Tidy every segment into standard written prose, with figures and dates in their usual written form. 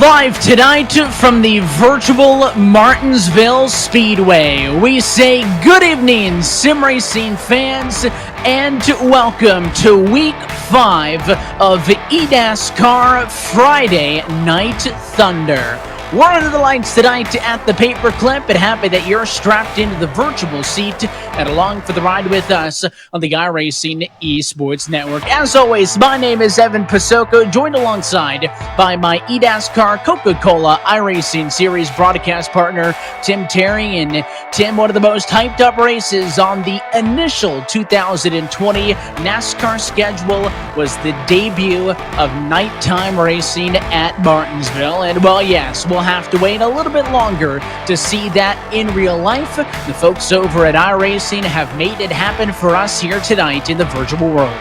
Live tonight from the virtual Martinsville Speedway, we say good evening, sim racing fans, and welcome to Week 5 of eNASCAR Friday Night Thunder. We're under the lights tonight at the Paperclip, and happy that you're strapped into the virtual seat and along for the ride with us on the iRacing Esports Network. As always, my name is Evan Pasoko, joined alongside by my eNASCAR Coca-Cola iRacing Series broadcast partner, Tim Terry. And Tim, one of the most hyped up races on the initial 2020 NASCAR schedule was the debut of nighttime racing at Martinsville. And well, yes, we'll have to wait a little bit longer to see that in real life. The folks over at iRacing have made it happen for us here tonight in the virtual world.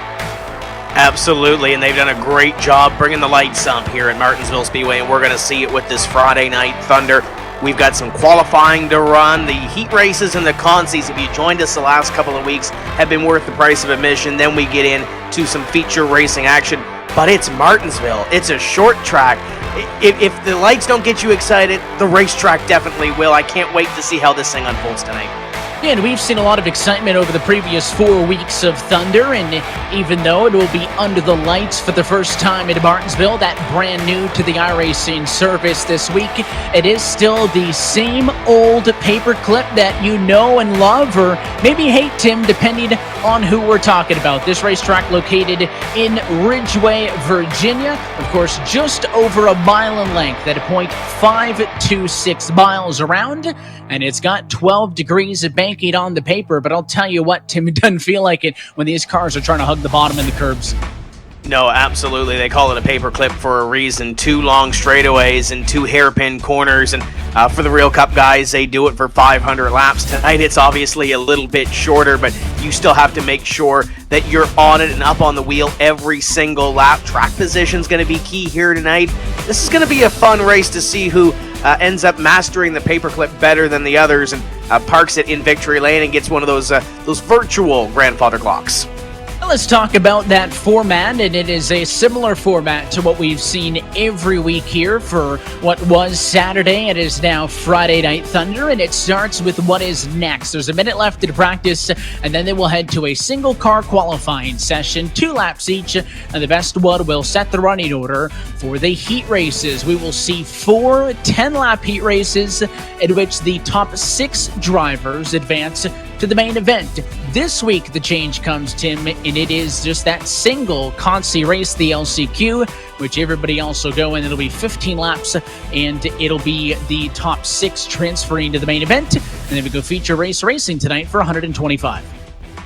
Absolutely, and they've done a great job bringing the lights up here at Martinsville Speedway, and we're going to see it with this Friday Night Thunder. We've got some qualifying to run. The heat races and the consies, if you joined us the last couple of weeks, have been worth the price of admission. Then we get into some feature racing action. But it's Martinsville. It's a short track. If the lights don't get you excited, the racetrack definitely will. I can't wait to see how this thing unfolds tonight. Yeah, and we've seen a lot of excitement over the previous 4 weeks of Thunder, and even though it will be under the lights for the first time in Martinsville, that brand new to the iRacing service this week, it is still the same old paperclip that you know and love, or maybe hate, Tim, depending on who we're talking about. This racetrack located in Ridgeway, Virginia, of course, just over a mile in length at a .526 miles around, and it's got 12 degrees of banking on the paper, but I'll tell you what, Tim, it doesn't feel like it when these cars are trying to hug the bottom and the curbs. No, absolutely. They call it a paperclip for a reason. 2 long straightaways and 2 hairpin corners, and for the Real Cup guys, they do it for 500 laps. Tonight, it's obviously a little bit shorter, but you still have to make sure that you're on it and up on the wheel every single lap. Track position's going to be key here tonight. This is going to be a fun race to see who ends up mastering the paperclip better than the others and parks it in victory lane and gets one of those virtual grandfather clocks. Let's talk about that format, and it is a similar format to what we've seen every week here for what was Saturday. It is now Friday Night Thunder, and it starts with what is next. There's a minute left in practice, and then they will head to a single car qualifying session, 2 laps each, and the best one will set the running order for the heat races. We will see 4 10-lap heat races in which the top 6 drivers advance to the main event. This week, the change comes, Tim, and it is just that single consi race, the LCQ, which everybody else will go in. It'll be 15 laps, and it'll be the top 6 transferring to the main event, and then we go feature race racing tonight for 125.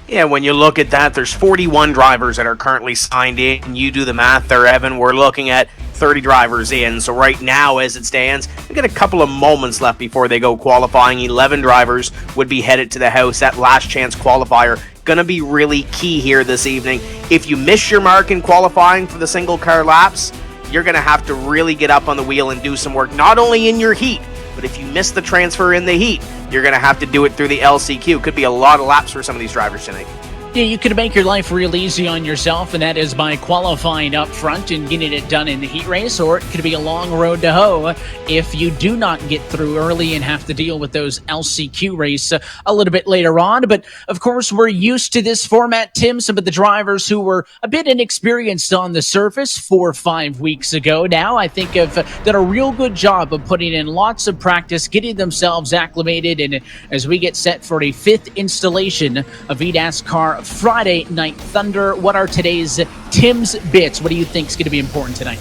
Yeah, when you look at that, there's 41 drivers that are currently signed in, and you do the math there, Evan. We're looking at 30 drivers in. So right now, as it stands, we got a couple of moments left before they go qualifying. 11 drivers would be headed to the house. That last chance qualifier going to be really key here this evening. If you miss your mark in qualifying for the single car laps, you're going to have to really get up on the wheel and do some work, not only in your heat, but if you miss the transfer in the heat, you're going to have to do it through the LCQ. Could be a lot of laps for some of these drivers tonight. Yeah, you could make your life real easy on yourself, and that is by qualifying up front and getting it done in the heat race, or it could be a long road to hoe if you do not get through early and have to deal with those LCQ race a little bit later on. But, of course, we're used to this format, Tim. Some of the drivers who were a bit inexperienced on the surface 4 or 5 weeks ago now, I think, have done a real good job of putting in lots of practice, getting themselves acclimated, and as we get set for a 5th installation of eNASCAR Friday Night Thunder, what are today's Tim's Bits? What do you think is going to be important tonight?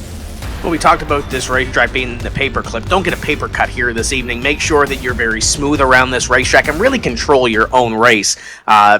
Well, we talked about this racetrack being the paperclip. Don't get a paper cut here this evening. Make sure that you're very smooth around this racetrack and really control your own race.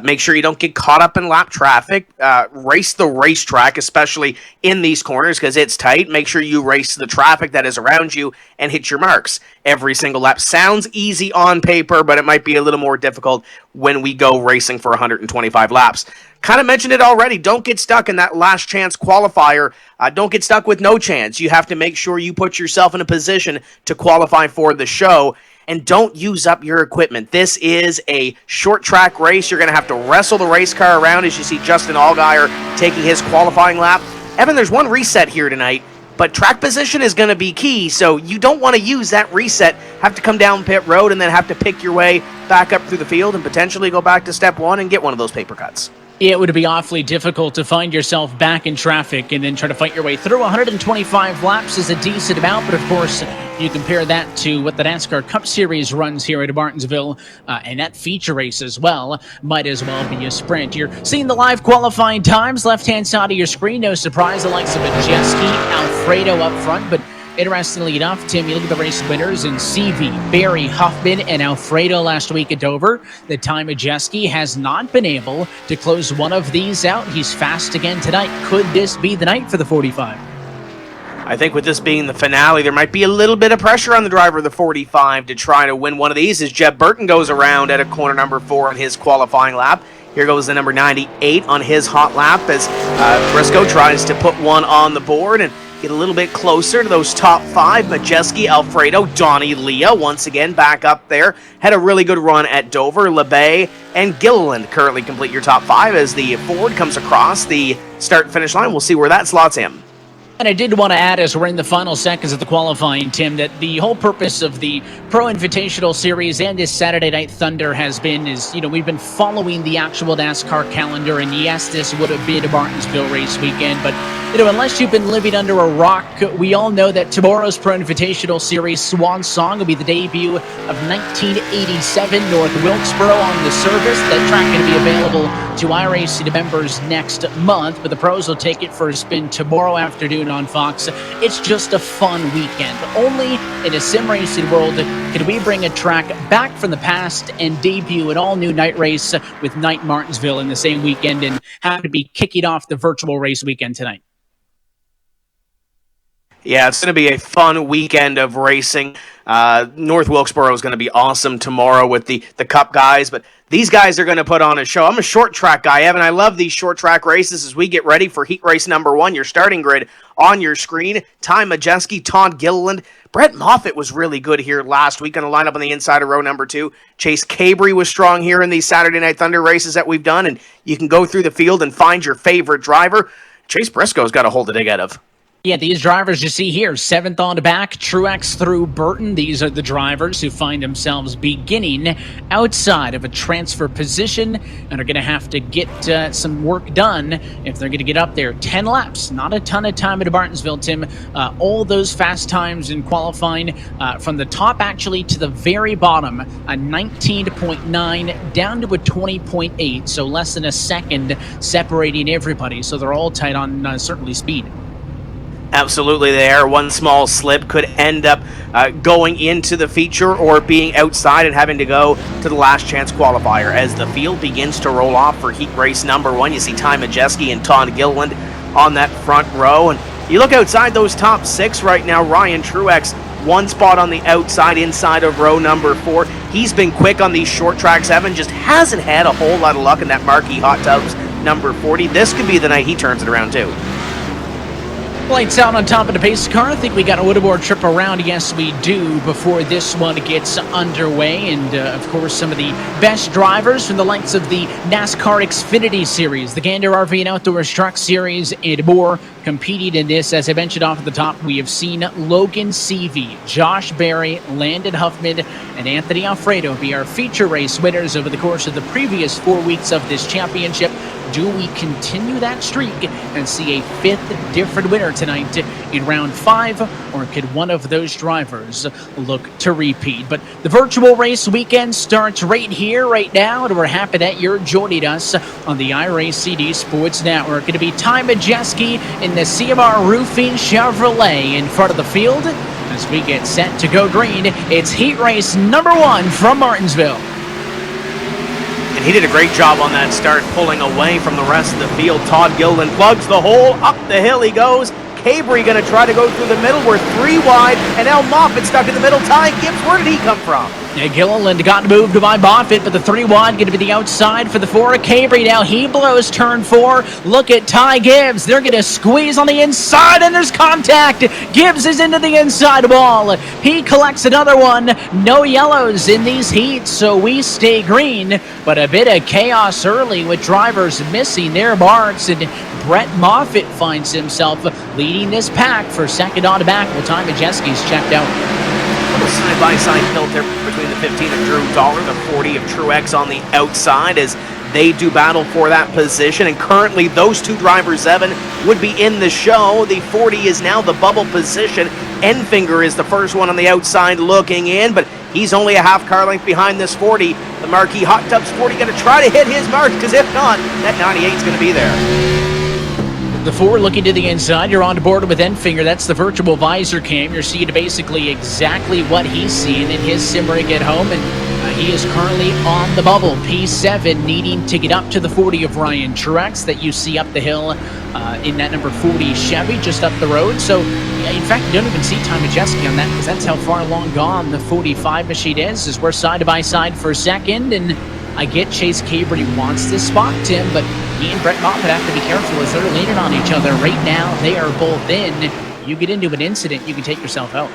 Make sure you don't get caught up in lap traffic. Race the racetrack, especially in these corners because it's tight. Make sure you race the traffic that is around you and hit your marks every single lap. Sounds easy on paper, but it might be a little more difficult when we go racing for 125 laps. Kind of mentioned it already. Don't get stuck in that last chance qualifier. Don't get stuck with no chance. You have to make sure you put yourself in a position to qualify for the show. And don't use up your equipment. This is a short track race. You're going to have to wrestle the race car around as you see Justin Allgaier taking his qualifying lap. Evan, there's one reset here tonight. but track position is going to be key, so you don't want to use that reset, have to come down pit road, and then have to pick your way back up through the field and potentially go back to step one and get one of those paper cuts. It would be awfully difficult to find yourself back in traffic and then try to fight your way through. 125 laps is a decent amount, but of course, you compare that to what the NASCAR Cup Series runs here at Martinsville, and that feature race as well might as well be a sprint. You're seeing the live qualifying times, left-hand side of your screen. No surprise, the likes of Majeski, Alfredo up front, but interestingly enough, Tim, you look at the race winners in CV, Barry, Huffman, and Alfredo last week at Dover. The Ty Majeski has not been able to close one of these out. He's fast again tonight. Could this be the night for the 45? I think with this being the finale, there might be a little bit of pressure on the driver of the 45 to try to win one of these as Jeb Burton goes around at a corner number 4 on his qualifying lap. Here goes the number 98 on his hot lap as Briscoe tries to put one on the board and get a little bit closer to those top 5. Majeski, Alfredo, Donnie Leah once again back up there. Had a really good run at Dover. LeBay and Gilliland currently complete your top 5 as the Ford comes across the start-finish line. We'll see where that slots him. And I did want to add, as we're in the final seconds of the qualifying, Tim, that the whole purpose of the Pro Invitational Series and this Saturday Night Thunder we've been following the actual NASCAR calendar, and yes, this would have been a Martinsville race weekend, but, unless you've been living under a rock, we all know that tomorrow's Pro Invitational Series swan song will be the debut of 1987 North Wilkesboro on the service. That track going to be available to iRacing members next month, but the pros will take it for a spin tomorrow afternoon on Fox. It's just a fun weekend. Only in a sim racing world could we bring a track back from the past and debut an all-new night race with Night Martinsville in the same weekend and have to be kicking off the virtual race weekend tonight. Yeah, it's going to be a fun weekend of racing. North Wilkesboro is going to be awesome tomorrow with the Cup guys, but these guys are going to put on a show. I'm a short track guy, Evan. I love these short track races as we get ready for heat race number 1. Your starting grid on your screen. Ty Majeski, Todd Gilliland. Brett Moffitt was really good here last week on the lineup on the inside of row number 2. Chase Cabry was strong here in these Saturday Night Thunder races that we've done, and you can go through the field and find your favorite driver. Chase Briscoe's got a hole to dig out of. Yeah, these drivers you see here, 7th on the back, Truex through Burton. These are the drivers who find themselves beginning outside of a transfer position and are going to have to get some work done if they're going to get up there. 10 laps, not a ton of time at Martinsville, Tim. All those fast times in qualifying from the top actually to the very bottom, a 19.9 down to a 20.8, so less than a second separating everybody. So they're all tight on certainly speed. Absolutely there. One small slip could end up going into the feature or being outside and having to go to the last chance qualifier. As the field begins to roll off for heat race number 1, you see Ty Majeski and Todd Gilliland on that front row. And you look outside those top 6 right now, Ryan Truex, one spot on the outside inside of row number 4. He's been quick on these short tracks, Evan, just hasn't had a whole lot of luck in that marquee Hot Tubs number 40. This could be the night he turns it around too. Lights out on top of the pace car. I think we got a little more trip around. Yes, we do, before this one gets underway. And, of course, some of the best drivers from the likes of the NASCAR Xfinity Series, the Gander RV and Outdoors Truck Series, and more competing in this. As I mentioned off at the top, we have seen Logan Seavey, Josh Berry, Landon Huffman, and Anthony Alfredo be our feature race winners over the course of the previous 4 weeks of this championship. Do we continue that streak and see a 5th different winner tonight in round 5, or could one of those drivers look to repeat? But the virtual race weekend starts right here, right now, and we're happy that you're joining us on the iRacing Sports Network. Going to be Ty Majeski in the CMR Roofing Chevrolet in front of the field as we get set to go green. It's heat race number 1 from Martinsville. And he did a great job on that start, pulling away from the rest of the field. Todd Gilliland plugs the hole, up the hill he goes. Cabry going to try to go through the middle. We're 3 wide, and Al Moffitt stuck in the middle. Ty Gibbs, where did he come from? Yeah, Gilliland got moved by Moffitt, but the 3 wide going to be the outside for the 4. Cabry now, he blows turn 4. Look at Ty Gibbs. They're going to squeeze on the inside, and there's contact. Gibbs is into the inside wall. He collects another one. No yellows in these heats, so we stay green. But a bit of chaos early with drivers missing their marks, and Brett Moffitt finds himself leading this pack for second on the back, while Ty Majeski's checked out. Little side-by-side tilt there between the 15 of Drew Dollar, the 40 of Truex on the outside as they do battle for that position. And currently those two drivers, Evan, would be in the show. The 40 is now the bubble position. Enfinger is the first one on the outside looking in, but he's only a half car length behind this 40. The Marquee Hot Tubs 40 going to try to hit his mark, because if not, that 98 is going to be there. The 4 looking to the inside, you're on board with Enfinger. That's the virtual visor cam. You're seeing basically exactly what he's seeing in his sim rig at home, and he is currently on the bubble. P7 needing to get up to the 40 of Ryan Truex that you see up the hill in that number 40 Chevy just up the road. So, in fact, you don't even see Ty Majeski on that, because that's how far along gone the 45 machine is, as we're side by side for second. And I get Chase Cabrey wants this spot, Tim, but he and Brett Moffitt have to be careful as they're leaning on each other. Right now, they are both in. You get into an incident, you can take yourself out.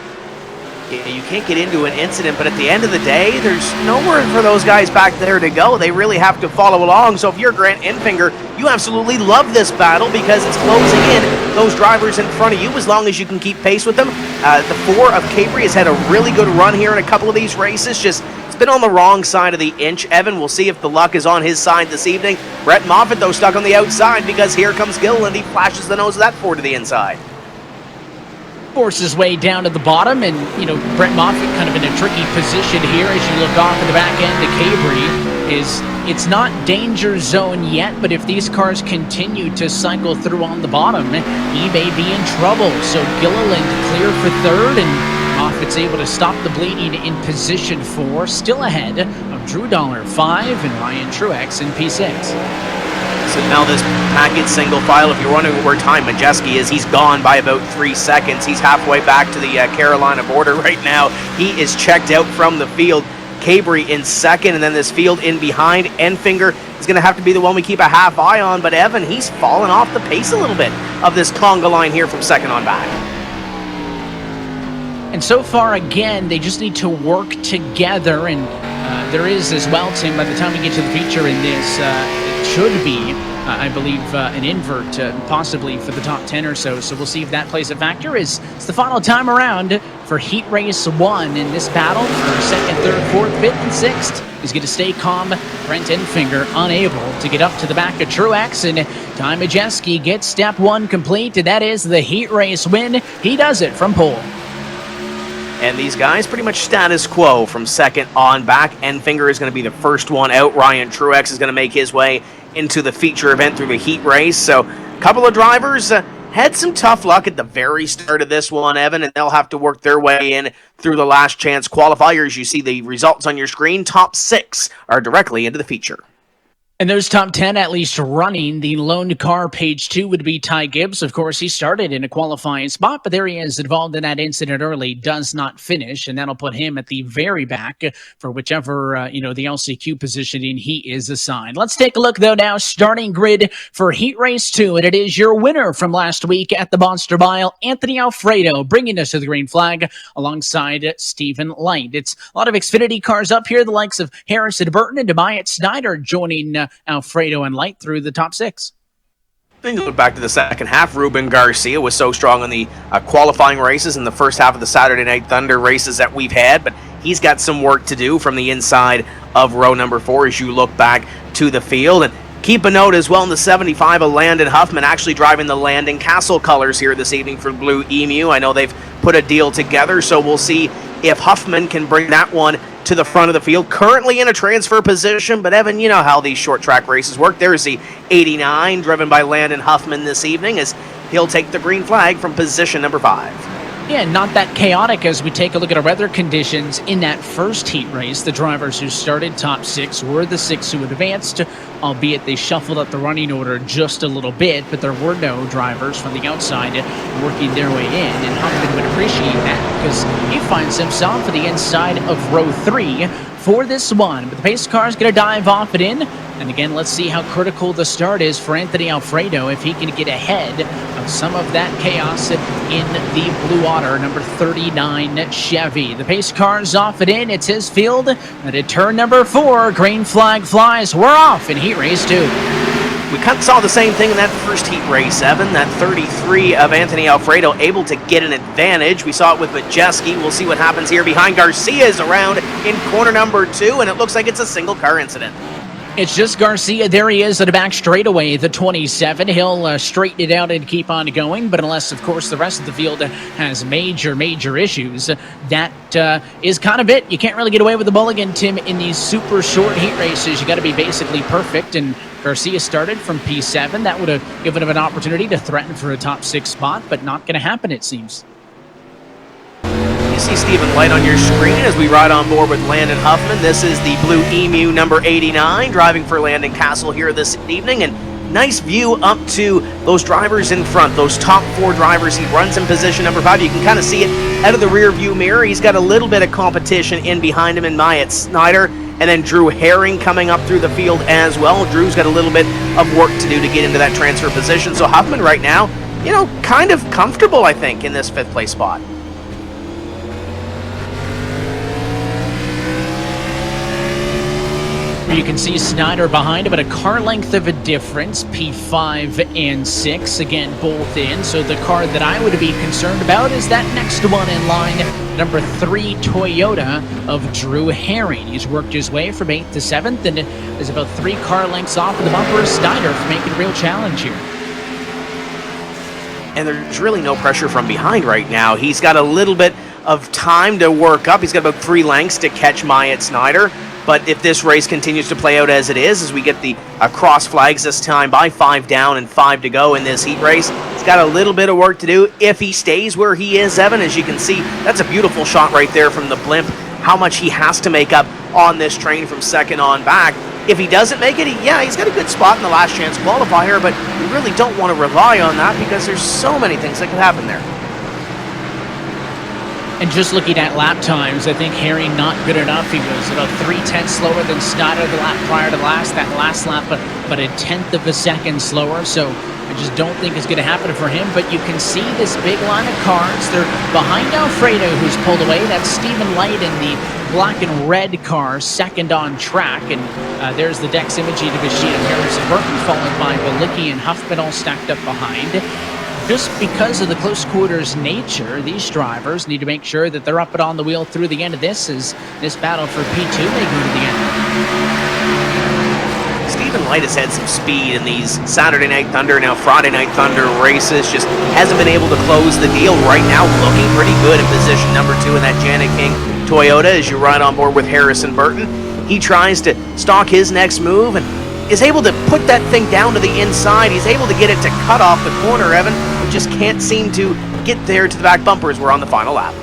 Yeah, you can't get into an incident, but at the end of the day, there's nowhere for those guys back there to go. They really have to follow along. So if you're Grant Enfinger, you absolutely love this battle, because it's closing in those drivers in front of you as long as you can keep pace with them. The 4 of Cabrey has had a really good run here in a couple of these races. Just it's been on the wrong side of the inch. Evan, we'll see if the luck is on his side this evening. Brett Moffitt, though, stuck on the outside, because here comes Gilliland. He flashes the nose of that 4 to the inside. Forces his way down to the bottom, and Brett Moffitt kind of in a tricky position here as you look off at the back end to Cabrey. It's not danger zone yet, but if these cars continue to cycle through on the bottom, he may be in trouble. So Gilliland clear for third, and Moffitt's able to stop the bleeding in position 4, still ahead of Drew Dollar 5 and Ryan Truex in P6. So now this packet single file, if you're wondering where Ty Majeski is, he's gone by about 3 seconds. He's halfway back to the Carolina border right now. He is checked out from the field. Cabrey in second, and then this field in behind. Enfinger is going to have to be the one we keep a half eye on, but Evan, he's fallen off the pace a little bit of this conga line here from second on back. And so far, again, they just need to work together, and there is as well, Tim, by the time we get to the feature in this, it should be, I believe, an invert, possibly for the top 10 or so. So we'll see if that plays a factor. It's the final time around for Heat Race 1 in this battle for second, third, fourth, fifth, and sixth. He's going to stay calm. Brent Enfinger unable to get up to the back of Truex, and Ty Majeski gets step 1 complete, and that is the Heat Race win. He does it from pole. And these guys pretty much status quo from second on back. Enfinger is going to be the first one out. Ryan Truex is going to make his way into the feature event through the heat race. So a couple of drivers had some tough luck at the very start of this one, Evan, and they'll have to work their way in through the last chance qualifiers. You see the results on your screen. Top 6 are directly into the feature. And those top 10 at least running. The lone car, page 2, would be Ty Gibbs. Of course, he started in a qualifying spot, but there he is involved in that incident early, does not finish, and that'll put him at the very back for whichever, the LCQ positioning he is assigned. Let's take a look, though, now, starting grid for Heat Race 2, and it is your winner from last week at the Monster Mile, Anthony Alfredo, bringing us to the green flag alongside Stephen Light. It's a lot of Xfinity cars up here, the likes of Harrison Burton and Tobias Snyder joining Alfredo and Light through the top 6. Then you look back to the second half. Ruben Garcia was so strong in the qualifying races in the first half of the Saturday Night Thunder races that we've had, but he's got some work to do from the inside of row number 4 as you look back to the field. And keep a note as well in the 75 of Landon Huffman, actually driving the Landon Castle colors here this evening for Blue Emu. I know they've put a deal together, so we'll see if Huffman can bring that one to the front of the field. Currently in a transfer position, but Evan, you know how these short track races work. There's the 89 driven by Landon Huffman this evening as he'll take the green flag from position number 5. Yeah, not that chaotic as we take a look at our weather conditions in that first heat race. The drivers who started top 6 were the 6 who advanced, albeit they shuffled up the running order just a little bit, but there were no drivers from the outside working their way in, and Huffman would appreciate that because he finds himself at the inside of row 3 for this one. But the pace car is going to dive off it in. And again, let's see how critical the start is for Anthony Alfredo if he can get ahead of some of that chaos in the Blue Otter number 39 Chevy. The pace car's off it in. It's his field. And at turn number 4, green flag flies. We're off in Heat Race 2. We kind of saw the same thing in that first heat race, Evan. That 33 of Anthony Alfredo able to get an advantage. We saw it with Majeski. We'll see what happens here behind Garcia's around in corner number 2, and it looks like it's a single car incident. It's just Garcia. There he is at the back straightaway, the 27. He'll straighten it out and keep on going, but unless, of course, the rest of the field has major issues, that is kind of it. You can't really get away with the mulligan, Tim, in these super short heat races. You got to be basically perfect, and Garcia started from P7. That would have given him an opportunity to threaten for a top 6 spot, but not going to happen, it seems. You see Stephen Light on your screen as we ride on board with Landon Huffman. This is the Blue Emu number 89 driving for Landon Cassill here this evening, and nice view up to those drivers in front, those top 4 drivers. He runs in position number 5. You can kind of see it out of the rear view mirror. He's got a little bit of competition in behind him in Myatt Snider, and then Drew Herring coming up through the field as well. Drew's got a little bit of work to do to get into that transfer position. So Huffman right now, kind of comfortable, I think, in this 5th place spot. You can see Snyder behind him, but a car length of a difference, P5 and 6, again, both in. So the car that I would be concerned about is that next one in line, number 3 Toyota of Drew Herring. He's worked his way from 8th to 7th, and is about 3 car lengths off of the bumper of Snyder for making a real challenge here. And there's really no pressure from behind right now. He's got a little bit of time to work up. He's got about 3 lengths to catch Myatt Snider. But if this race continues to play out as it is, as we get the cross flags this time by 5 down and 5 to go in this heat race, he's got a little bit of work to do if he stays where he is, Evan. As you can see, that's a beautiful shot right there from the blimp, how much he has to make up on this train from second on back. If he doesn't make it, he's got a good spot in the last chance qualifier, but we really don't want to rely on that because there's so many things that could happen there. And just looking at lap times, I think Herring not good enough. He was about 3/10 slower than Snyder the lap prior to last. That last lap, but a 1/10 of a second slower. So I just don't think it's going to happen for him. But you can see this big line of cars. They're behind Alfredo, who's pulled away. That's Stephen Light in the black and red car, second on track. And there's the Dex Imaging Division of Harrison Burton, followed by Balicki and Huffman all stacked up behind. Just because of the close quarters nature, these drivers need to make sure that they're up and on the wheel through the end of this, as this battle for P2 may go to the end. Stephen Light has had some speed in these Saturday Night Thunder, now Friday Night Thunder races. Just hasn't been able to close the deal right now. Looking pretty good in position number 2 in that Janet King Toyota as you ride on board with Harrison Burton. He tries to stalk his next move and is able to put that thing down to the inside. He's able to get it to cut off the corner, Evan, but just can't seem to get there to the back bumper as we're on the final lap.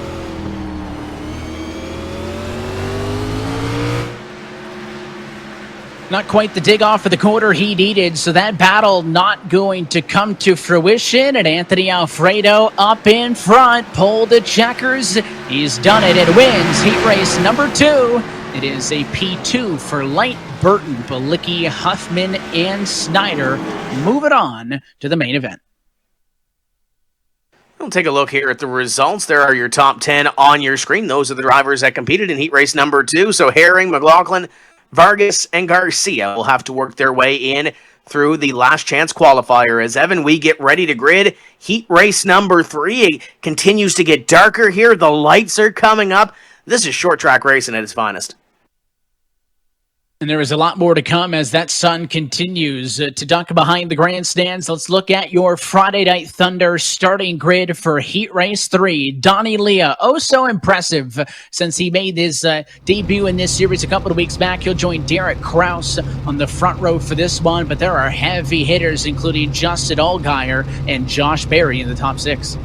Not quite the dig off of the corner he needed, so that battle not going to come to fruition. And Anthony Alfredo up in front, pole to checkers. He's done it and wins heat race number 2. It is a P2 for Light, Burton, Balicki, Huffman, and Snyder. Moving on to the main event. We'll take a look here at the results. There are your top 10 on your screen. Those are the drivers that competed in heat race number 2. So Herring, McLaughlin, Vargas, and Garcia will have to work their way in through the last chance qualifier. As Evan, we get ready to grid heat race number 3. It continues to get darker here. The lights are coming up. This is short track racing at its finest. And there is a lot more to come as that sun continues to duck behind the grandstands. Let's look at your Friday Night Thunder starting grid for Heat Race 3. Donnie Leah, oh so impressive since he made his debut in this series a couple of weeks back. He'll join Derek Kraus on the front row for this one, but there are heavy hitters including Justin Allgaier and Josh Berry in the top 6.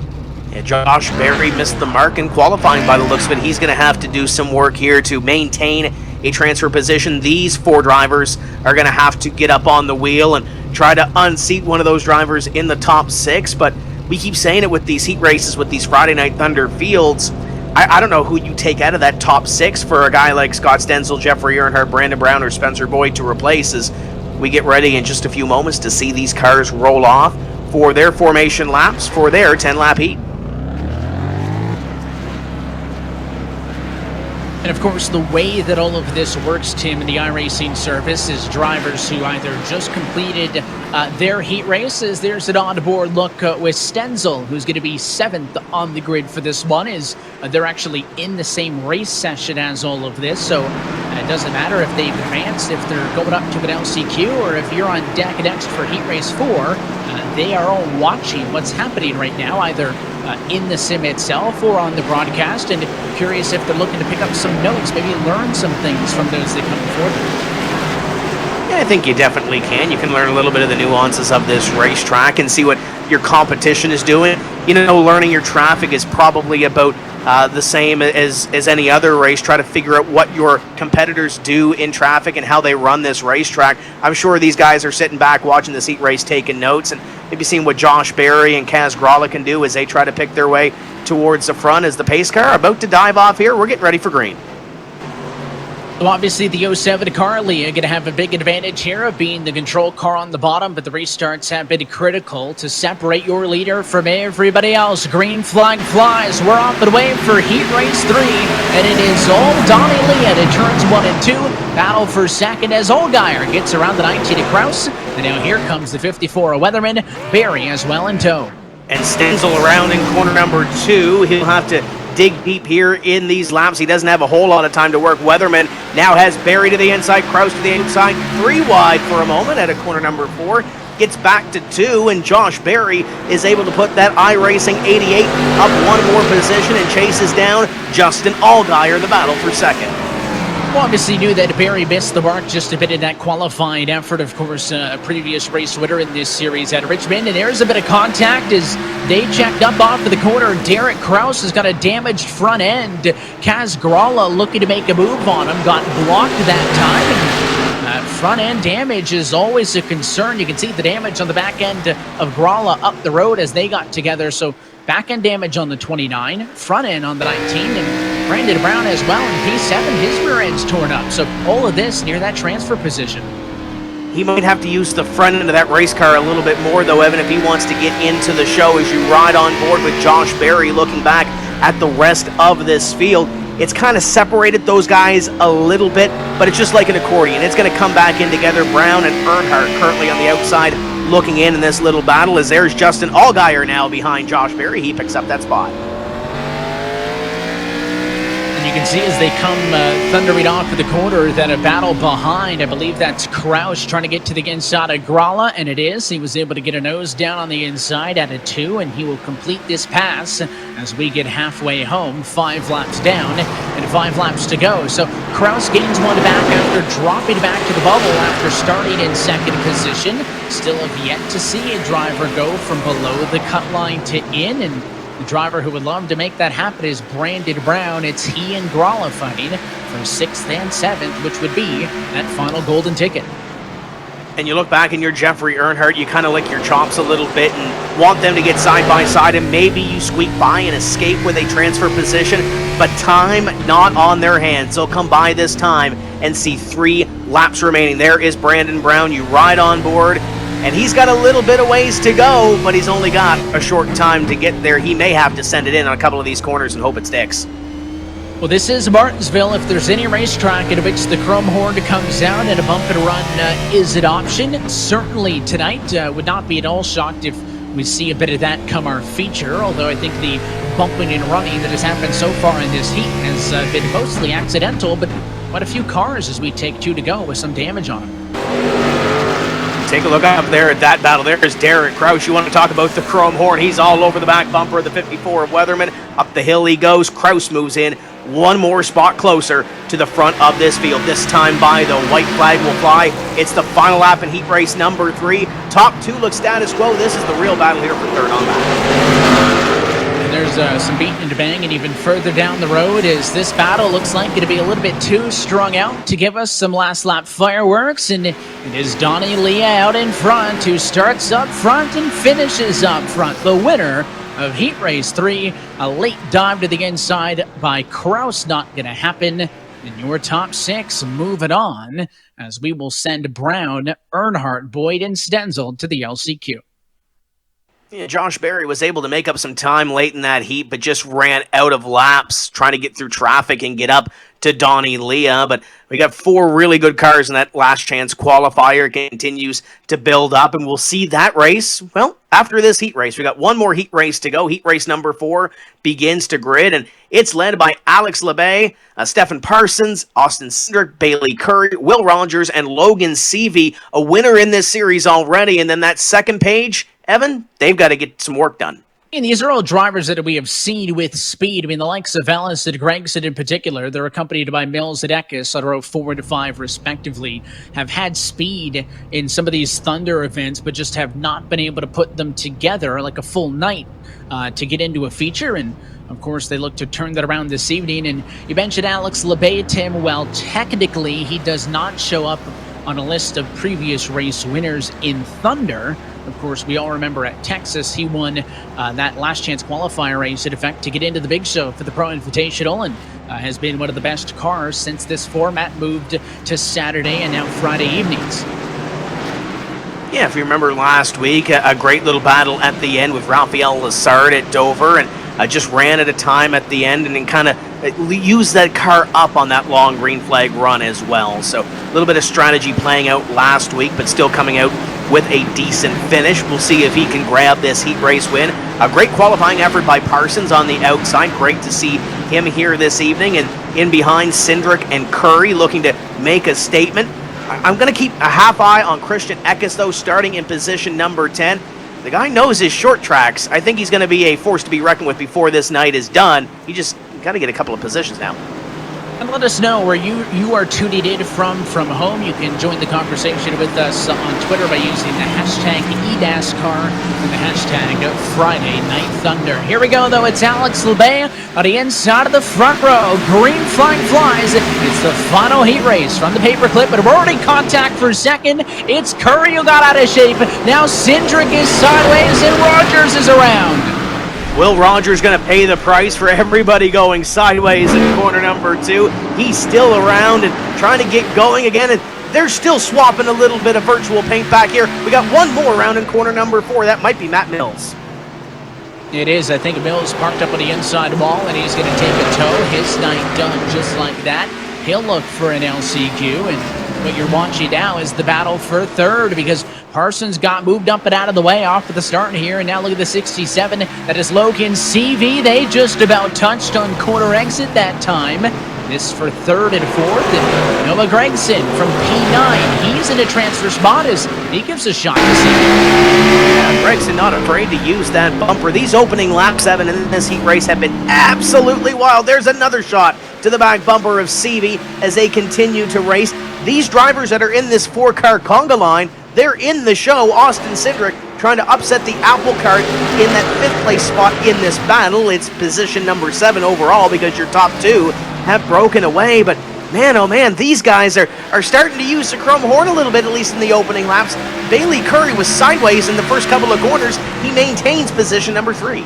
Yeah, Josh Berry missed the mark in qualifying by the looks of it. He's going to have to do some work here to maintain a transfer position. These 4 drivers are going to have to get up on the wheel and try to unseat one of those drivers in the top 6. But we keep saying it with these heat races, with these Friday Night Thunder fields. I don't know who you take out of that top 6 for a guy like Scott Stenzel, Jeffrey Earnhardt, Brandon Brown, or Spencer Boyd to replace as we get ready in just a few moments to see these cars roll off for their formation laps for their 10-lap heat. And of course, the way that all of this works, Tim, in the iRacing service is drivers who either just completed their heat races. There's an onboard look with Stenzel, who's going to be 7th on the grid for this one, is they're actually in the same race session as all of this. So it doesn't matter if they've advanced, if they're going up to an LCQ, or if you're on deck next for heat race 4, they are all watching what's happening right now, either in the sim itself or on the broadcast, and curious if they're looking to pick up some notes, maybe learn some things from those that come before them. Yeah, I think you definitely can. You can learn a little bit of the nuances of this racetrack and see what your competition is doing. You know, learning your traffic is probably about the same as any other race. Try to figure out what your competitors do in traffic and how they run this racetrack. I'm sure these guys are sitting back watching this heat race, taking notes, and maybe seeing what Josh Berry and Kaz Gralla can do as they try to pick their way towards the front as the pace car about to dive off here. We're getting ready for green. So obviously the 07 Carly are going to have a big advantage here of being the control car on the bottom, but the restarts have been critical to separate your leader from everybody else. Green flag flies. We're off and away for heat race 3, and it is all Donnie Lee at turns 1 and 2. Battle for second as Allgaier gets around the 19 to Kraus, and now here comes the 54 of Weatherman, Barry as well in tow. And Stenzel around in corner number 2. He'll have to dig deep here in these laps. He doesn't have a whole lot of time to work. Weatherman now has Barry to the inside, Kraus to the inside, 3 wide for a moment at a corner number 4. Gets back to 2, and Josh Berry is able to put that iRacing 88 up 1 more position and chases down Justin Allgaier, the battle for second. Well, obviously knew that Barry missed the mark just a bit in that qualifying effort. Of course, a previous race winner in this series at Richmond. And there's a bit of contact as they checked up off of the corner. Derek Kraus has got a damaged front end. Kaz Gralla looking to make a move on him. Got blocked that time. Front end damage is always a concern. You can see the damage on the back end of Gralla up the road as they got together. So back end damage on the 29, front end on the 19, and Brandon Brown as well in P7, his rear end's torn up. So all of this near that transfer position. He might have to use the front end of that race car a little bit more, though, Evan, if he wants to get into the show as you ride on board with Josh Berry looking back at the rest of this field. It's kind of separated those guys a little bit, but it's just like an accordion. It's going to come back in together. Brown and Earnhardt currently on the outside looking in this little battle as there's Justin Allgaier now behind Josh Berry. He picks up that spot. You can see as they come thundering off of the corner that a battle behind. I believe that's Kraus trying to get to the inside of Gralla, and it is. He was able to get a nose down on the inside at a 2, and he will complete this pass as we get halfway home. 5 laps down and 5 laps to go. So Kraus gains 1 back after dropping back to the bubble after starting in second position. Still have yet to see a driver go from below the cut line to in, and the driver who would love to make that happen is Brandon Brown. It's he and Gralla fighting for 6th and 7th, which would be that final golden ticket. And you look back and you're Jeffrey Earnhardt, you kind of lick your chops a little bit and want them to get side by side, and maybe you squeak by and escape with a transfer position, but time not on their hands. They'll come by this time and see 3 laps remaining. There is Brandon Brown. You ride on board, and he's got a little bit of ways to go, but he's only got a short time to get there. He may have to send it in on a couple of these corners and hope it sticks. Well, this is Martinsville. If there's any racetrack in which the chrome horn comes out and a bump and run is an option, certainly tonight would not be at all shocked if we see a bit of that come our feature, although I think the bumping and running that has happened so far in this heat has been mostly accidental, but quite a few cars as we take 2 to go with some damage on them. Take a look up there at that battle. There's Derek Kraus. You want to talk about the chrome horn. He's all over the back bumper of the 54 of Weatherman. Up the hill he goes. Kraus moves in 1 more spot closer to the front of this field. This time by the white flag will fly. It's the final lap in heat race number 3. Top 2 look status quo. This is the real battle here for 3rd on back. There's some beating and bang, and even further down the road is this battle looks like it'll be a little bit too strung out to give us some last lap fireworks, and it is Donnie Lee out in front who starts up front and finishes up front. The winner of Heat Race 3, a late dive to the inside by Kraus, not going to happen. In your top 6, moving on as we will send Brown, Earnhardt, Boyd, and Stenzel to the LCQ. Yeah, Josh Berry was able to make up some time late in that heat, but just ran out of laps trying to get through traffic and get up to Donnie Leah. But we got 4 really good cars in that last chance qualifier. It continues to build up, and we'll see that race, well, after this heat race. We got one more heat race to go. Heat race number 4 begins to grid, and it's led by Alex Labbé, Stefan Parsons, Austin Cindric, Bailey Curry, Will Rogers, and Logan Seavey, a winner in this series already. And then that second page, Evan, they've got to get some work done. And these are all drivers that we have seen with speed. I mean, the likes of Ellis and Gregson in particular, they're accompanied by Mills and Eckes on row 4 and 5 respectively, have had speed in some of these Thunder events, but just have not been able to put them together like a full night to get into a feature. And of course, they look to turn that around this evening. And you mentioned Alex Labbé, Tim. Well, technically, he does not show up on a list of previous race winners in Thunder. Of course, we all remember at Texas, he won that last chance qualifier race, in effect, to get into the big show for the Pro Invitational, and has been one of the best cars since this format moved to Saturday and now Friday evenings. Yeah, if you remember last week, a great little battle at the end with Raphael Lessard at Dover, and just ran at a time at the end and then kind of used that car up on that long green flag run as well. So a little bit of strategy playing out last week, but still coming out with a decent finish. We'll see if he can grab this heat race win. A great qualifying effort by Parsons on the outside. Great to see him here this evening. And in behind, Cindric and Curry looking to make a statement. I'm going to keep a half eye on Christian Eckes, though, starting in position number 10. The guy knows his short tracks. I think he's going to be a force to be reckoned with before this night is done. He just got to get a couple of positions now. And let us know where you are tuning in from home. You can join the conversation with us on Twitter by using the hashtag eDASCAR and the hashtag Friday Night Thunder. Here we go, though. It's Alex Labbé on the inside of the front row. Green flag flies. It's the final heat race from the paperclip, but we're already in contact for second. It's Curry who got out of shape. Now Cindric is sideways and Rogers is around. Will Rogers going to pay the price for everybody going sideways in corner number 2? He's still around and trying to get going again, and they're still swapping a little bit of virtual paint back here. We got one more round in corner number 4. That might be Matt Mills. It is. I think Mills parked up on the inside wall, and he's going to take a tow. His night done just like that. He'll look for an LCQ, and what you're watching now is the battle for third, because Parsons got moved up and out of the way off at the start here, and now look at the 67. That is Logan Seavey. They just about touched on corner exit that time. This for third and fourth, and Noah Gregson from P9. He's in a transfer spot as he gives a shot to Seavey. Yeah, Gregson not afraid to use that bumper. These opening laps, Evan, in this heat race have been absolutely wild. There's another shot to the back bumper of Seavey as they continue to race. These drivers that are in this 4-car conga line, they're in the show. Austin Cindric trying to upset the apple cart in that 5th place spot in this battle. It's position number 7 overall because your top 2 have broken away. But man, oh man, these guys are starting to use the chrome horn a little bit, at least in the opening laps. Bailey Curry was sideways in the first couple of corners. He maintains position number 3.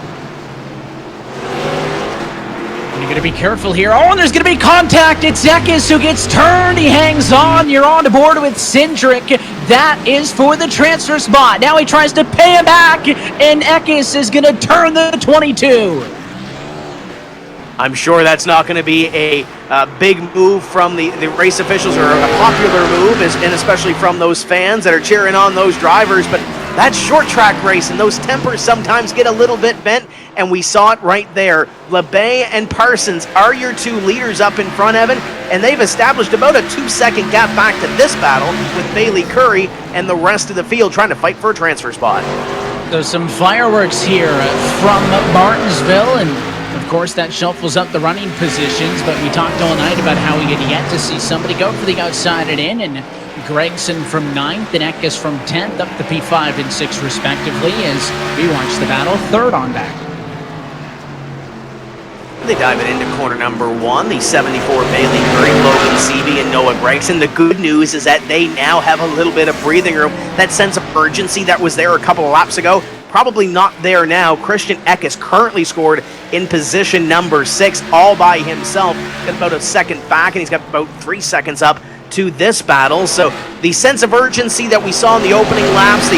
You're going to be careful here. Oh, and there's going to be contact. It's Eckes who gets turned. He hangs on. You're on board with Cindric. That is for the transfer spot. Now he tries to pay him back, and Eckes is going to turn the 22. I'm sure that's not going to be a big move from the race officials, or a popular move, and especially from those fans that are cheering on those drivers. But that short track race and those tempers sometimes get a little bit bent, and we saw it right there. Labbé and Parsons are your 2 leaders up in front, Evan, and they've established about a 2-second gap back to this battle with Bailey Curry and the rest of the field trying to fight for a transfer spot. There's some fireworks here from Martinsville, and of course that shuffles up the running positions, but we talked all night about how we had yet to see somebody go for the outside and in, and Gregson from 9th and Eckes from 10th up to P5 and 6 respectively as we watch the battle third on back. They dive it into corner number 1, the 74 Bailey Curry, Logan Seavey, and Noah Gregson. The good news is that they now have a little bit of breathing room. That sense of urgency that was there a couple of laps ago, probably not there now. Christian Eckes currently scored in position number 6 all by himself. Got about a second back, and he's got about 3 seconds up to this battle. So the sense of urgency that we saw in the opening laps,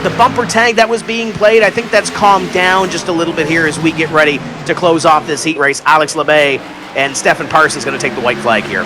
the bumper tag that was being played, I think that's calmed down just a little bit here as we get ready to close off this heat race. Alex Labbé and Stefan Parsons going to take the white flag here.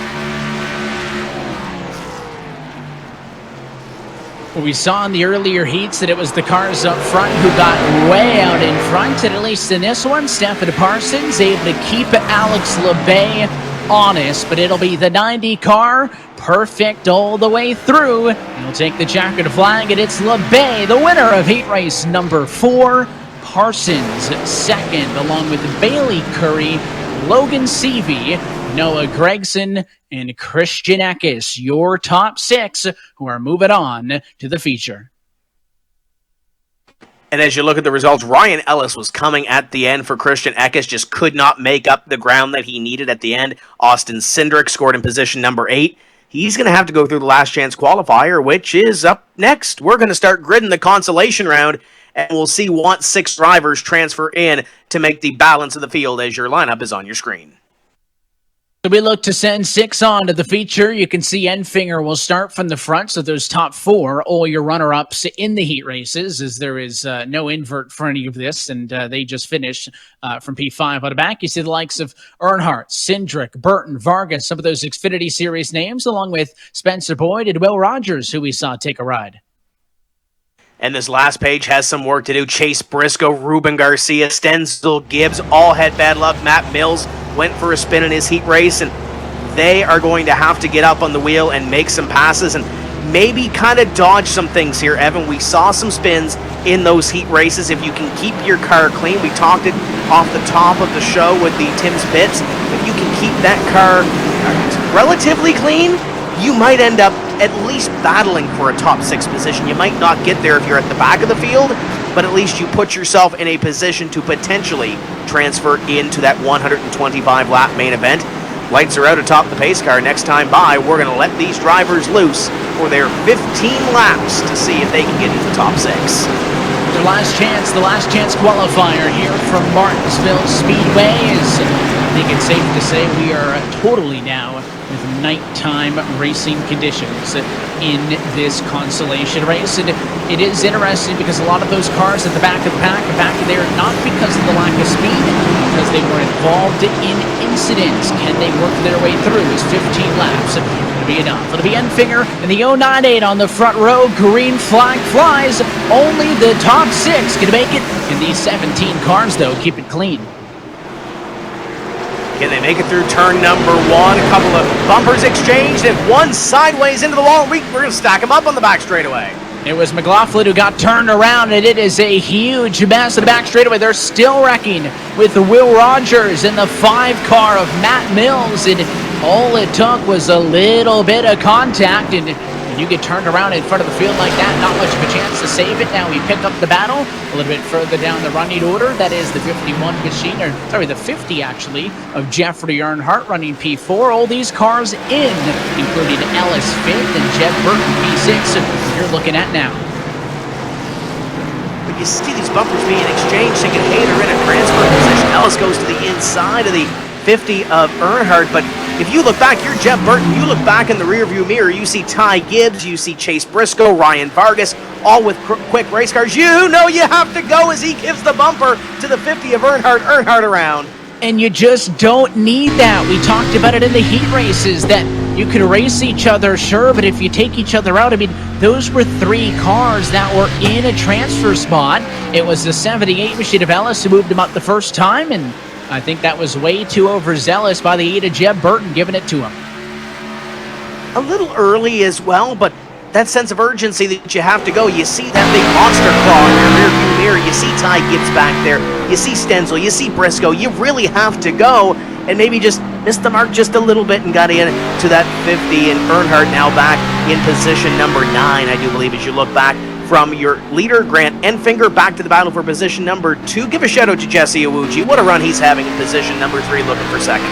We saw in the earlier heats that it was the cars up front who got way out in front, and at least in this one, Stefan Parsons able to keep Alex Labbé honest, but it'll be the 90 car, perfect all the way through. He'll take the checkered flag, and it's Labbé, the winner of heat race number 4. Parsons second, along with Bailey Curry, Logan Seavey, Noah Gragson, and Christian Eckes, your top 6 who are moving on to the feature. And as you look at the results, Ryan Ellis was coming at the end for Christian Eckes, just could not make up the ground that he needed at the end. Austin Cindric scored in position number 8. He's going to have to go through the last chance qualifier, which is up next. We're going to start gridding the consolation round, and we'll see what 6 drivers transfer in to make the balance of the field as your lineup is on your screen. So we look to send 6 on to the feature. You can see Enfinger will start from the front, so those top 4, all your runner-ups in the heat races, as there is no invert for any of this, and they just finished from P5 out of back. You see the likes of Earnhardt, Cindric, Burton, Vargas, some of those Xfinity Series names, along with Spencer Boyd and Will Rogers, who we saw take a ride. And this last page has some work to do. Chase Briscoe, Ruben Garcia, Stenzel Gibbs all had bad luck. Matt Mills went for a spin in his heat race, and they are going to have to get up on the wheel and make some passes and maybe kind of dodge some things here, Evan. We saw some spins in those heat races. If you can keep your car clean, we talked it off the top of the show with the Tim's Bits. If you can keep that car relatively clean, you might end up at least battling for a top 6 position. You might not get there if you're at the back of the field, but at least you put yourself in a position to potentially transfer into that 125-lap main event. Lights are out atop the pace car. Next time by, we're going to let these drivers loose for their 15 laps to see if they can get into the top 6. The last chance qualifier here from Martinsville Speedway is, I think it's safe to say, we are totally now with nighttime racing conditions in this consolation race. And it is interesting because a lot of those cars at the back of the pack are back there not because of the lack of speed, because they were involved in incidents. Can they work their way through? Is 15 laps going to be enough? It'll be Enfinger and the 098 on the front row. Green flag flies. Only the top 6 can make it in these 17 cars, though. Keep it clean. Can they make it through turn number 1? A couple of bumpers exchanged and one sideways into the wall. We're going to stack them up on the back straightaway. It was McLaughlin who got turned around, and it is a huge mess in the back straightaway. They're still wrecking with Will Rogers in the 5 car of Matt Mills, and all it took was a little bit of contact, and you get turned around in front of the field like that, not much of a chance to save it. Now we pick up the battle a little bit further down the running order. That is the 51 machine, or sorry, the 50 actually, of Jeffrey Earnhardt running P4. All these cars in, including Ellis 5th and Jeb Burton P6, you're looking at now. But you see these bumpers being exchanged, thinking, hey, they're in a transfer position. Ellis goes to the inside of the 50 of Earnhardt, but if you look back, you're Jeb Burton, you look back in the rearview mirror, you see Ty Gibbs, you see Chase Briscoe, Ryan Vargas, all with quick race cars. You know you have to go as he gives the bumper to the 50 of Earnhardt around. And you just don't need that. We talked about it in the heat races, that you could race each other, sure, but if you take each other out, I mean, those were 3 cars that were in a transfer spot. It was the 78 machine of Ellis who moved him up the first time, and I think that was way too overzealous by the 8 of Jeb Burton giving it to him. A little early as well, but that sense of urgency that you have to go. You see that big monster claw in your rearview mirror. You see Ty Gibbs back there. You see Stenzel. You see Briscoe. You really have to go and maybe just missed the mark just a little bit and got in to that 50. And Earnhardt now back in position number 9, I do believe, as you look back from your leader, Grant Enfinger, back to the battle for position number 2. Give a shout out to Jesse Iwuji. What a run he's having in position number 3, looking for second.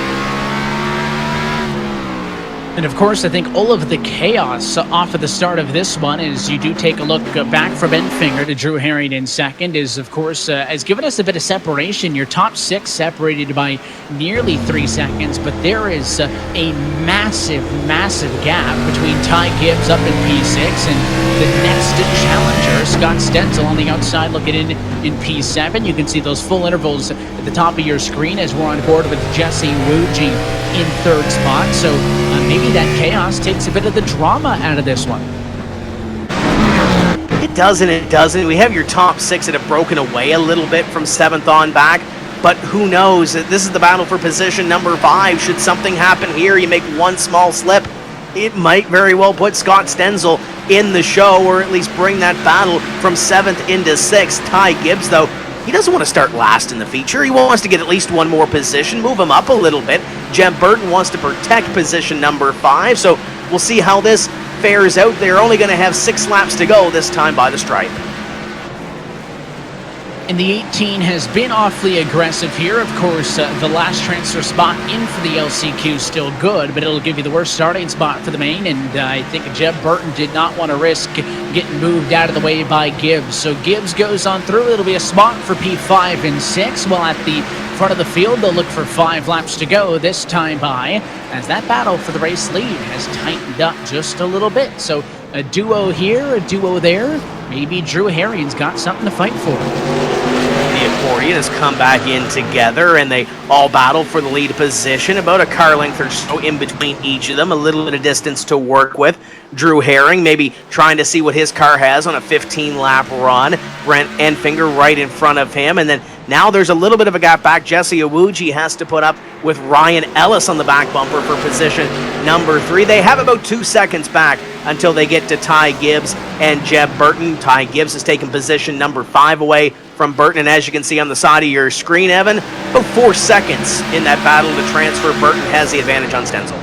And of course, I think all of the chaos off of the start of this one, as you do take a look back from Enfinger to Drew Herring in second, is of course has given us a bit of separation. Your top six separated by nearly 3 seconds, but there is a massive gap between Ty Gibbs up in P6 and the next challenger, Scott Stenzel, on the outside looking in P7. You can see those full intervals at the top of your screen as we're on board with Jesse Iwuji in third spot. So maybe that chaos takes a bit of the drama out of this one. It doesn't. We have your top six that have broken away a little bit from 7th on back, but who knows? This is the battle for position number 5. Should something happen here, you make one small slip, it might very well put Scott Stenzel in the show, or at least bring that battle from 7th into 6th. Ty Gibbs, though, he doesn't want to start last in the feature. He wants to get at least one more position, move him up a little bit. Jeb Burton wants to protect position number 5, so we'll see how this fares out. They're only going to have 6 laps to go this time by the stripe. And the 18 has been awfully aggressive here. Of course, the last transfer spot in for the LCQ is still good, but it'll give you the worst starting spot for the main, and I think Jeb Burton did not want to risk getting moved out of the way by Gibbs. So Gibbs goes on through. It'll be a spot for P5 and 6, while at the front of the field, they'll look for 5 laps to go this time by, as that battle for the race lead has tightened up just a little bit. So a duo here, a duo there. Maybe Drew Herring's got something to fight for. The accordion has come back in together, and they all battle for the lead position. About a car length or so in between each of them, a little bit of distance to work with. Drew Herring maybe trying to see what his car has on a 15-lap run. Brent Enfinger right in front of him, and then now there's a little bit of a gap back. Jesse Iwuji has to put up with Ryan Ellis on the back bumper for position number 3. They have about 2 seconds back until they get to Ty Gibbs and Jeb Burton. Ty Gibbs has taken position number 5 away from Burton, and as you can see on the side of your screen, Evan, about 4 seconds in that battle to transfer. Burton has the advantage on Stenzel.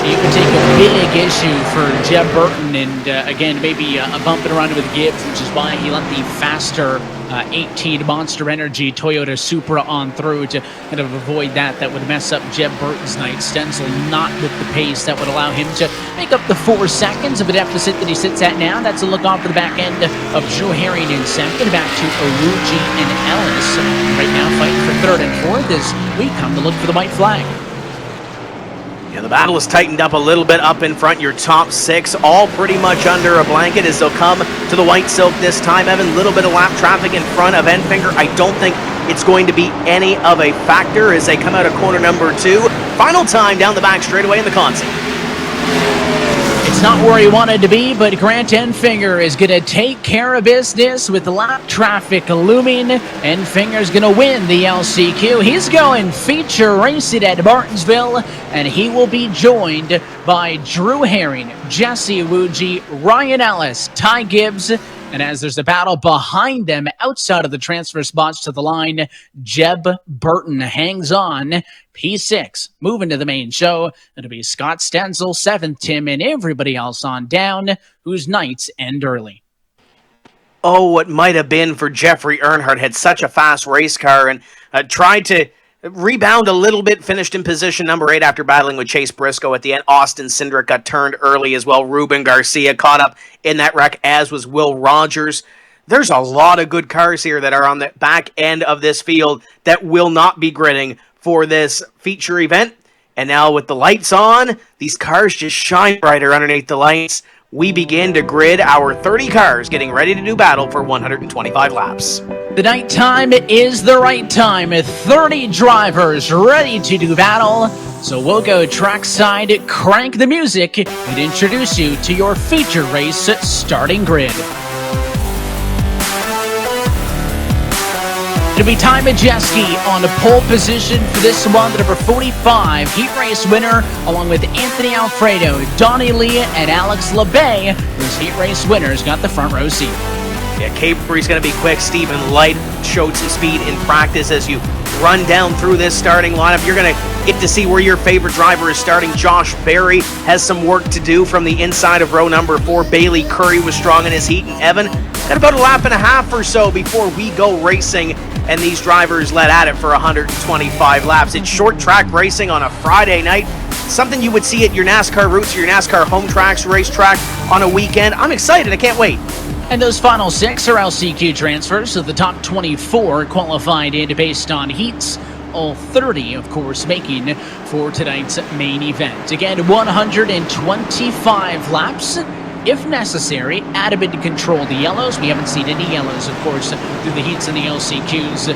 You can take a big issue for Jeb Burton, and again, maybe a bumping around with Gibbs, which is why he let the faster 18 Monster Energy Toyota Supra on through to kind of avoid that. That would mess up Jeb Burton's night. Stenzel not with the pace that would allow him to make up the 4 seconds of a deficit that he sits at now. That's a look off to the back end of Drew Herring in second, back to Iwuji and Ellis. Right now fighting for 3rd and 4th as we come to look for the white flag. Yeah, the battle is tightened up a little bit up in front. Your top 6 all pretty much under a blanket as they'll come to the white silk this time. Evan, little bit of lap traffic in front of Enfinger. I don't think it's going to be any of a factor as they come out of corner number 2. Final time down the back straightaway in the Consi. It's not where he wanted to be, but Grant Enfinger is going to take care of business with the lap traffic looming. Enfinger's going to win the LCQ. He's going feature racing at Martinsville, and he will be joined by Drew Herring, Jesse Iwuji, Ryan Ellis, Ty Gibbs, and as there's a battle behind them outside of the transfer spots to the line, Jeb Burton hangs on. P6 moving to the main show. It'll be Scott Stenzel, 7th, Tim, and everybody else on down, whose nights end early. Oh, what might have been for Jeffrey Earnhardt. Had such a fast race car and tried to rebound a little bit, finished in position number 8 after battling with Chase Briscoe at the end. Austin Cindric got turned early as well. Ruben Garcia caught up in that wreck, as was Will Rogers. There's a lot of good cars here that are on the back end of this field that will not be gridding for this feature event. And now with the lights on, these cars just shine brighter underneath the lights. We begin to grid our 30 cars getting ready to do battle for 125 laps. The nighttime is the right time. 30 drivers ready to do battle. So we'll go trackside, crank the music, and introduce you to your feature race starting grid. It'll be Ty Majeski on the pole position for this one, the number 45 heat race winner, along with Anthony Alfredo, Donnie Lee, and Alex LeBay, whose heat race winners got the front row seat. Yeah, Capry's going to be quick. Stephen Light showed some speed in practice. As you run down through this starting lineup, you're going to get to see where your favorite driver is starting. Josh Berry has some work to do from the inside of row number 4. Bailey Curry was strong in his heat, and Evan got about a lap and a half or so before we go racing and these drivers let at it for 125 laps. It's short track racing on a Friday night, something you would see at your NASCAR roots or your NASCAR home tracks racetrack on a weekend. I'm excited. I can't wait. And those final 6 are LCQ transfers, so the top 24 qualified in based on heats. All 30, of course, making for tonight's main event. Again, 125 laps, if necessary. Adamant to control the yellows. We haven't seen any yellows, of course, through the heats and the LCQs.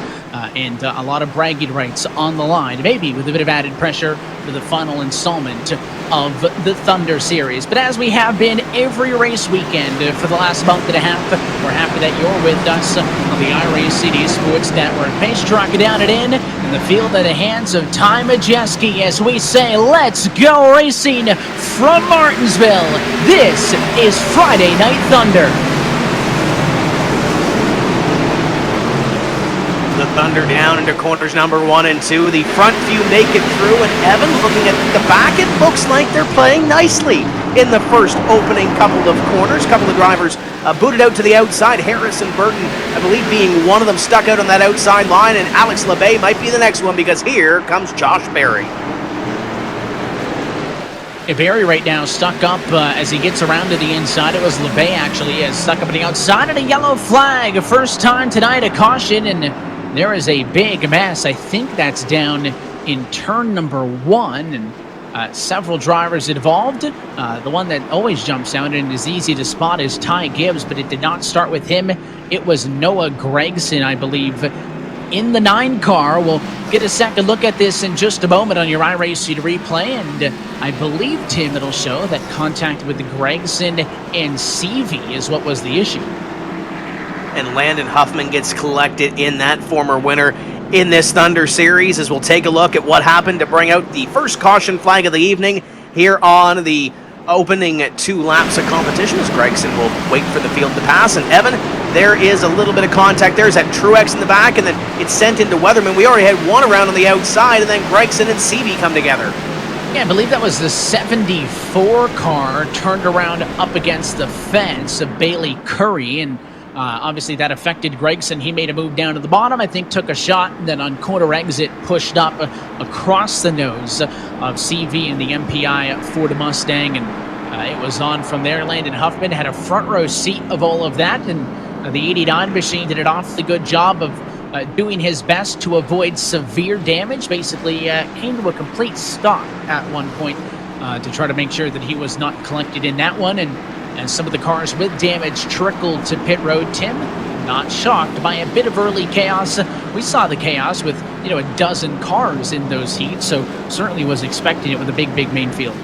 And a lot of bragging rights on the line, maybe with a bit of added pressure for the final installment of the Thunder Series. But as we have been every race weekend for the last month and a half, we're happy that you're with us on the iRacing Sports Network. Pace track down and in the field at the hands of Ty Majeski as we say, let's go racing from Martinsville. This is Friday Night Thunder. The Thunder down into corners number 1 and 2. The front few make it through, and Evan, looking at the back, it looks like they're playing nicely in the first opening couple of corners. Couple of drivers booted out to the outside. Harrison Burton, I believe, being one of them, stuck out on that outside line, and Alex LeBay might be the next one because here comes Josh Berry. Berry right now stuck up as he gets around to the inside. It was LeBay actually stuck up on the outside, and a yellow flag. First time tonight, a caution, and there is a big mess. I think that's down in turn number 1, and several drivers involved. The one that always jumps out and is easy to spot is Ty Gibbs, but it did not start with him. It was Noah Gragson, I believe, in the 9 car. We'll get a second look at this in just a moment on your iRacing replay, and I believe, Tim, it'll show that contact with Gragson and Seavey is what was the issue. And Landon Huffman gets collected in that, former winner in this Thunder Series, as we'll take a look at what happened to bring out the first caution flag of the evening here on the opening 2 laps of competition, as Gregson will wait for the field to pass. And Evan, there is a little bit of contact. There's that Truex in the back, and then it's sent into Weatherman. We already had one around on the outside, and then Gregson and Seavey come together. Yeah, I believe that was the 74 car turned around up against the fence of Bailey Curry, and obviously that affected Gregson. He made a move down to the bottom, I think took a shot, and then on corner exit pushed up across the nose of CV and the MPI Ford Mustang, and it was on from there. Landon Huffman had a front row seat of all of that, and the 89 machine did an awfully good job of doing his best to avoid severe damage. Basically came to a complete stop at one point to try to make sure that he was not collected in that one, and some of the cars with damage trickled to pit road. Tim, not shocked by a bit of early chaos. We saw the chaos with, a dozen cars in those heats, so certainly was expecting it with a big main field.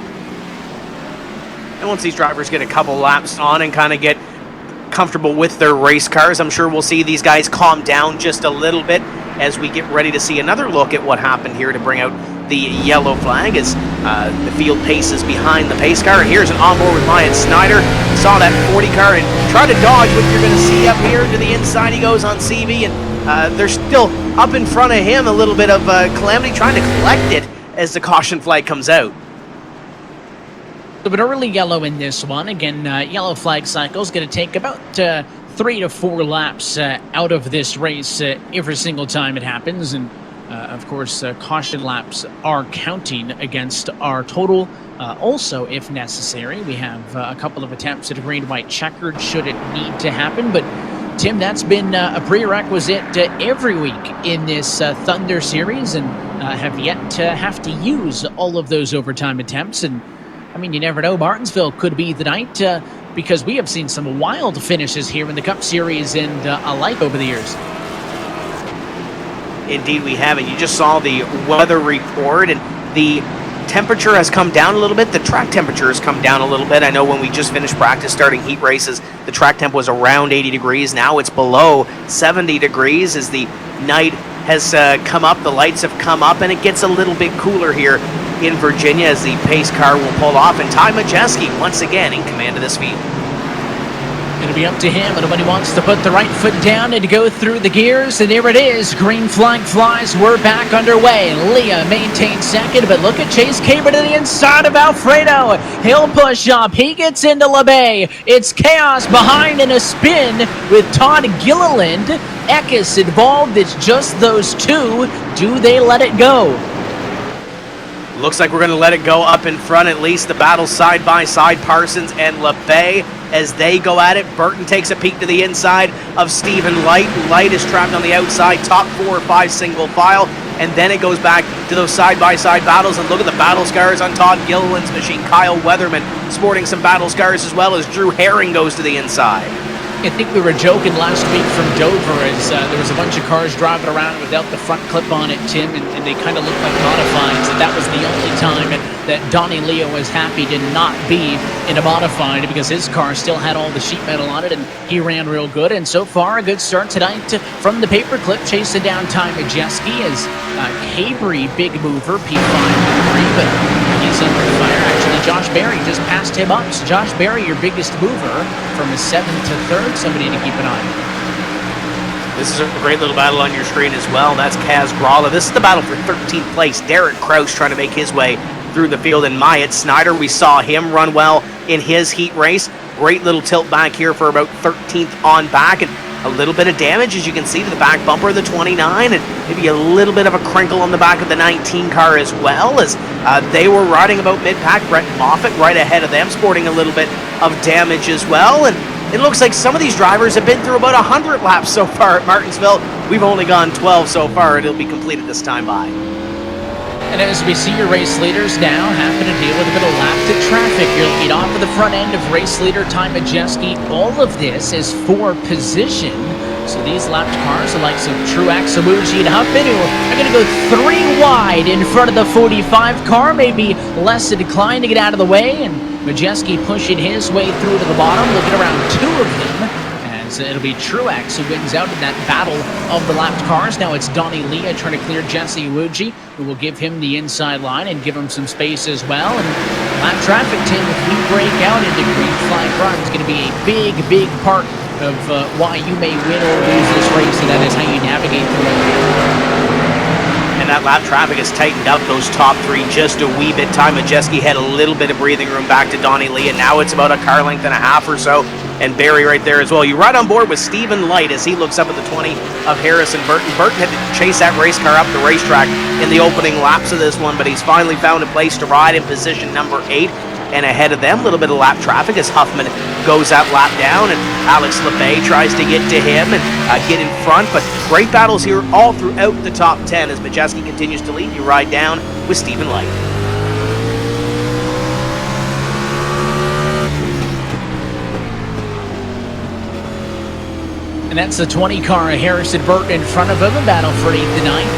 And once these drivers get a couple laps on and kind of get comfortable with their race cars, I'm sure we'll see these guys calm down just a little bit as we get ready to see another look at what happened here to bring out the yellow flag as the field paces behind the pace car. And here's an onboard with Ryan Snyder. Saw that 40 car and try to dodge what you're going to see up here to the inside. He goes on CV, and they're still up in front of him. A little bit of calamity trying to collect it as the caution flag comes out. So an early yellow in this one. Again, yellow flag cycle is going to take about 3 to 4 laps out of this race every single time it happens. And of course, caution laps are counting against our total. Also, if necessary, we have a couple of attempts at a green-white checkered should it need to happen. But Tim, that's been a prerequisite every week in this Thunder Series, and have yet to have to use all of those overtime attempts. And I mean, you never know. Martinsville could be the night because we have seen some wild finishes here in the Cup Series and alike over the years. Indeed, we have it. You just saw the weather report, and the temperature has come down a little bit. The track temperature has come down a little bit. I know when we just finished practice starting heat races, the track temp was around 80 degrees. Now it's below 70 degrees as the night has come up. The lights have come up, and it gets a little bit cooler here in Virginia as the pace car will pull off. And Ty Majeski once again in command of this feed. It'll be up to him, and when he wants to put the right foot down and to go through the gears, and there it is. Green flag flies. We're back underway. Leah maintains second, but look at Chase Caber to the inside of Alfredo. He'll push up. He gets into LeBay. It's chaos behind in a spin with Todd Gilliland. Eckes involved. It's just those two. Do they let it go? Looks like we're going to let it go up in front, at least. The battle side by side, Parsons and LeBay as they go at it. Burton takes a peek to the inside of Stephen Light. Light is trapped on the outside, top 4 or 5 single file. And then it goes back to those side-by-side battles. And look at the battle scars on Todd Gilliland's machine. Kyle Weatherman sporting some battle scars as well as Drew Herring goes to the inside. I think we were joking last week from Dover as there was a bunch of cars driving around without the front clip on it, Tim, and they kind of looked like modifieds. That was the only time that Donnie Leo was happy to not be in a modified because his car still had all the sheet metal on it and he ran real good. And so far, a good start tonight from the paperclip, chasing down Ty Majeski as Cabry, big mover, P5-3, but he's under fire. Actually, Josh Berry just passed him up. So Josh Berry, your biggest mover, from a 7th to 3rd. Somebody to keep an eye on. This is a great little battle on your screen as well. That's Kaz Gralla. This is the battle for 13th place. Derek Kraus trying to make his way through the field. And Myatt Snyder, we saw him run well in his heat race. Great little tilt back here for about 13th on back. And a little bit of damage, as you can see, to the back bumper of the 29. And maybe a little bit of a crinkle on the back of the 19 car as well, as they were riding about mid-pack. Brett Moffitt right ahead of them, sporting a little bit of damage as well. And it looks like some of these drivers have been through about 100 laps so far at Martinsville. We've only gone 12 so far. It'll be completed this time by. And as we see your race leaders now having to deal with a bit of lap-to traffic, you'll lead off of the front end of race leader Ty Majeski. All of this is for position. So these lapped cars, the likes of Truex, Samuji, and Huffman, who are going to go 3 wide in front of the 45 car, maybe less inclined to get out of the way. And Majeski pushing his way through to the bottom, looking around 2 of them. As it'll be Truex who wins out in that battle of the lapped cars. Now it's Donnie Leah trying to clear Jesse Iwuji, who will give him the inside line and give him some space as well. And lap traffic, Tim, if we break out into green flag run, is going to be a big, big part of why you may win or lose this race, and that is how you navigate through it. And that lap traffic has tightened up those top 3 just a wee bit. Ty Majeski had a little bit of breathing room back to Donnie Lee, and now it's about a car length and a half or so. And Barry right there as well. You ride on board with Stephen Light as he looks up at the 20 of Harrison Burton. Burton had to chase that race car up the racetrack in the opening laps of this one, but he's finally found a place to ride in position number 8. And ahead of them, a little bit of lap traffic as Huffman goes that lap down, and Alex LeBay tries to get to him and get in front. But great battles here all throughout the top 10 as Majeski continues to lead. You ride down with Stephen Light. And that's the 20 car of Harrison Burton in front of him. A battle for 8th and 9th.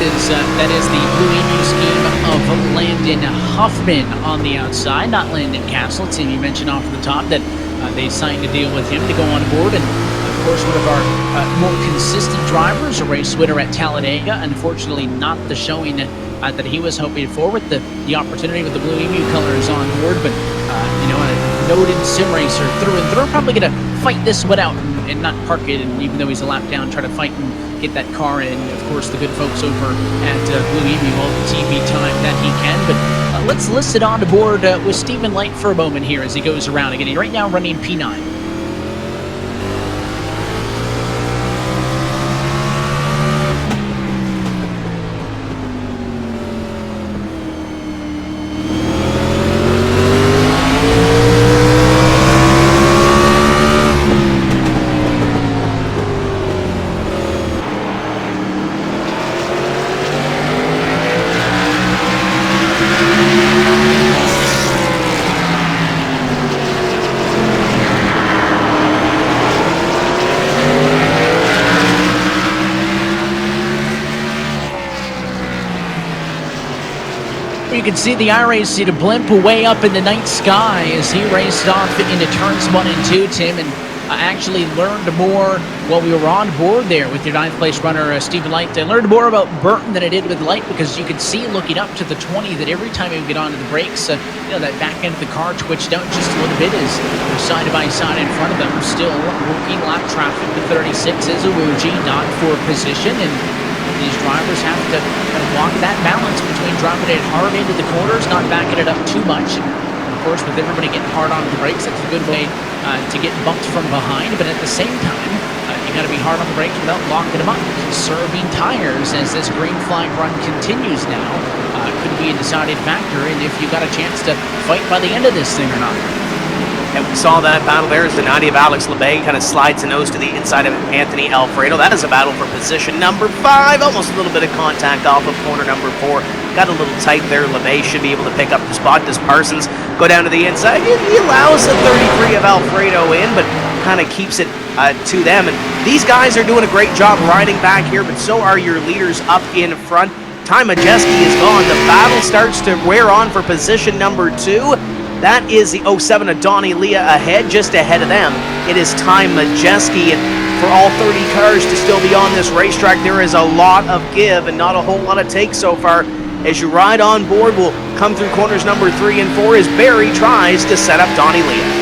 That is the Blue Emu scheme of Landon Huffman on the outside, not Landon Castle. Tim, you mentioned off the top that they signed a deal with him to go on board. And of course, one of our more consistent drivers, a race winner at Talladega. Unfortunately, not the showing that he was hoping for with the opportunity with the Blue Emu colors on board. But, a noted sim racer through and through, probably going to fight this one out and not park it, and even though he's a lap down, try to fight and get that car in. Of course, the good folks over at Blue Emu, all the TV time that he can. But let's list it on the board with Stephen Light for a moment here as he goes around again. Right now running P9. You can see the iRace to blimp way up in the night sky as he raced off into turns 1 and 2, Tim. And I actually learned more while we were on board there with your 9th place runner, Stephen Light. I learned more about Burton than I did with Light, because you could see looking up to the 20 that every time he would get onto the brakes, that back end of the car twitched out just a little bit as they're side by side in front of them. Still working lap traffic. The 36 is Awuji, not for position, and these drivers have to kind of walk that balance between dropping it hard into the corners, not backing it up too much. And of course, with everybody getting hard on the brakes, that's a good way to get bumped from behind. But at the same time, you got to be hard on the brakes without locking them up. Conserving tires as this green flag run continues now could be a decided factor, and if you got a chance to fight by the end of this thing or not. And we saw that battle there as the 90 of Alex Lebay kind of slides a nose to the inside of Anthony Alfredo. That is a battle for position number 5. Almost a little bit of contact off of corner number 4. Got a little tight there. Lebay should be able to pick up the spot. Does Parsons go down to the inside? He allows the 33 of Alfredo in, but kind of keeps it to them. And these guys are doing a great job riding back here, but so are your leaders up in front. Ty Majeski is gone. The battle starts to wear on for position number 2. That is the 07 of Donnie Leah ahead, just ahead of them. It is Ty Majeski, and for all 30 cars to still be on this racetrack, there is a lot of give and not a whole lot of take so far. As you ride on board, we'll come through corners number 3 and 4 as Barry tries to set up Donnie Leah.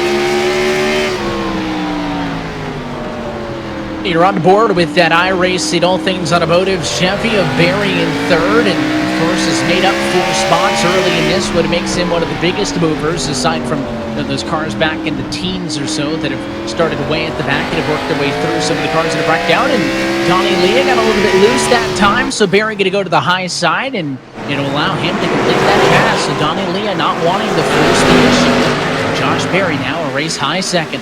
You're on board with that iRacing All Things Automotive Chevy of Barry in 3rd, and of course has made up 4 spots early in this, what makes him one of the biggest movers, aside from those cars back in the teens or so that have started way at the back and have worked their way through some of the cars that have wrecked out. And Donnie Leah got a little bit loose that time, so Barry going to go to the high side, and it'll allow him to complete that pass. So Donnie Leah not wanting to force the issue. Josh Barry now a race high 2nd.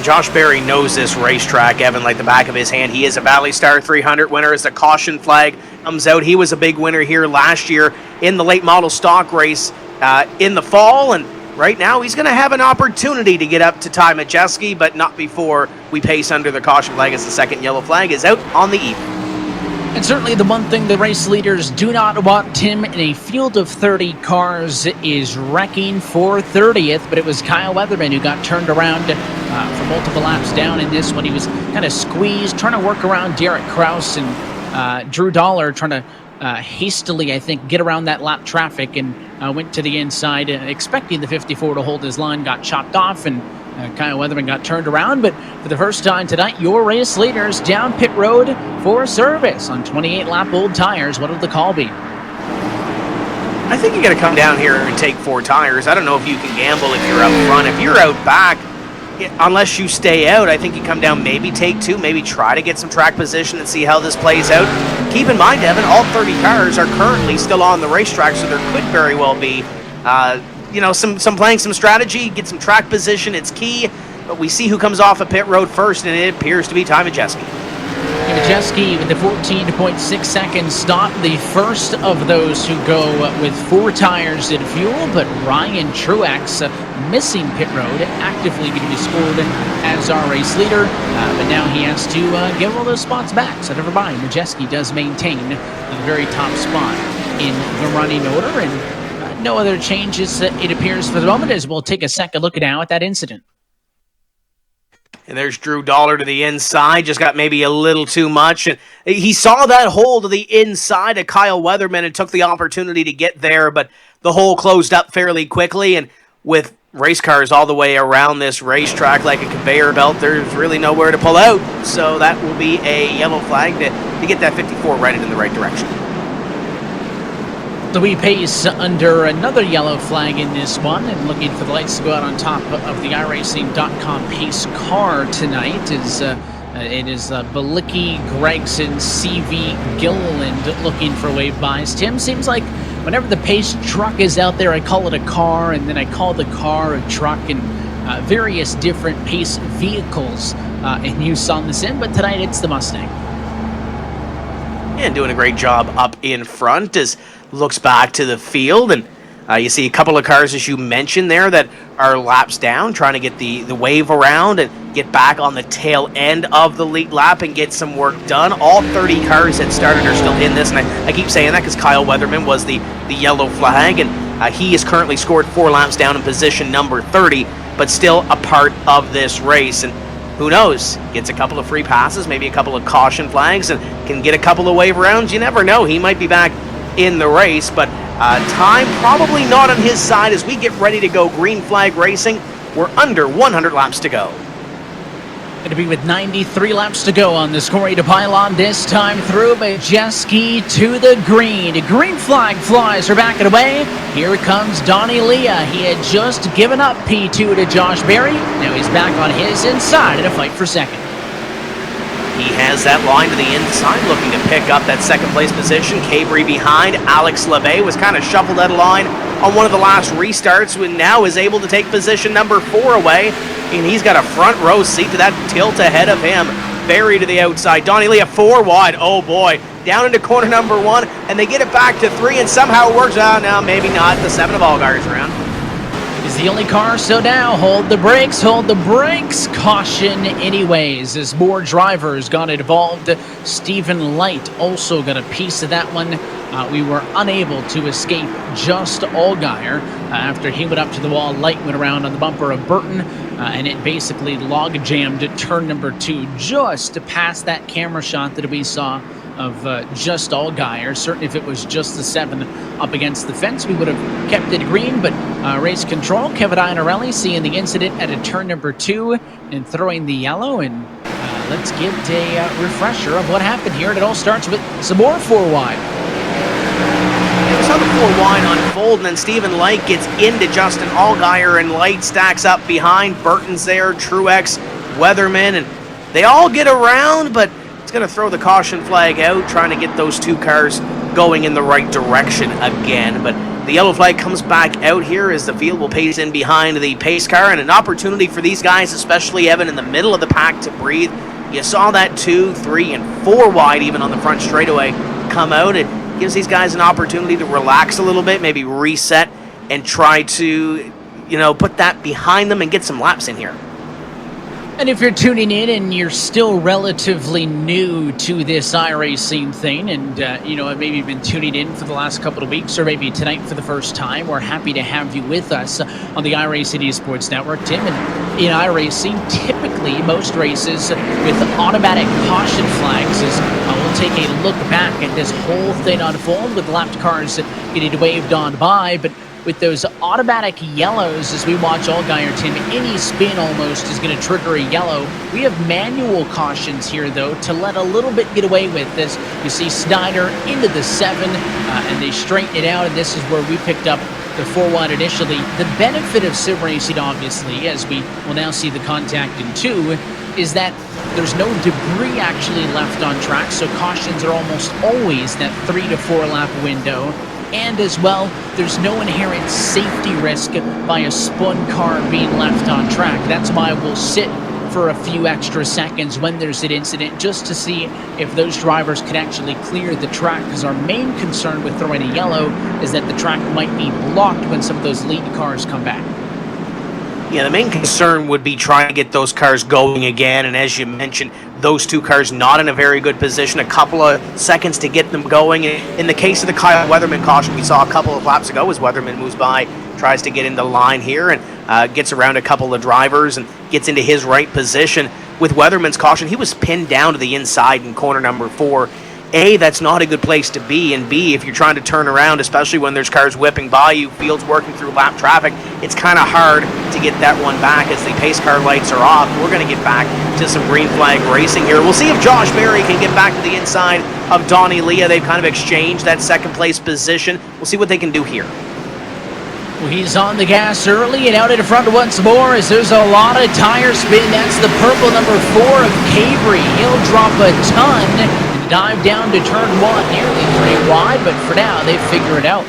Josh Barry knows this racetrack, Evan, like the back of his hand. He is a Valley Star 300 winner as the caution flag comes out. He was a big winner here last year in the late model stock race in the fall, and right now he's going to have an opportunity to get up to Ty Majeski, but not before we pace under the caution flag as the 2nd yellow flag is out on the eve. And certainly the one thing the race leaders do not want him in a field of 30 cars is wrecking for 30th, but it was Kyle Weatherman who got turned around for multiple laps down in this one. He was kind of squeezed, trying to work around Derek Kraus and Drew Dollar, trying to hastily, I think, get around that lap traffic, and went to the inside, expecting the 54 to hold his line, got chopped off, and Kyle Weatherman got turned around. But for the first time tonight, your race leaders down pit road for service on 28-lap old tires. What will the call be? I think you got to come down here and take 4 tires. I don't know if you can gamble if you're up front. If you're out back, unless you stay out, I think you come down, maybe take 2, maybe try to get some track position and see how this plays out. Keep in mind, Evan, all 30 cars are currently still on the racetrack, so there could very well be some playing some strategy, get some track position. It's key, but we see who comes off a pit road first, and it appears to be Ty Majeski. Majeski with the 14.6 second stop, the first of those who go with 4 tires in fuel, but Ryan Truex missing pit road, actively going to be scored as our race leader, but now he has to give all those spots back. So never mind, Majeski does maintain the very top spot in the running order, and no other changes, it appears, for the moment, as we'll take a second look now at that incident. And there's Drew Dollar to the inside, just got maybe a little too much. And he saw that hole to the inside of Kyle Weatherman and took the opportunity to get there, but the hole closed up fairly quickly. And with race cars all the way around this racetrack like a conveyor belt, there's really nowhere to pull out. So that will be a yellow flag to get that 54 righted in the right direction. So we pace under another yellow flag in this one, and looking for the lights to go out on top of the iRacing.com pace car tonight is it is Balicki, Gregson, CV, Gilliland looking for wave bys. Tim, seems like whenever the pace truck is out there, I call it a car, and then I call the car a truck, and various different pace vehicles in use on this end, but tonight it's the Mustang. And doing a great job up in front as looks back to the field, and you see a couple of cars, as you mentioned there, that are laps down, trying to get the wave around and get back on the tail end of the lead lap and get some work done. All 30 cars that started are still in this, and I keep saying that because Kyle Weatherman was the yellow flag, and he is currently scored 4 laps down in position number 30. but still a part of this race. And who knows, gets a couple of free passes, maybe a couple of caution flags, and can get a couple of wave rounds. You never know, he might be back in the race, but time probably not on his side as we get ready to go green flag racing. We're under 100 laps to go. Going to be with 93 laps to go on this Corey DePilon, this time through Majeski to the green. Green flag flies her back and away. Here comes Donnie Leah. He had just given up P2 to Josh Berry. Now he's back on his inside in a fight for second. He has that line to the inside, looking to pick up that second place position. Cabri behind. Alex LeBay was kind of shuffled out of line on one of the last restarts, and now is able to take position number 4 away. And he's got a front row seat to that tilt ahead of him. Berry to the outside. Donnie Leah 4 wide. Oh boy. Down into corner number 1, and they get it back to 3, and somehow it works out. Now maybe not. The 7 of Allgaier's around. Is the only car, so now hold the brakes, caution anyways, as more drivers got involved. Stephen Light also got a piece of that one. We were unable to escape just Allgaier. After he went up to the wall, Light went around on the bumper of Burton, and it basically log jammed at turn number 2, just to pass that camera shot that we saw of just Allgaier. Certainly if it was just the 7 up against the fence, we would have kept it green, but race control, Kevin Iannarelli seeing the incident at a turn number 2 and throwing the yellow, and let's get a refresher of what happened here. And it all starts with some more 4 wide. We saw the 4 wide unfold, and then Stephen Light gets into Justin Allgaier, and Light stacks up behind. Burton's there, Truex, Weatherman, and they all get around, but going to throw the caution flag out, trying to get those 2 cars going in the right direction again. But the yellow flag comes back out here as the field will pace in behind the pace car, and an opportunity for these guys, especially Evan, in the middle of the pack to breathe. You saw that 2, 3, and 4 wide even on the front straightaway come out. It gives these guys an opportunity to relax a little bit, maybe reset, and try to, put that behind them and get some laps in here. And if you're tuning in and you're still relatively new to this iRacing thing, and maybe you've been tuning in for the last couple of weeks, or maybe tonight for the first time, we're happy to have you with us on the iRacing Esports Network, Tim. And in iRacing, typically most races with automatic caution flags is we'll take a look back at this whole thing unfold with lapped cars getting waved on by, but with those automatic yellows, as we watch Allgaier, Tim, any spin almost is going to trigger a yellow. We have manual cautions here, though, to let a little bit get away with this. You see Snyder into the 7, and they straighten it out, and this is where we picked up the 4 wide initially. The benefit of sim racing, obviously, as we will now see the contact in 2, is that there's no debris actually left on track, so cautions are almost always that 3 to 4 lap window. And as well, there's no inherent safety risk by a spun car being left on track. That's why we'll sit for a few extra seconds when there's an incident, just to see if those drivers can actually clear the track, because our main concern with throwing a yellow is that the track might be blocked when some of those lead cars come back. Yeah, the main concern would be trying to get those cars going again, and as you mentioned, those 2 cars not in a very good position, a couple of seconds to get them going. In the case of the Kyle Weatherman caution we saw a couple of laps ago, as Weatherman moves by, tries to get into line here, and gets around a couple of drivers and gets into his right position. With Weatherman's caution, he was pinned down to the inside in corner number 4. A, that's not a good place to be, and B, if you're trying to turn around, especially when there's cars whipping by you, fields working through lap traffic, it's kind of hard to get that one back as the pace car lights are off. We're going to get back to some green flag racing here. We'll see if Josh Berry can get back to the inside of Donnie Leah. They've kind of exchanged that second place position. We'll see what they can do here. Well, he's on the gas early and out in front once more as there's a lot of tire spin. That's the purple number 4 of Cabri. He'll drop a ton and dive down to turn 1, nearly 3 wide, but for now, they figure it out.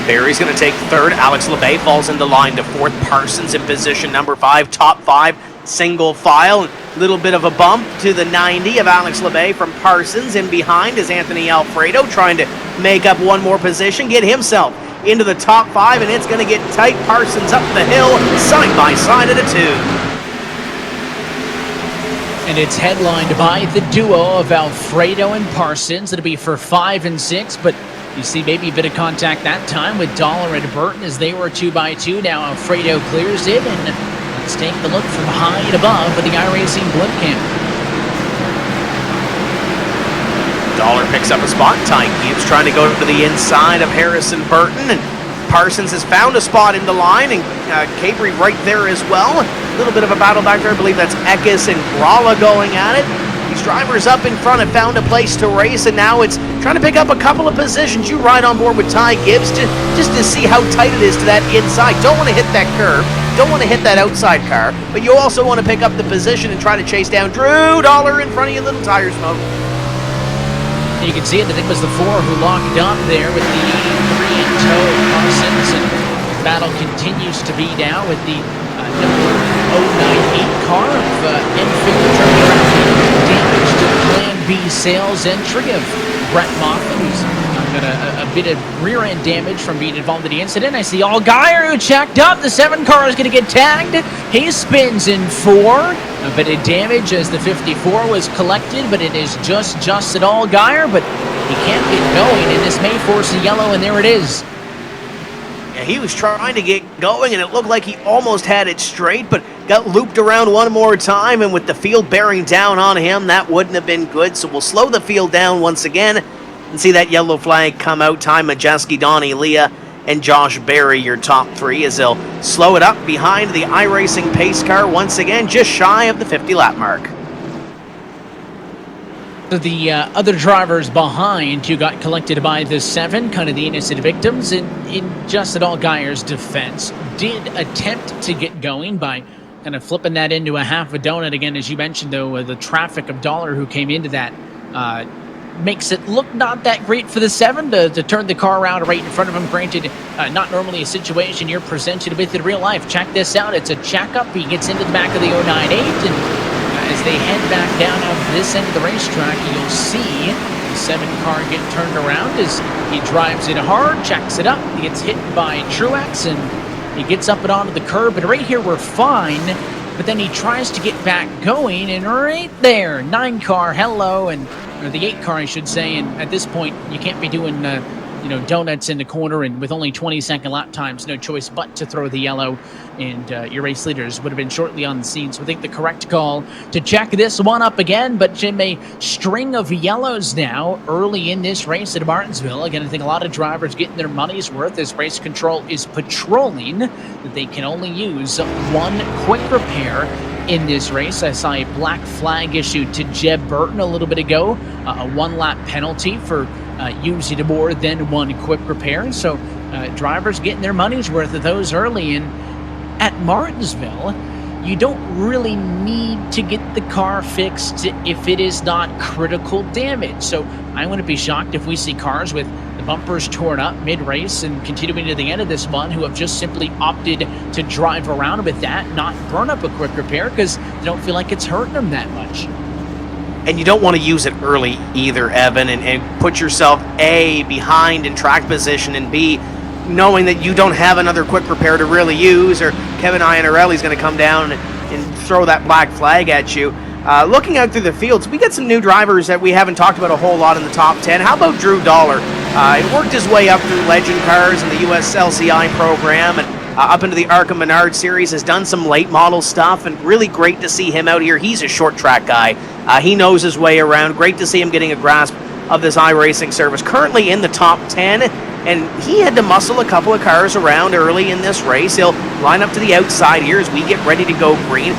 Berry's going to take 3rd. Alex LeBay falls into line to 4th. Parsons in position number 5. Top 5, single file. Little bit of a bump to the 90 of Alex LeBay from Parsons. In behind is Anthony Alfredo trying to make up one more position, get himself into the top 5, and it's going to get tight. Parsons up the hill, side by side at a 2. And it's headlined by the duo of Alfredo and Parsons. It'll be for 5 and 6, but You see maybe a bit of contact that time with Dollar and Burton as they were 2 by 2. Now Alfredo clears it, and let's take a look from high and above with the iRacing blimp cam. Dollar picks up a spot. Ty Gibbs trying to go to the inside of Harrison Burton, and Parsons has found a spot in the line, and Cabri right there as well. A little bit of a battle back there. I believe that's Eckes and Gralla going at it. These drivers up in front have found a place to race, and now it's trying to pick up a couple of positions. You ride on board with Ty Gibbs just to see how tight it is to that inside. Don't want to hit that curve. Don't want to hit that outside car, but you also want to pick up the position and try to chase down Drew Dollar in front of you. Little tire smoke. You can see it, I think it was the 4 who locked up there with the 3 in tow of Parsons, and the battle continues to be now with the number 098 car of Enfield damage to the Plan B sales entry of Brett Moffitt, who's got a bit of rear-end damage from being involved in the incident. I see Allgaier who checked up. The 7 car is going to get tagged. He spins in 4. A bit of damage as the 54 was collected, but it is just at Allgaier, but he can't get going, and this may force a yellow, and there it is. Yeah, he was trying to get going, and it looked like he almost had it straight, but got looped around one more time, and with the field bearing down on him, that wouldn't have been good. So we'll slow the field down once again and see that yellow flag come out. Ty Majeski, Donnie Leah, and Josh Berry, your top 3, as they'll slow it up behind the iRacing pace car once again, just shy of the 50-lap mark. So the other drivers behind who got collected by the 7, kind of the innocent victims, in Justin Allgaier's defense, did attempt to get going by kind of flipping that into a half a donut again. As you mentioned, though, the traffic of Dollar who came into that makes it look not that great for the 7 to turn the car around right in front of him. Granted, not normally a situation you're presented with in real life. Check this out. It's a check-up. He gets into the back of the 098, and as they head back down off this end of the racetrack, you'll see the 7 car get turned around as he drives it hard, checks it up. He gets hit by Truex, and he gets up and onto the curb. And right here, we're fine. But then he tries to get back going, and right there, 9 car, hello, or the 8 car, I should say. And at this point, you can't be doing, donuts in the corner, and with only 20-second lap times, no choice but to throw the yellow. And your race leaders would have been shortly on the scene. So I think the correct call to check this one up again. But Jim, a string of yellows now early in this race at Martinsville. Again, I think a lot of drivers getting their money's worth as race control is patrolling that they can only use 1 quick repair in this race. I saw a black flag issued to Jeb Burton a little bit ago, a 1-lap penalty for using more than 1 quick repair. So drivers getting their money's worth of those early. And at Martinsville, you don't really need to get the car fixed if it is not critical damage. So I wouldn't be shocked if we see cars with the bumpers torn up mid-race and continuing to the end of this one who have just simply opted to drive around with that, not burn up a quick repair because they don't feel like it's hurting them that much. And you don't want to use it early either, Evan, and put yourself, A, behind in track position, and B, knowing that you don't have another quick repair to really use, or Kevin Iannarelli's going to come down and throw that black flag at you. Looking out through the fields, we got some new drivers that we haven't talked about a whole lot in the top 10. How about Drew Dollar? He worked his way up through Legend Cars and the US LCI program, and up into the ARCA Menard series, has done some late model stuff, and really great to see him out here. He's a short track guy. He knows his way around. Great to see him getting a grasp of this iRacing service. Currently in the top 10, and he had to muscle a couple of cars around early in this race. He'll line up to the outside here as we get ready to go green,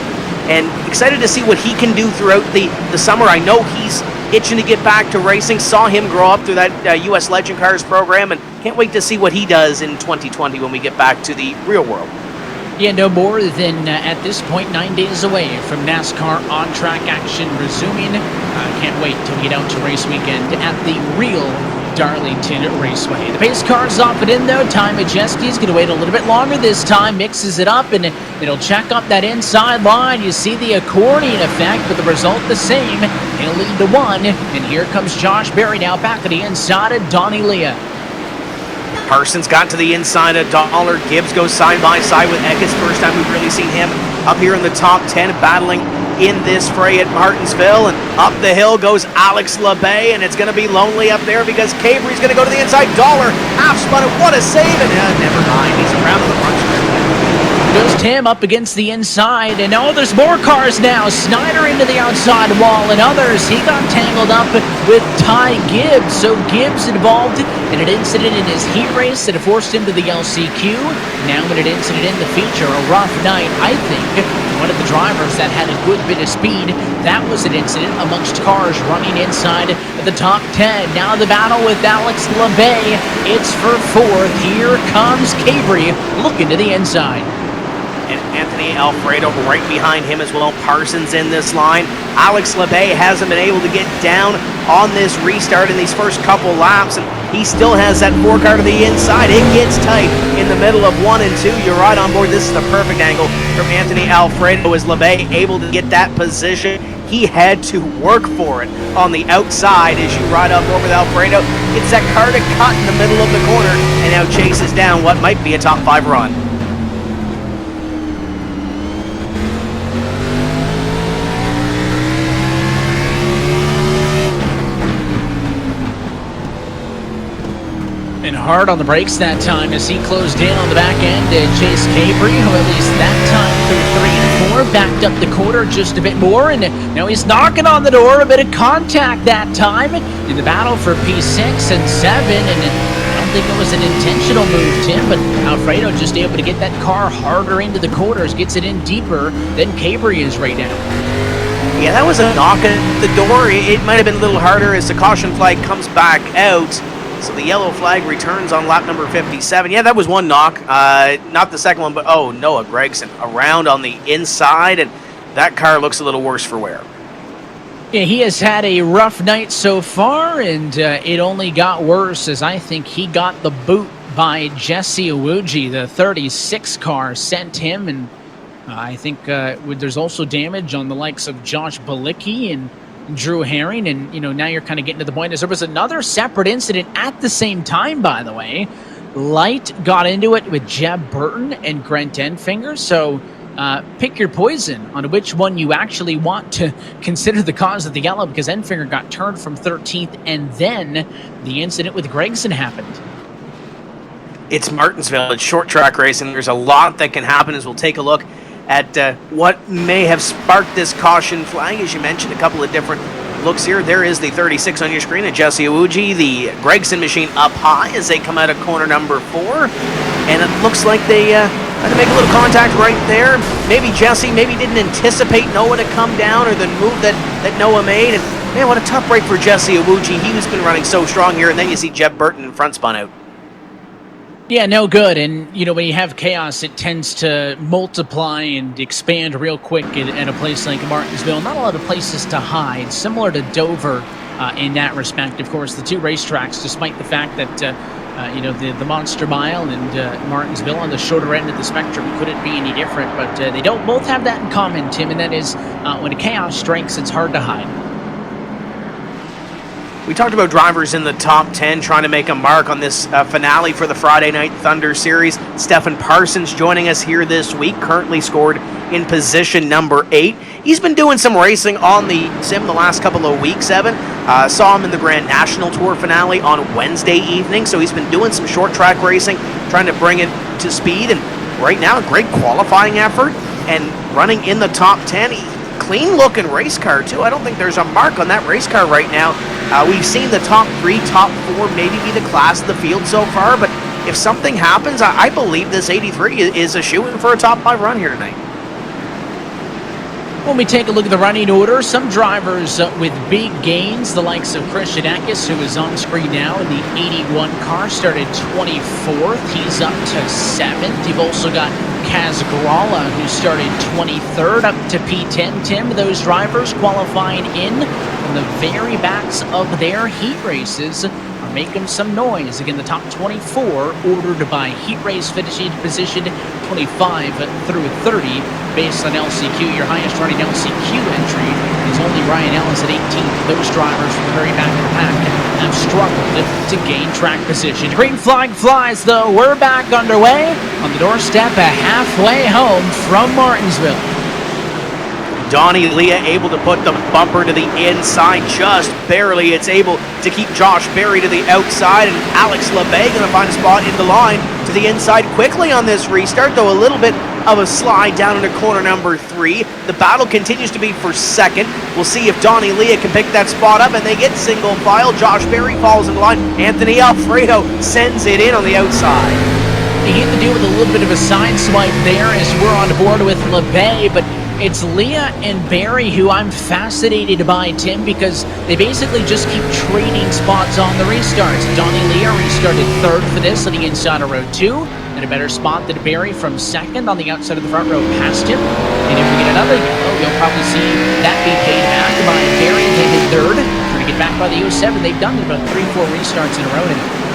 and excited to see what he can do throughout the summer. I know he's itching to get back to racing. Saw him grow up through that US Legend Cars program, and can't wait to see what he does in 2020 when we get back to the real world. Yeah, no more than, at this point, 9 days away from NASCAR on-track action resuming. Can't wait till we get out to race weekend at the real Darlington Raceway. The pace car's off and in, though. Ty Majeski's going to wait a little bit longer this time, mixes it up, and it'll check up that inside line. You see the accordion effect, but the result the same. He'll lead to 1, and here comes Josh Berry now back to the inside of Donnie Leah. Parsons got to the inside of Dollar. Gibbs goes side by side with Eckes. First time we've really seen him up here in the top 10, battling in this fray at Martinsville. And up the hill goes Alex Labbé, and it's going to be lonely up there because Cabrie's going to go to the inside. Dollar half spun it. What a save! And never mind. He's around the front strip. Goes Tim up against the inside, and oh, there's more cars now. Snyder into the outside wall, and others. He got tangled up with Ty Gibbs. So Gibbs involved in an incident in his heat race that forced him to the LCQ. Now in an incident in the feature, a rough night, I think. One of the drivers that had a good bit of speed. That was an incident amongst cars running inside the top 10. Now the battle with Alex Labbé. It's for fourth. Here comes Cabri looking to the inside. And Anthony Alfredo right behind him as well. Parsons in this line. Alex Labbé hasn't been able to get down on this restart in these first couple laps, and he still has that 4-car to the inside. It gets tight in the middle of 1 and 2. You're right on board. This is the perfect angle from Anthony Alfredo. Is Labbé able to get that position? He had to work for it on the outside as you ride up over with Alfredo. Gets that car to cut in the middle of the corner and now chases down what might be a top 5 run. And hard on the brakes that time as he closed in on the back end and Chase Cabri, who at least that time through 3 and 4 backed up the quarter just a bit more, and now he's knocking on the door. A bit of contact that time in the battle for P6 and 7, and I don't think it was an intentional move, Tim, but Alfredo just able to get that car harder into the quarters, gets it in deeper than Cabri is right now. Yeah, that was a knock at the door. It might have been a little harder as the caution flag comes back out. So the yellow flag returns on lap number 57. Yeah, that was one knock. Not the second one, but Noah Gragson around on the inside, and that car looks a little worse for wear. Yeah, he has had a rough night so far, and it only got worse as I think he got the boot by Jesse Iwuji. The 36 car sent him, and I think there's also damage on the likes of Josh Balicki and Drew Herring, and now you're kind of getting to the point as there was another separate incident at the same time, by the way. Light got into it with Jeb Burton and Grant Enfinger, so pick your poison on which one you actually want to consider the cause of the yellow, because Enfinger got turned from 13th, and then the incident with Gregson happened. It's Martinsville. It's short track racing. There's a lot that can happen as we'll take a look at what may have sparked this caution flag. As you mentioned, a couple of different looks here. There is the 36 on your screen at Jesse Iwuji, the Gregson machine up high as they come out of corner number 4. And it looks like they had to make a little contact right there. Maybe Jesse didn't anticipate Noah to come down, or the move that Noah made. And man, what a tough break for Jesse Iwuji. He's been running so strong here, and then you see Jeb Burton in front spun out. Yeah, no good. And, when you have chaos, it tends to multiply and expand real quick at a place like Martinsville. Not a lot of places to hide. Similar to Dover in that respect. Of course, the two racetracks, despite the fact that, the Monster Mile and Martinsville on the shorter end of the spectrum couldn't be any different. But they don't both have that in common, Tim, and that is when chaos strikes, it's hard to hide. We talked about drivers in the top 10 trying to make a mark on this finale for the Friday Night Thunder Series. Stefan Parsons joining us here this week, currently scored in position number 8. He's been doing some racing on the sim the last couple of weeks, Evan. Saw him in the Grand National Tour finale on Wednesday evening, so he's been doing some short track racing, trying to bring it to speed, and right now, a great qualifying effort, and running in the top 10. Clean looking race car too. I don't think there's a mark on that race car right now. We've seen the top 3, top 4 maybe be the class of the field so far, but if something happens, I believe this 83 is a shoo-in for a top 5 run here tonight. When we take a look at the running order, some drivers with big gains, the likes of Christian Eckes, who is on screen now in the 81 car, started 24th. He's up to 7th. You've also got Kaz Gralla, who started 23rd, up to P10. Tim, those drivers qualifying in from the very backs of their heat races are making some noise. Again, the top 24 ordered by heat race finishing position 25 through 30 based on LCQ. Your highest running LCQ entry is only Ryan Ellis at 18th. Those drivers from the very back of the pack have struggled to gain track position. Green flag flies, though. We're back underway on the doorstep halfway home from Martinsville. Donnie Leah able to put the bumper to the inside just barely. It's able to keep Josh Berry to the outside, and Alex LeBay going to find a spot in the line to the inside quickly on this restart, though a little bit of a slide down into corner number 3. The battle continues to be for second. We'll see if Donnie Leah can pick that spot up, and they get single file. Josh Berry falls in the line. Anthony Alfredo sends it in on the outside. He had to deal with a little bit of a side swipe there as we're on board with LeBay, but it's Leah and Berry who I'm fascinated by, Tim, because they basically just keep trading spots on the restarts. Donnie Leah restarted third for this on the inside of row 2, and a better spot than Berry from second on the outside of the front row past him. And if we get another yellow, you'll probably see that be paid back by Berry in third. Trying to get back by the 07. They've done it about 3-4 restarts in a row now.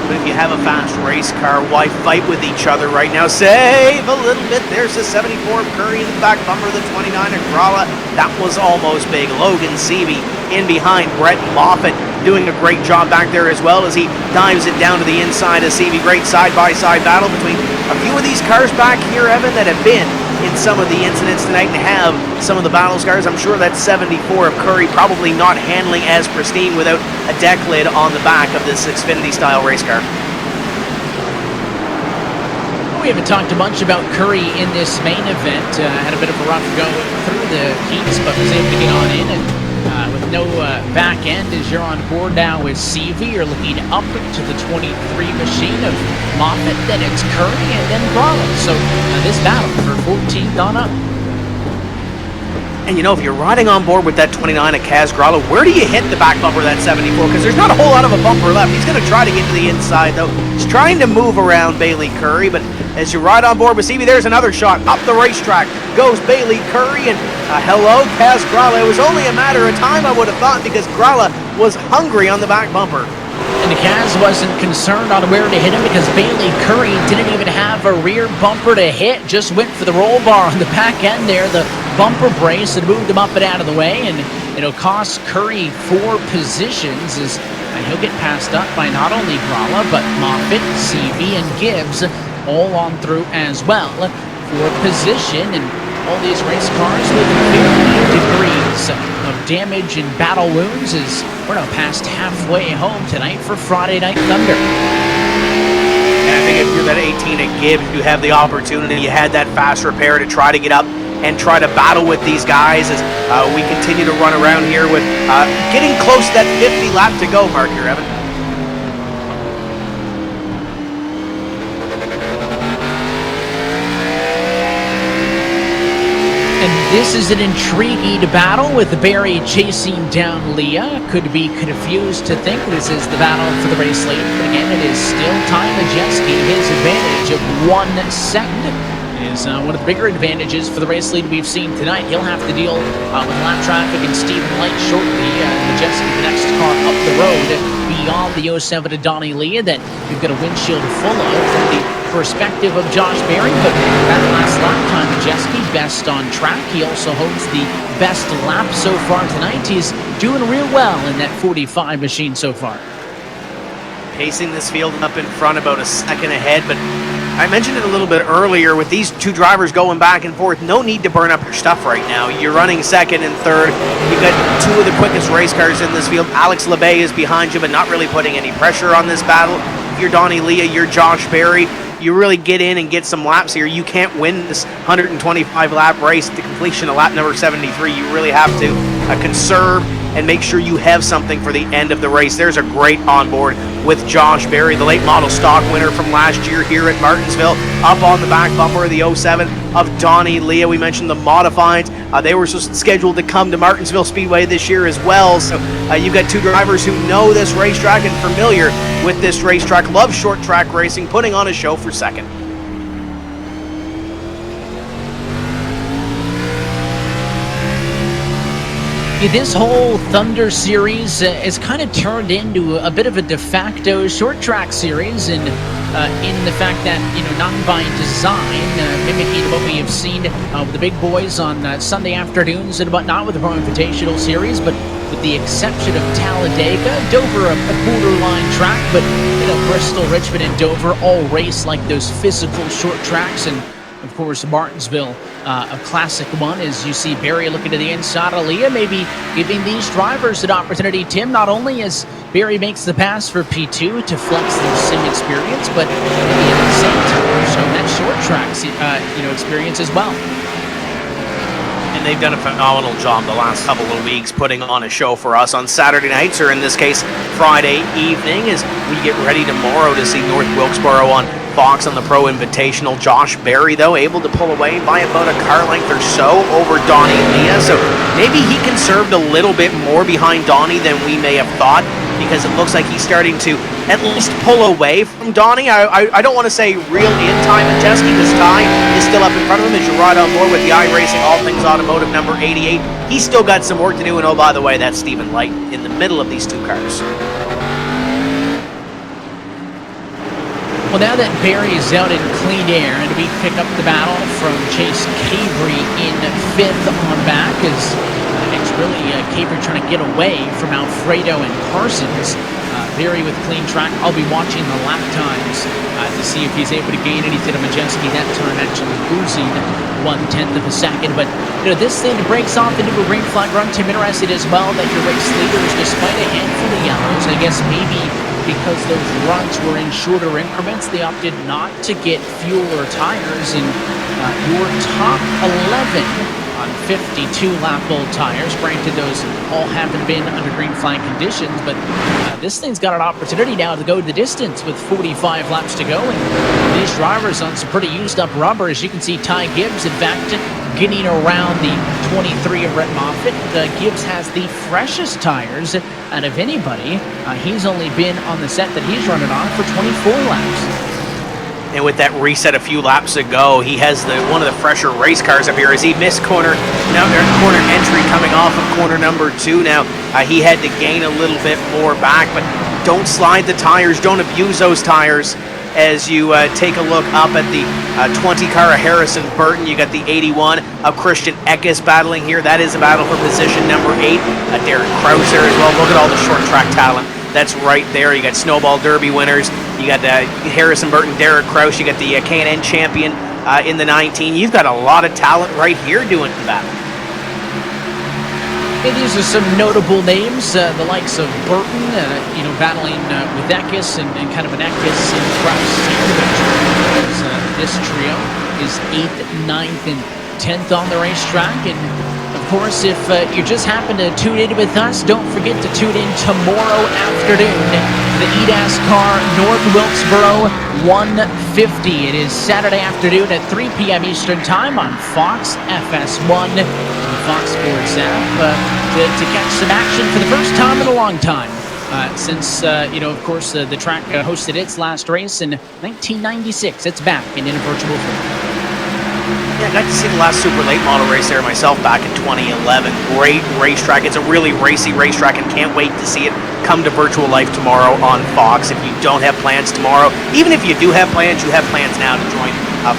But if you have a fast race car, why fight with each other right now? Save a little bit. There's the 74 of Curry in the back bumper, the 29 of Gralla. That was almost big. Logan Seavey in behind. Brett Moffitt doing a great job back there as well as he dives it down to the inside of Seavey. Great side-by-side battle between a few of these cars back here, Evan, that have been in some of the incidents tonight and have some of the battle scars. I'm sure that 74 of Curry probably not handling as pristine without a deck lid on the back of this Xfinity style race car. We haven't talked a bunch about Curry in this main event. Had a bit of a rough go through the heats, but was able to get on in, and with no back end as you're on board now with CV, you're looking up to the 23 machine of Moffitt, then it's Curry, and then Gralla. So this battle for 14th on up. And you know, if you're riding on board with that 29 of Kaz Gralla, where do you hit the back bumper of that 74? Because there's not a whole lot of a bumper left. He's going to try to get to the inside, though. He's trying to move around Bailey Curry, but as you ride on board with CV, there's another shot. Up the racetrack goes Bailey Curry, and hello, Kaz Gralla. It was only a matter of time, I would have thought, because Gralla was hungry on the back bumper. And Kaz wasn't concerned on where to hit him because Bailey Curry didn't even have a rear bumper to hit, just went for the roll bar on the back end there, the bumper brace, and moved him up and out of the way, and it'll cost Curry 4 positions as he'll get passed up by not only Gralla, but Moffitt, CV, and Gibbs all on through as well for position, and all these race cars with varying degrees of damage and battle wounds as we're now past halfway home tonight for Friday Night Thunder. And I think if you're that 18 at Gibbs, you have the opportunity, you had that fast repair to try to get up and try to battle with these guys as we continue to run around here with getting close to that 50 lap to go mark here, Evan. And this is an intriguing battle with Berry chasing down Leah. Could be confused to think this is the battle for the race lead, but again, it is still Ty Majeski. His advantage of 1 second is one of the bigger advantages for the race lead we've seen tonight. He'll have to deal with lap traffic and Stephen Light shortly. Majeski, the next car up the road beyond the 07 to Donnie Leah that we've got a windshield full of from the perspective of Josh Berry, but that last lap time, Majeski best on track. He also holds the best lap so far tonight. He's doing real well in that 45 machine so far. Pacing this field up in front, about a second ahead, but I mentioned it a little bit earlier with these two drivers going back and forth. No need to burn up your stuff right now. You're running second and third. You've got 2 of the quickest race cars in this field. Alex LeBay is behind you, but not really putting any pressure on this battle. If you're Donnie Leah, you're Josh Berry. You really get in and get some laps here. You can't win this 125 lap race to completion of lap number 73. You really have to conserve and make sure you have something for the end of the race. There's a great onboard with Josh Berry, the late model stock winner from last year here at Martinsville, up on the back bumper of the 07 of Donnie Leah. We mentioned the modifieds. They were scheduled to come to Martinsville Speedway this year as well. So you've got 2 drivers who know this racetrack and familiar with this racetrack, love short track racing, putting on a show for second. This whole Thunder series is kind of turned into a bit of a de facto short track series, and in the fact that, not by design, mimicking what we have seen with the big boys on Sunday afternoons and whatnot with the Pro Invitational Series, but with the exception of Talladega, Dover a borderline track, but Bristol, Richmond, and Dover all race like those physical short tracks, and of of course, Martinsville, a classic one, as you see Barry looking to the inside of Leah, maybe giving these drivers an opportunity, Tim, not only as Barry makes the pass for P2 to flex their sim experience, but maybe at the same time show that short track experience as well. And they've done a phenomenal job the last couple of weeks putting on a show for us on Saturday nights, or in this case, Friday evening, as we get ready tomorrow to see North Wilkesboro on Fox on the Pro Invitational. Josh Berry, though, able to pull away by about a car length or so over Donnie Leah, so maybe he conserved a little bit more behind Donnie than we may have thought, because it looks like he's starting to at least pull away from Donnie. I don't want to say real in time at Jeske, because Ty is still up in front of him as you ride on board with the iRacing All Things Automotive number 88. He's still got some work to do, and oh, by the way, that's Stephen Light in the middle of these two cars. Well, now that Barry is out in clean air, and we pick up the battle from Chase Cavery in 5th on back, as it's really Cavery trying to get away from Alfredo and Parsons. Barry with clean track. I'll be watching the lap times to see if he's able to gain anything of Majeski. That time actually losing 1/10 of a second. But this thing breaks off into a green flag run. Tim, interested as well that your race leaders, despite a handful of yellows, I guess maybe because those runs were in shorter increments, they opted not to get fuel or tires. And your top 11 on 52-lap-old tires. Granted, those all haven't been under green flag conditions, but this thing's got an opportunity now to go the distance with 45 laps to go. And these drivers on some pretty used-up rubber, as you can see, Ty Gibbs, in fact, getting around the 23 of Brett Moffitt. Gibbs has the freshest tires out of anybody. He's only been on the set that he's running on for 24 laps. And with that reset a few laps ago, he has one of the fresher race cars up here as he missed corner entry coming off of corner number 2. Now, he had to gain a little bit more back, but don't slide the tires, don't abuse those tires. As you take a look up at the 20 car of Harrison Burton, you got the 81 of Christian Eckes battling here. That is a battle for position number 8. Derek Krause there as well. Look at all the short track talent that's right there. You got Snowball Derby winners. You got Harrison Burton, Derek Krause. You got the K&N champion in the 19. You've got a lot of talent right here doing the battle. And these are some notable names, the likes of Burton, battling with Eckes and kind of an Eckes and Krause sandwich. This trio is 8th, 9th, and 10th on the racetrack. And of course, if you just happen to tune in with us, don't forget to tune in tomorrow afternoon to the EDAS Car North Wilkesboro 150. It is Saturday afternoon at 3 p.m. Eastern Time on Fox FS1 and the Fox Sports app to catch some action for the first time in a long time. Since, of course, the track hosted its last race in 1996. It's back and in a virtual form. Yeah, I got to see the last super late model race there myself back in 2011. Great racetrack. It's a really racy racetrack, and can't wait to see it come to virtual life tomorrow on Fox. If you don't have plans tomorrow, even if you do have plans, you have plans now to join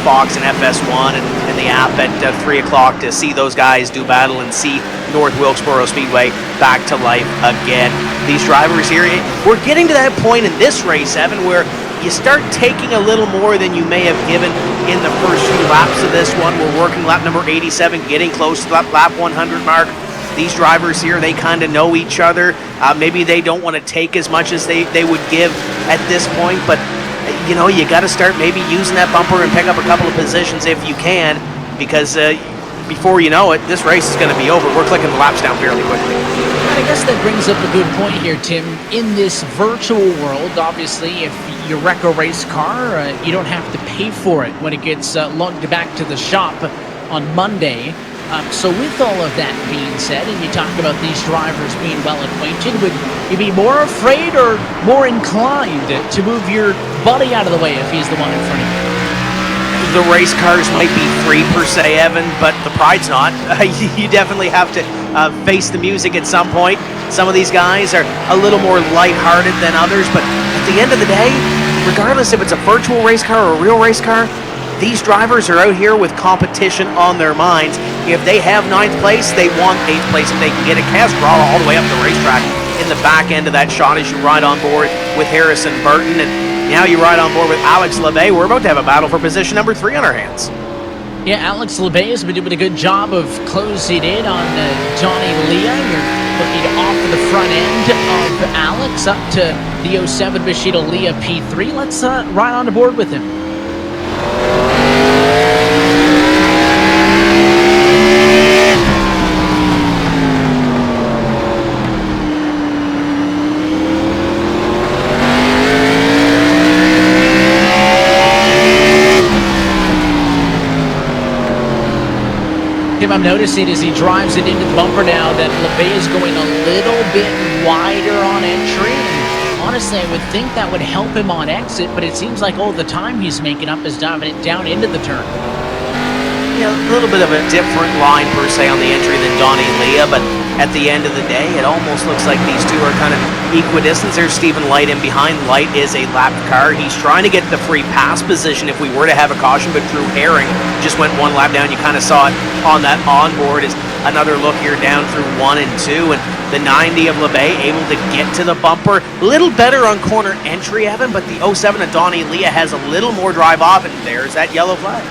Fox and FS1 and the app at 3 o'clock to see those guys do battle and see North Wilkesboro Speedway back to life again. These drivers here, we're getting to that point in this race, Evan, where you start taking a little more than you may have given in the first few laps of this one. We're working lap number 87, getting close to that lap 100 mark. These drivers here, they kind of know each other. Maybe they don't want to take as much as they would give at this point, but you got to start maybe using that bumper and pick up a couple of positions if you can, because before you know it, this race is going to be over. We're clicking the laps down fairly quickly. I guess that brings up a good point here, Tim. In this virtual world, obviously, if you wreck a race car, you don't have to pay for it when it gets lugged back to the shop on Monday. So with all of that being said, and you talk about these drivers being well acquainted, would you be more afraid or more inclined to move your buddy out of the way if he's the one in front of you? The race cars might be free per se, Evan, but the pride's not. You definitely have to face the music at some point. Some of these guys are a little more lighthearted than others, but at the end of the day, regardless if it's a virtual race car or a real race car, these drivers are out here with competition on their minds. If they have 9th place, they want 8th place. If they can get a Castrol all the way up the racetrack in the back end of that shot as you ride on board with Harrison Burton. And now you ride on board with Alex LeVay. We're about to have a battle for position number 3 on our hands. Yeah, Alex Labbe has been doing a good job of closing in on Donnie Leah. You're looking off of the front end of Alex up to the 07 Bushido Leah P3. Let's ride on the board with him. I'm noticing as he drives it into the bumper now that Labbe is going a little bit wider on entry. And honestly, I would think that would help him on exit, but it seems like all the time he's making up is driving it down into the turn. Yeah, a little bit of a different line per se on the entry than Donnie Leah, but at the end of the day, it almost looks like these two are kind of equidistant. There's Stephen Light in behind. Light is a lapped car. He's trying to get the free pass position if we were to have a caution, but Drew Herring just went one lap down. You kind of saw it on that onboard. Is another look here down through 1 and 2, and the 90 of Labbe able to get to the bumper. A little better on corner entry, Evan, but the 07 of Donnie Leah has a little more drive off, and there's that yellow flag.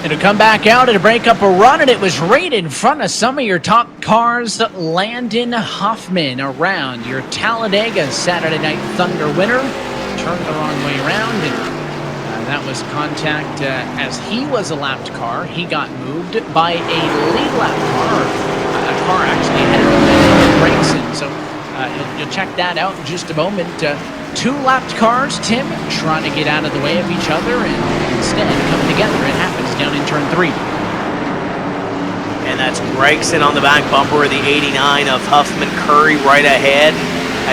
It'll come back out and break up a run, and it was right in front of some of your top cars. Landon Huffman around your Talladega Saturday Night Thunder winner. Turned the wrong way around, and that was contact as he was a lapped car. He got moved by a lead lap car, a car actually ahead of him, Gregson. So you'll check that out in just a moment. Two lapped cars, Tim, trying to get out of the way of each other and instead come together. It happens down in turn 3. And that's Gregson on the back bumper of the 89 of Huffman. Curry right ahead.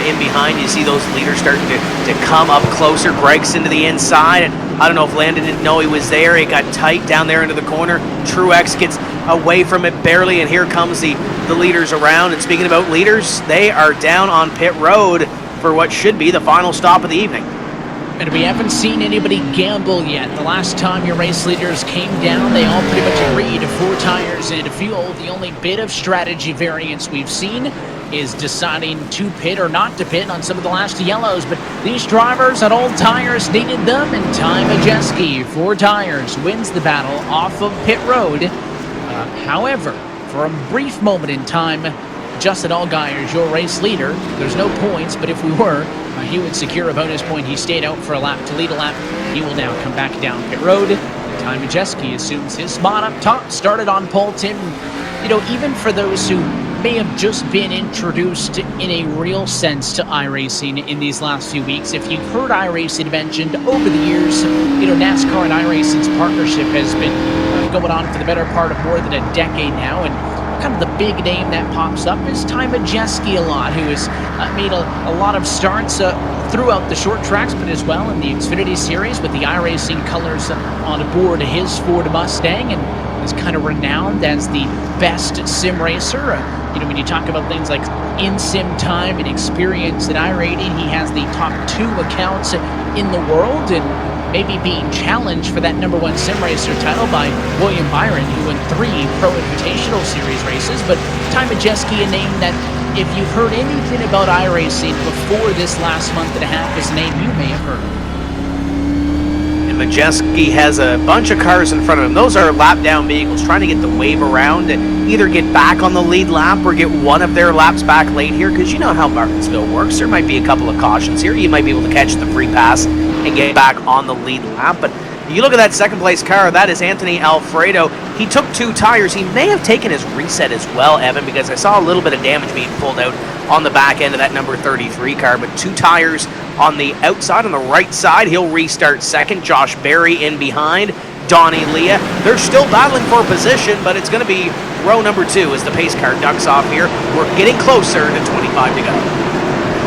In behind, you see those leaders starting to come up closer. Gregson to the inside. And I don't know if Landon didn't know he was there. It got tight down there into the corner. Truex gets away from it barely, and here comes the leaders around. And speaking about leaders, they are down on pit road for what should be the final stop of the evening. And we haven't seen anybody gamble yet. The last time your race leaders came down, they all pretty much agreed to 4 tires and fuel. The only bit of strategy variance we've seen is deciding to pit or not to pit on some of the last yellows. But these drivers on old tires needed them, and Ty Majeski, 4 tires, wins the battle off of pit road. However, for a brief moment in time, Justin Allgaier is your race leader. There's no points, but if we were, he would secure a bonus point. He stayed out for a lap to lead a lap. He will now come back down pit road. Ty Majeski assumes his spot up top, started on pole. Tim, even for those who may have just been introduced in a real sense to iRacing in these last few weeks, if you've heard iRacing mentioned over the years, NASCAR and iRacing's partnership has been going on for the better part of more than a decade now, and kind of the big name that pops up is Ty Majeski a lot, who has made a lot of starts throughout the short tracks, but as well in the Xfinity Series with the iRacing colors on board his Ford Mustang, and is kind of renowned as the best sim racer. When you talk about things like in-sim time and experience at iRating, he has the top 2 accounts in the world, and maybe being challenged for that #1 sim racer title by William Byron, who won 3 Pro Invitational Series races. But Ty Majeski, a name that if you've heard anything about iRacing before this last month and a half, is a name you may have heard of. Majeski has a bunch of cars in front of him. Those are lap down vehicles trying to get the wave around and either get back on the lead lap or get one of their laps back late here, because you know how Martinsville works. There might be a couple of cautions here. You might be able to catch the free pass and get back on the lead lap. But you look at that second place car, that is Anthony Alfredo. He took 2 tires. He may have taken his reset as well, Evan, because I saw a little bit of damage being pulled out on the back end of that number 33 car. But 2 tires on the outside, on the right side. He'll restart second. Josh Berry in behind. Donnie Leah. They're still battling for position, but it's going to be row number 2 as the pace car ducks off here. We're getting closer to 25 to go.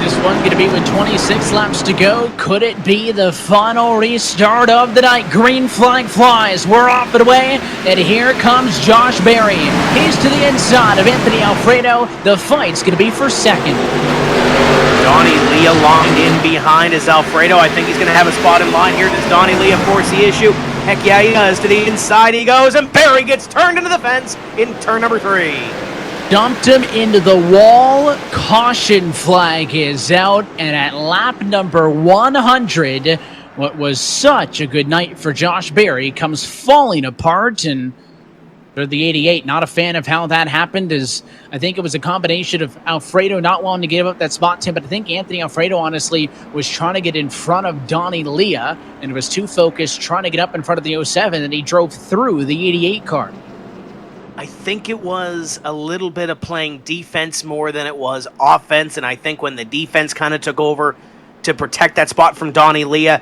This one going to be with 26 laps to go. Could it be the final restart of the night? Green flag flies. We're off and away. And here comes Josh Berry. He's to the inside of Anthony Alfredo. The fight's going to be for second. Donnie Leah locked in behind is Alfredo. I think he's going to have a spot in line here. Does Donnie Leah force the issue? Heck yeah, he does. To the inside he goes, and Berry gets turned into the fence in turn number 3. Dumped him into the wall. Caution flag is out, and at lap number 100, What was such a good night for Josh Berry comes falling apart, and for the 88, not a fan of how that happened. As I think it was a combination of Alfredo not wanting to give up that spot to him, but I think Anthony Alfredo honestly was trying to get in front of Donnie Leah and was too focused trying to get up in front of the 07, and he drove through the 88 car. I think it was a little bit of playing defense more than it was offense, and I think when the defense kind of took over to protect that spot from Donnie Leah,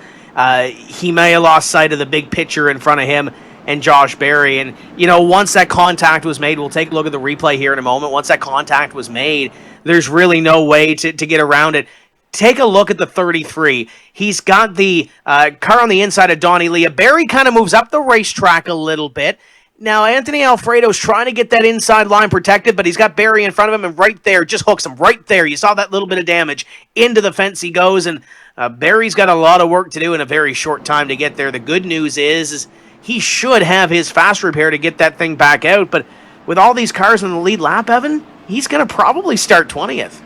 he may have lost sight of the big picture in front of him and Josh Berry. And, once that contact was made, we'll take a look at the replay here in a moment. Once that contact was made, there's really no way to get around it. Take a look at the 33. He's got the car on the inside of Donnie Leah. Berry kind of moves up the racetrack a little bit. Now, Anthony Alfredo's trying to get that inside line protected, but he's got Berry in front of him, and right there, just hooks him right there. You saw that little bit of damage. Into the fence he goes, and Berry's got a lot of work to do in a very short time to get there. The good news is he should have his fast repair to get that thing back out, but with all these cars in the lead lap, Evan, he's going to probably start 20th.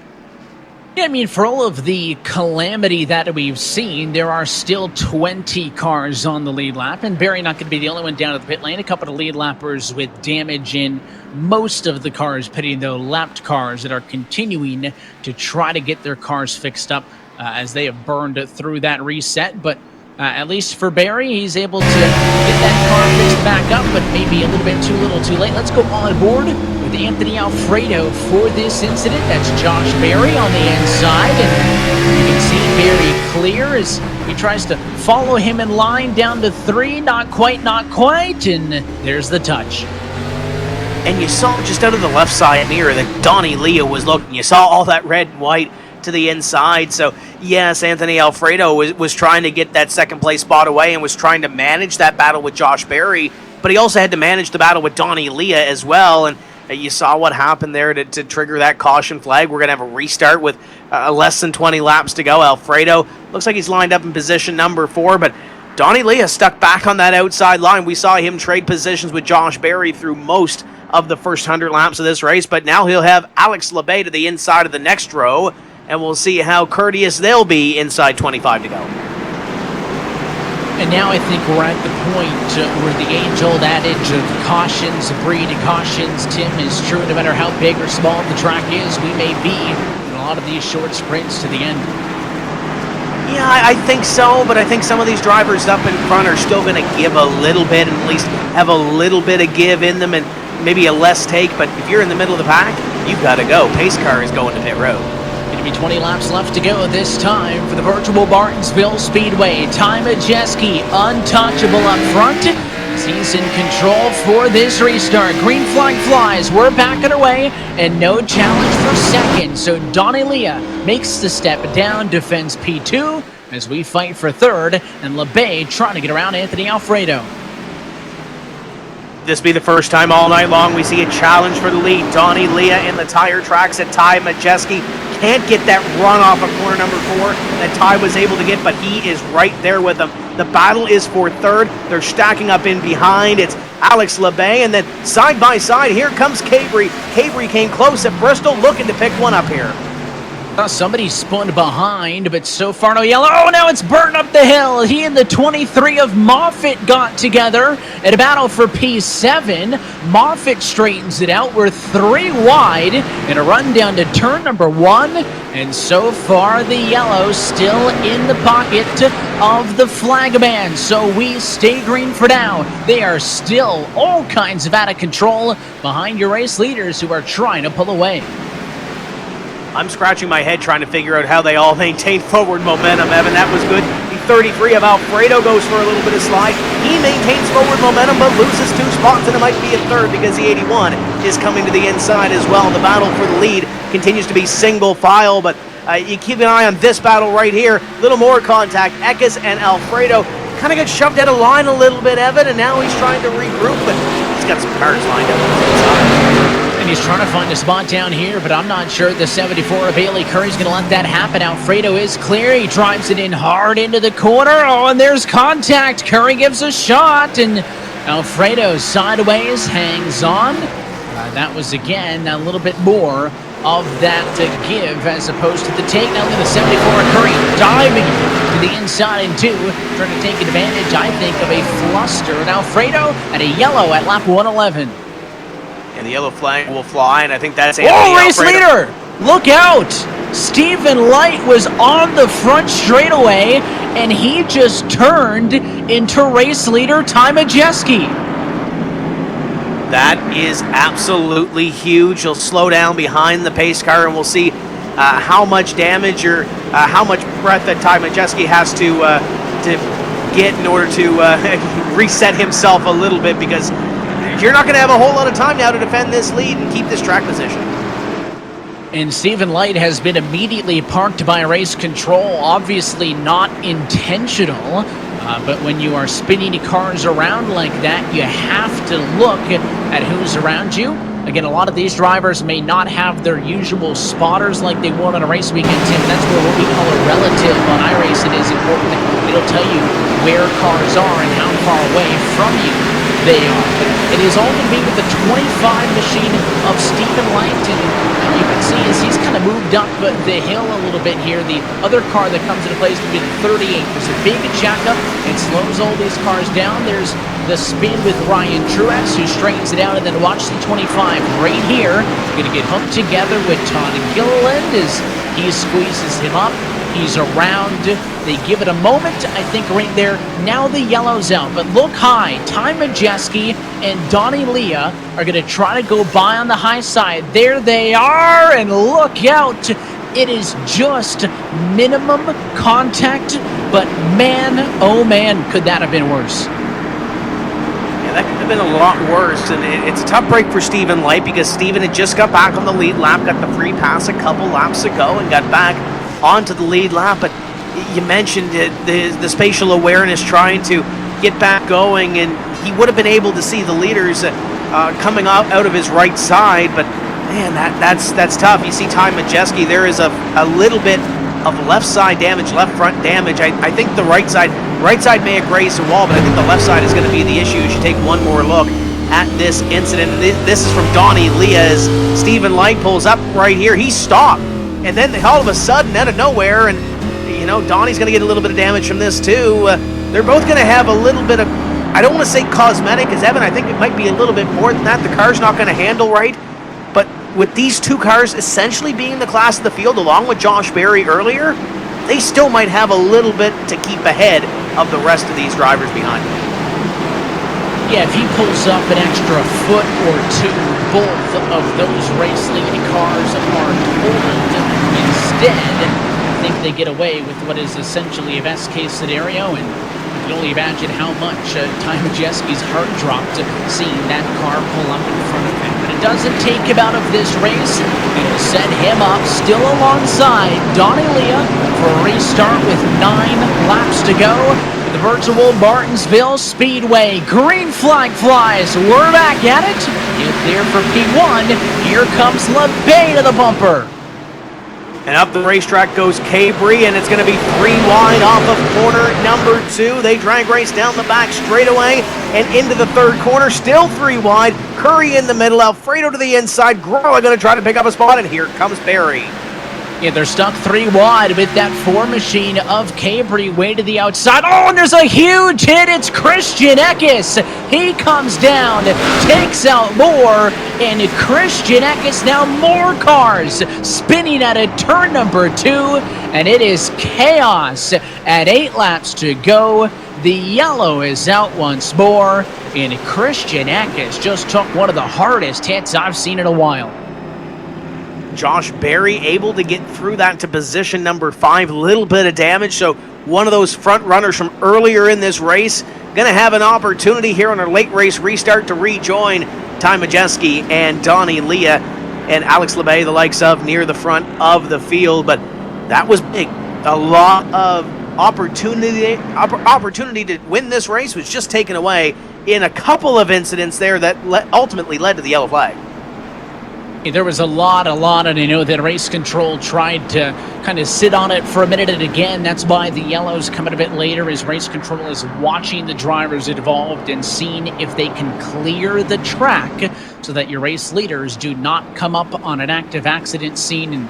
Yeah, I mean, for all of the calamity that we've seen, there are still 20 cars on the lead lap, and Berry not going to be the only one down at the pit lane. A couple of lead lappers with damage in most of the cars pitting, though, lapped cars that are continuing to try to get their cars fixed up as they have burned through that reset. But at least for Berry, he's able to get that car fixed back up, but maybe a little bit too little too late. Let's go on board with Anthony Alfredo for this incident. That's Josh Berry on the inside, and you can see Berry clear as he tries to follow him in line down to 3. Not quite, and there's the touch. And you saw just out of the left side mirror that Donnie Leah was looking. You saw all that red and white to the inside. So yes, Anthony Alfredo was trying to get that second place spot away and was trying to manage that battle with Josh Berry, but he also had to manage the battle with Donnie Leah as well. And you saw what happened there to trigger that caution flag. We're going to have a restart with less than 20 laps to go. Alfredo looks like he's lined up in position number 4, but Donnie Leah stuck back on that outside line. We saw him trade positions with Josh Berry through most of the first 100 laps of this race, but now he'll have Alex Labbe to the inside of the next row, and we'll see how courteous they'll be inside 25 to go. And now I think we're at the point where the age-old adage of cautions breed cautions, Tim, is true. No matter how big or small the track is, we may be in a lot of these short sprints to the end. Yeah, I think so, but I think some of these drivers up in front are still going to give a little bit, and at least have a little bit of give in them, and maybe a less take. But if you're in the middle of the pack, you've got to go. Pace car is going to pit road. Going to be 20 laps left to go this time for the virtual Martinsville Speedway. Ty Majeski, untouchable up front. He's in control for this restart. Green flag flies. We're back underway, and no challenge for second. So Donnie Leah makes the step down, defends P2 as we fight for third, and Labbe trying to get around Anthony Alfredo. This be the first time all night long we see a challenge for the lead. Donnie Leah in the tire tracks at Ty Majeski. Can't get that run off of corner number 4 that Ty was able to get, but he is right there with them. The battle is for third. They're stacking up in behind. It's Alex Labbe, and then side by side, here comes Cabri. Cabri came close at Bristol, looking to pick one up here. Somebody spun behind, but so far no yellow. Oh, now it's Burton up the hill. He and the 23 of Moffitt got together at a battle for P7. Moffitt straightens it out. We're 3 wide in a run down to turn number 1. And so far the yellow still in the pocket of the flag man. So we stay green for now. They are still all kinds of out of control behind your race leaders who are trying to pull away. I'm scratching my head trying to figure out how they all maintain forward momentum, Evan. That was good. The 33 of Alfredo goes for a little bit of slide. He maintains forward momentum, but loses 2 spots, and it might be a third because the 81 is coming to the inside as well. The battle for the lead continues to be single file, but you keep an eye on this battle right here. A little more contact. Eckes and Alfredo kind of got shoved out of line a little bit, Evan, and now he's trying to regroup, but he's got some cars lined up on the inside. And he's trying to find a spot down here, but I'm not sure the 74 of Bailey Curry's going to let that happen. Alfredo is clear. He drives it in hard into the corner. Oh, and there's contact. Curry gives a shot, and Alfredo sideways hangs on. That was, again, a little bit more of that give as opposed to the take. Now in the 74, Curry diving to the inside and two, trying to take advantage, I think, of a fluster at Alfredo and a yellow at lap 111. And the yellow flag will fly, and I think that's Anthony race Alfredo. Leader! Look out! Stephen Light was on the front straightaway, and he just turned into race leader Ty Majeski. That is absolutely huge. He'll slow down behind the pace car, and we'll see how much damage or how much breath that Ty Majeski has to get in order to reset himself a little bit, because you're not going to have a whole lot of time now to defend this lead and keep this track position. And Stephen Light has been immediately parked by race control, obviously not intentional. But when you are spinning cars around like that, you have to look at who's around you. Again, a lot of these drivers may not have their usual spotters like they would on a race weekend, Tim. That's where what we call a relative on iRacing is important. It'll tell you where cars are and how far away from you they are. But it is all going to be with the 25 machine of Stephen Light, and you can see as he's kind of moved up the hill a little bit here. The other car that comes into play is going to be the 38. There's a big jackup. It slows all these cars down. There's the spin with Ryan Truex, who straightens it out, and then watch the 25 right here. Going to get hooked together with Todd Gilliland as he squeezes him up. He's around. They give it a moment, I think, right there. Now the yellow's out, but look high. Ty Majeski and Donnie Leah are going to try to go by on the high side. There they are, and look out. It is just minimum contact, but man, oh man, could that have been worse. That could have been a lot worse, and it's a tough break for Stephen Light, because Stephen had just got back on the lead lap, got the free pass a couple laps ago, and got back onto the lead lap. But you mentioned it, the spatial awareness, trying to get back going, and he would have been able to see the leaders coming out of his right side. But man, that's tough. You see Ty Majeski, there is a little bit of left side damage, left front damage. I think the right side may have grazed the wall, but I think the left side is going to be the issue. You should take one more look at this incident. This is from Donnie Leah as Stephen Light pulls up right here. He stopped, and then all of a sudden, out of nowhere, and you know, Donnie's going to get a little bit of damage from this too. They're both going to have a little bit of, I don't want to say cosmetic, because Evan, I think it might be a little bit more than that. The car's not going to handle right. But with these two cars essentially being the class of the field, along with Josh Berry earlier, they still might have a little bit to keep ahead of the rest of these drivers behind them. Yeah, if he pulls up an extra foot or two, both of those race leading cars are totaled. Instead, I think they get away with what is essentially a best case scenario, and you can only imagine how much Ty Majeski's heart dropped seeing that car pull up in front of him. But it doesn't take him out of this race. It'll set him up still alongside Donnie Leah for a restart with 9 laps to go. The virtual Martinsville Speedway. Green flag flies. We're back at it. You're clear for P1. Here comes LeBay to the bumper. And up the racetrack goes Cabri, and it's going to be 3 wide off of corner number 2. They drag race down the back straightaway and into the third corner. Still 3 wide. Curry in the middle. Alfredo to the inside. Grolla going to try to pick up a spot, and here comes Berry. Yeah, they're stuck 3 wide with that 4 machine of Cabri way to the outside. Oh, and there's a huge hit. It's Christian Eckes. He comes down, takes out more, and Christian Eckes, now more cars spinning at a turn number 2, and it is chaos at 8 laps to go. The yellow is out once more, and Christian Eckes just took one of the hardest hits I've seen in a while. Josh Berry able to get through that to position number 5. Little bit of damage, so one of those front runners from earlier in this race going to have an opportunity here on our late race restart to rejoin Ty Majeski and Donnie Leah and Alex LeBay, the likes of, near the front of the field. But that was big. A lot of opportunity to win this race was just taken away in a couple of incidents there that ultimately led to the yellow flag. There was a lot, and I know that race control tried to kind of sit on it for a minute, and again, that's why the yellows coming a bit later, as race control is watching the drivers involved and seeing if they can clear the track so that your race leaders do not come up on an active accident scene. And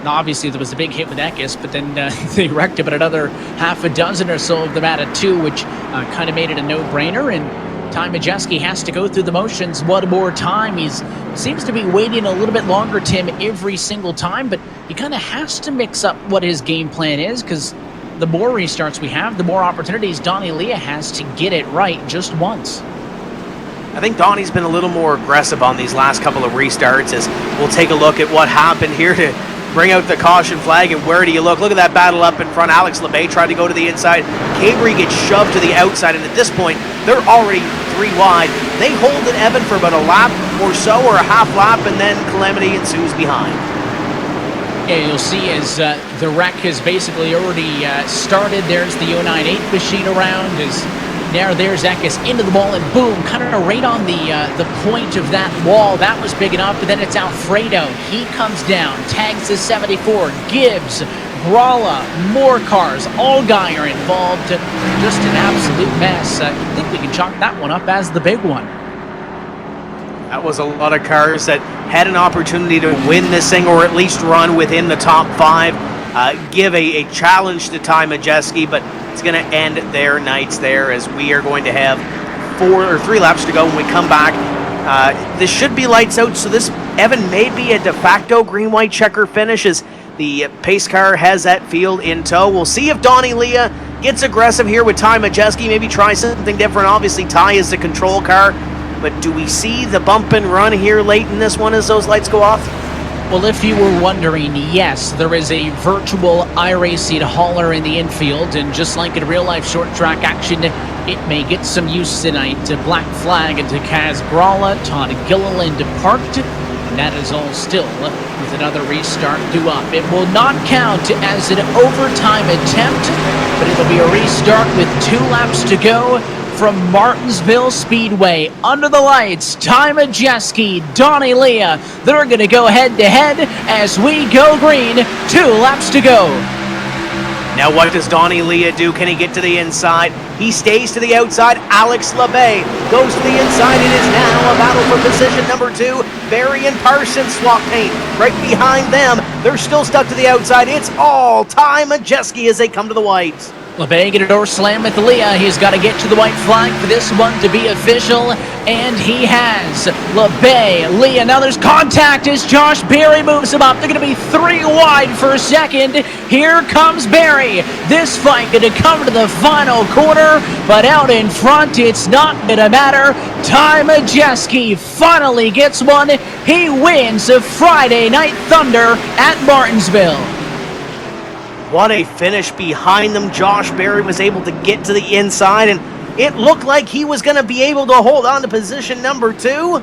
obviously there was a big hit with Eckes, but then they wrecked about another half a dozen or so of them out of 2, which kind of made it a no-brainer. And Ty Majeski has to go through the motions one more time. He seems to be waiting a little bit longer, Tim, every single time, but he kind of has to mix up what his game plan is, because the more restarts we have, the more opportunities Donnie Leah has to get it right just once. I think Donnie's been a little more aggressive on these last couple of restarts, as we'll take a look at what happened here to bring out the caution flag. And where do you look? Look at that battle up in front. Alex LeBay tried to go to the inside. Cabri gets shoved to the outside, and at this point, they're already 3 wide. They hold it, Evan, for about a lap or so, or a half lap, and then calamity ensues behind. Yeah, you'll see as the wreck has basically already started. There's the 098 machine around. Now there's Eckes into the wall, and boom, kind of right on the point of that wall. That was big enough, but then it's Alfredo. He comes down, tags the 74, Gibbs, Gralla, more cars, Allgaier are involved. Just an absolute mess. I think we can chalk that one up as the big one. That was a lot of cars that had an opportunity to win this thing, or at least run within the top 5. Give a challenge to Ty Majeski, but it's going to end their nights there, as we are going to have 4 or 3 laps to go when we come back. This should be lights out, so this, Evan, may be a de facto green-white checker finish, as the pace car has that field in tow. We'll see if Donnie Leah gets aggressive here with Ty Majeski, maybe try something different. Obviously, Ty is the control car, but do we see the bump and run here late in this one as those lights go off? Well, if you were wondering, yes, there is a virtual iRacing hauler in the infield, and just like in real-life short-track action, it may get some use tonight. To Black Flag and to Kaz Gralla, Todd Gilliland parked, and that is all still with another restart due up. It will not count as an overtime attempt, but it'll be a restart with 2 laps to go from Martinsville Speedway. Under the lights, Ty Majeski, Donnie Leah, they're going to go head-to-head as we go green. 2 laps to go. Now what does Donnie Leah do? Can he get to the inside? He stays to the outside. Alex LeBay goes to the inside. It is now a battle for position number 2. Barry and Parsons swap paint right behind them. They're still stuck to the outside. It's all Ty Majeski as they come to the whites. LeBay get a door slam with Leah. He's got to get to the white flag for this one to be official, and he has. LeBay, Leah, now there's contact as Josh Berry moves him up. They're going to be 3 wide for a second. Here comes Berry. This fight going to come to the final corner, but out in front, it's not going to matter. Ty Majeski finally gets one. He wins the Friday Night Thunder at Martinsville. What a finish behind them. Josh Berry was able to get to the inside, and it looked like he was going to be able to hold on to position number 2,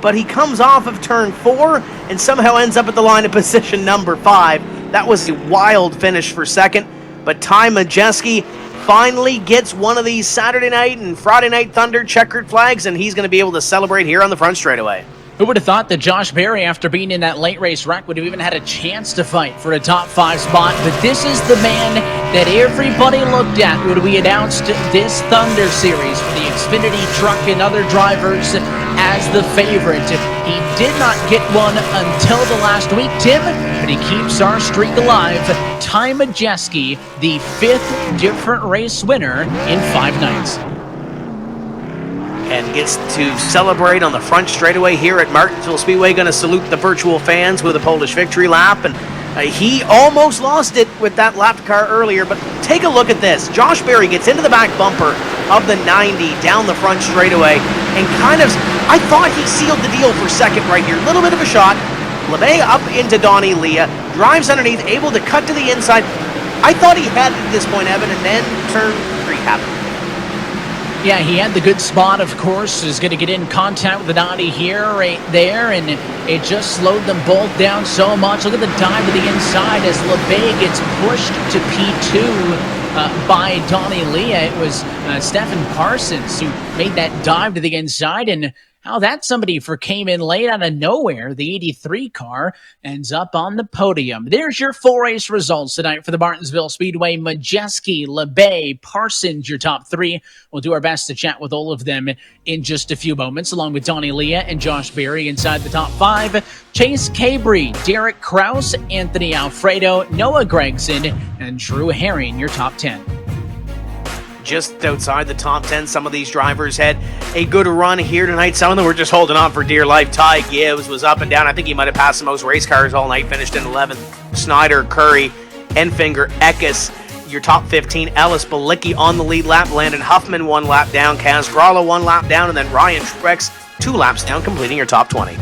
but he comes off of turn 4 and somehow ends up at the line of position number 5. That was a wild finish for second, but Ty Majeski finally gets one of these Saturday night and Friday night Thunder checkered flags, and he's going to be able to celebrate here on the front straightaway. Who would have thought that Josh Berry, after being in that late race wreck, would have even had a chance to fight for a top 5 spot? But this is the man that everybody looked at when we announced this Thunder Series for the Xfinity truck and other drivers as the favorite. He did not get one until the last week, Tim, but he keeps our streak alive. Ty Majeski, the 5th different race winner in 5 nights. And gets to celebrate on the front straightaway here at Martinsville Speedway. Going to salute the virtual fans with a Polish victory lap. And he almost lost it with that lap car earlier. But take a look at this. Josh Berry gets into the back bumper of the 90 down the front straightaway. And kind of, I thought he sealed the deal for second right here. A little bit of a shot. LeBay up into Donnie Leah. Drives underneath, able to cut to the inside. I thought he had it at this point, Evan. And then turn 3 happened. Yeah, he had the good spot, of course. Is going to get in contact with the 90 here, right there, and it just slowed them both down so much. Look at the dive to the inside as LeBay gets pushed to P2 by Donnie Leah. It was Stephen Parsons who made that dive to the inside, and how that somebody for came in late out of nowhere. The 83 car ends up on the podium. There's your full race results tonight for the Martinsville Speedway. Majeski, LeBay, Parsons, your top three. We'll do our best to chat with all of them in just a few moments, along with Donnie Leah and Josh Berry inside the top five. Chase Cabry, Derek Kraus, Anthony Alfredo, Noah Gregson, and Drew Herring, your top 10. Just outside the top 10, some of these drivers had a good run here tonight. Some of them were just holding on for dear life. Ty Gibbs was up and down. I think he might have passed the most race cars all night, finished in 11th. Snyder, Curry, Enfinger, Eckes, your top 15. Ellis Balicki on the lead lap. Landon Huffman 1 lap down. Kaz Gralla 1 lap down. And then Ryan Truex 2 laps down, completing your top 20.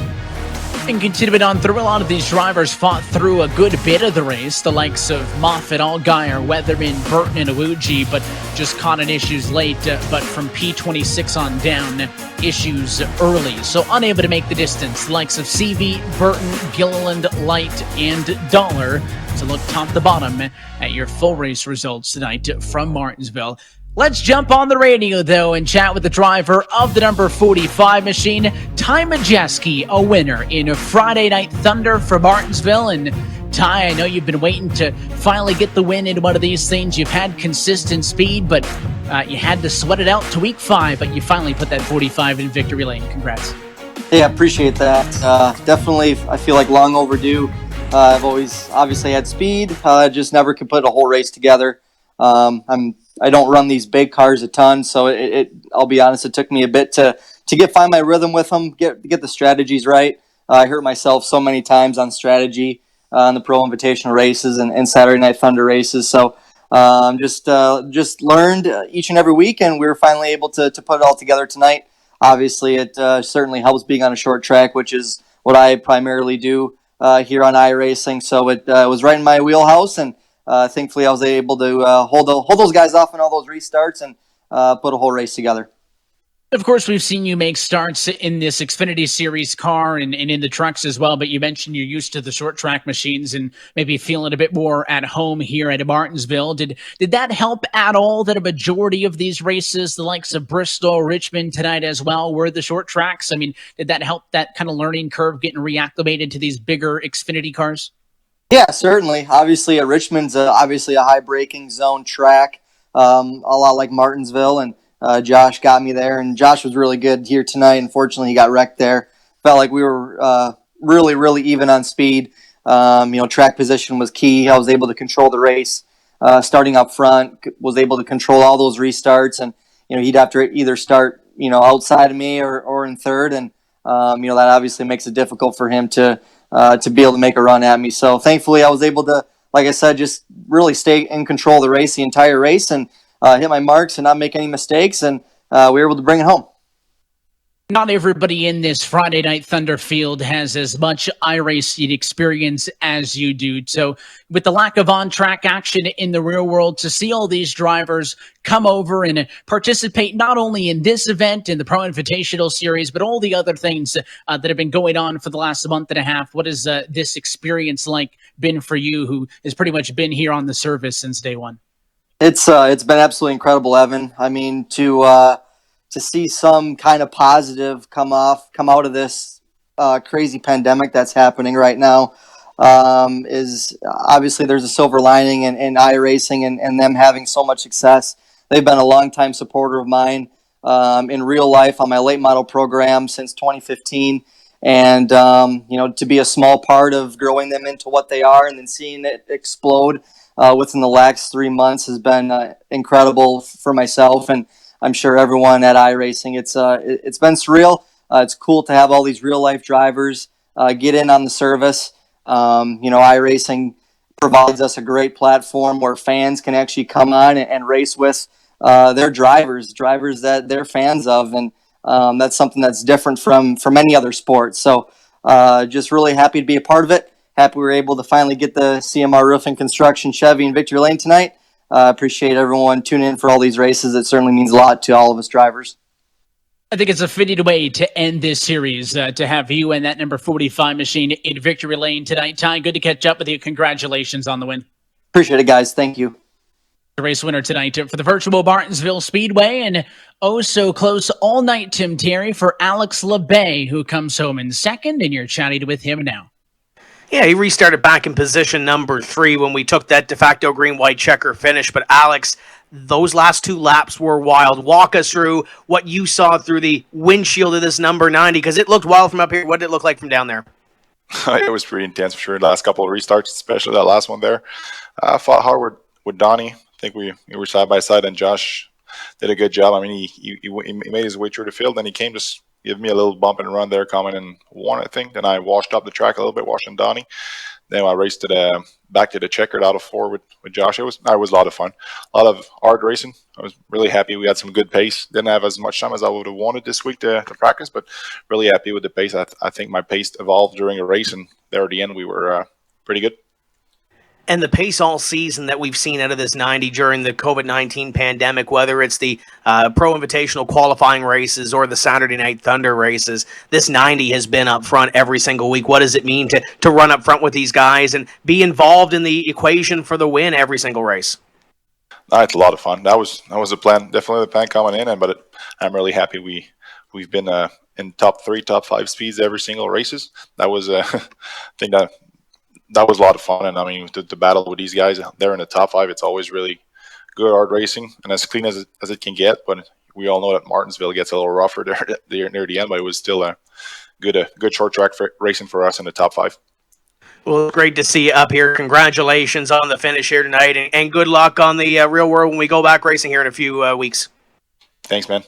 And continuing on through, a lot of these drivers fought through a good bit of the race. The likes of Moffitt, Allgaier, Weatherman, Burton, and Awuji, but just caught in issues late. But from P26 on down, issues early. So unable to make the distance. The likes of CV, Burton, Gilliland, Light, and Dollar. So look top to bottom at your full race results tonight from Martinsville. Let's jump on the radio, though, and chat with the driver of the number 45 machine, Ty Majeski, a winner in a Friday Night Thunder for Martinsville. And Ty, I know you've been waiting to finally get the win in one of these things. You've had consistent speed, but you had to sweat it out to week 5, but you finally put that 45 in victory lane. Congrats. Yeah, appreciate that. Definitely, I feel like long overdue. I've always obviously had speed, just never could put a whole race together. I don't run these big cars a ton, so I'll be honest, it took me a bit to find my rhythm with them, get the strategies right. I hurt myself so many times on strategy on the Pro Invitational races and Saturday Night Thunder races. So just learned each and every week, and we were finally able to put it all together tonight. Obviously, it certainly helps being on a short track, which is what I primarily do here on iRacing. So it was right in my wheelhouse, and thankfully, I was able to hold those guys off in all those restarts and put a whole race together. Of course, we've seen you make starts in this Xfinity Series car and in the trucks as well, but you mentioned you're used to the short track machines and maybe feeling a bit more at home here at Martinsville. Did that help at all that a majority of these races, the likes of Bristol, Richmond tonight as well, were the short tracks? I mean, did that help that kind of learning curve getting reacclimated to these bigger Xfinity cars? Yeah, certainly. Obviously, Richmond's obviously a high braking zone track, a lot like Martinsville, and Josh got me there, and Josh was really good here tonight. Unfortunately, he got wrecked there. Felt like we were really, really even on speed. Track position was key. I was able to control the race starting up front, was able to control all those restarts, and he'd have to either start outside of me or in third, and that obviously makes it difficult for him to be able to make a run at me. So thankfully I was able to, like I said, just really stay in control of the race, the entire race, and hit my marks and not make any mistakes, and we were able to bring it home. Not everybody in this Friday Night Thunder field has as much iRacing experience as you do. So with the lack of on-track action in the real world, to see all these drivers come over and participate not only in this event, in the Pro Invitational Series, but all the other things that have been going on for the last month and a half, what has this experience like been for you, who has pretty much been here on the service since day one? It's been absolutely incredible, Evan. I mean, to see some kind of positive come out of this crazy pandemic that's happening right now is obviously there's a silver lining in iRacing and them having so much success. They've been a longtime supporter of mine in real life on my late model program since 2015. And, to be a small part of growing them into what they are and then seeing it explode within the last 3 months has been incredible for myself, and I'm sure everyone at iRacing. It's been surreal. It's cool to have all these real life drivers get in on the service. iRacing provides us a great platform where fans can actually come on and race with their drivers that they're fans of, and that's something that's different from any other sport. So just really happy to be a part of it. Happy we were able to finally get the CMR Roofing Construction Chevy in Victory Lane tonight. Appreciate everyone tuning in for all these races. It certainly means a lot to all of us drivers. I think it's a fitting way to end this series, to have you and that number 45 machine in Victory Lane tonight. Ty, good to catch up with you. Congratulations on the win. Appreciate it, guys. Thank you. The race winner tonight for the virtual Martinsville Speedway, and oh so close all night, Tim Terry, for Alex LeBay, who comes home in second, and you're chatting with him now. Yeah, he restarted back in position number 3 when we took that de facto green-white checker finish. But Alex, those last 2 laps were wild. Walk us through what you saw through the windshield of this number 90, because it looked wild from up here. What did it look like from down there? It was pretty intense for sure. The last couple of restarts, especially that last one there. I fought hard with Donnie. I think we were side by side, and Josh did a good job. I mean, he made his way through the field, and he came to give me a little bump and run there, coming in 1, I think. Then I washed up the track a little bit, washing Donnie. Then I raced to back to the checkered out of 4 with Josh. It was a lot of fun, a lot of hard racing. I was really happy. We had some good pace. Didn't have as much time as I would have wanted this week to practice, but really happy with the pace. I think my pace evolved during a race, and there at the end we were pretty good. And the pace all season that we've seen out of this 90 during the COVID-19 pandemic, whether it's the Pro Invitational qualifying races or the Saturday Night Thunder races, this 90 has been up front every single week. What does it mean to run up front with these guys and be involved in the equation for the win every single race? It's a lot of fun. That was the plan. Definitely the plan coming in, but I'm really happy we've been in top 3, top 5 speeds every single races. That was I think that was a lot of fun, and I mean, the battle with these guys, they're in the top 5. It's always really good hard racing and as clean as it can get. But we all know that Martinsville gets a little rougher there near the end, but it was still a good short track racing for us in the top 5. Well, great to see you up here. Congratulations on the finish here tonight, and good luck on the real world when we go back racing here in a few weeks. Thanks, man.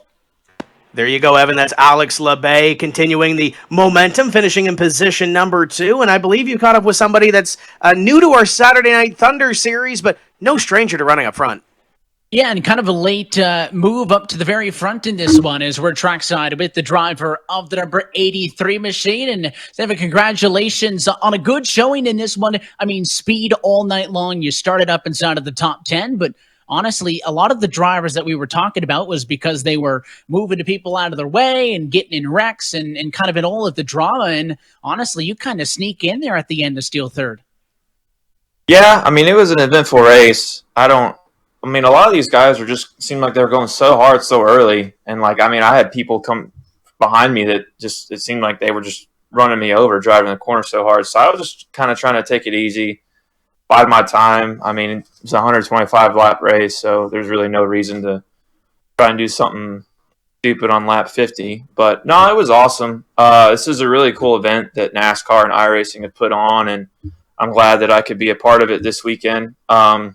There you go, Evan. That's Alex LeBay continuing the momentum, finishing in position number 2. And I believe you caught up with somebody that's new to our Saturday Night Thunder series, but no stranger to running up front. Yeah, and kind of a late move up to the very front in this one as we're trackside with the driver of the number 83 machine. And Evan, congratulations on a good showing in this one. I mean, speed all night long. You started up inside of the top 10, but honestly, a lot of the drivers that we were talking about was because they were moving the people out of their way and getting in wrecks and kind of in all of the drama. And honestly, you kind of sneak in there at the end to steal third. Yeah, I mean, it was an eventful race. A lot of these guys seemed like they were going so hard so early. And I had people come behind me that it seemed like they were just running me over, driving the corner so hard. So I was just kind of trying to take it easy. Bide my time. I mean, it's a 125 lap race, so there's really no reason to try and do something stupid on lap 50. But no, it was awesome. This is a really cool event that NASCAR and iRacing have put on, and I'm glad that I could be a part of it this weekend. I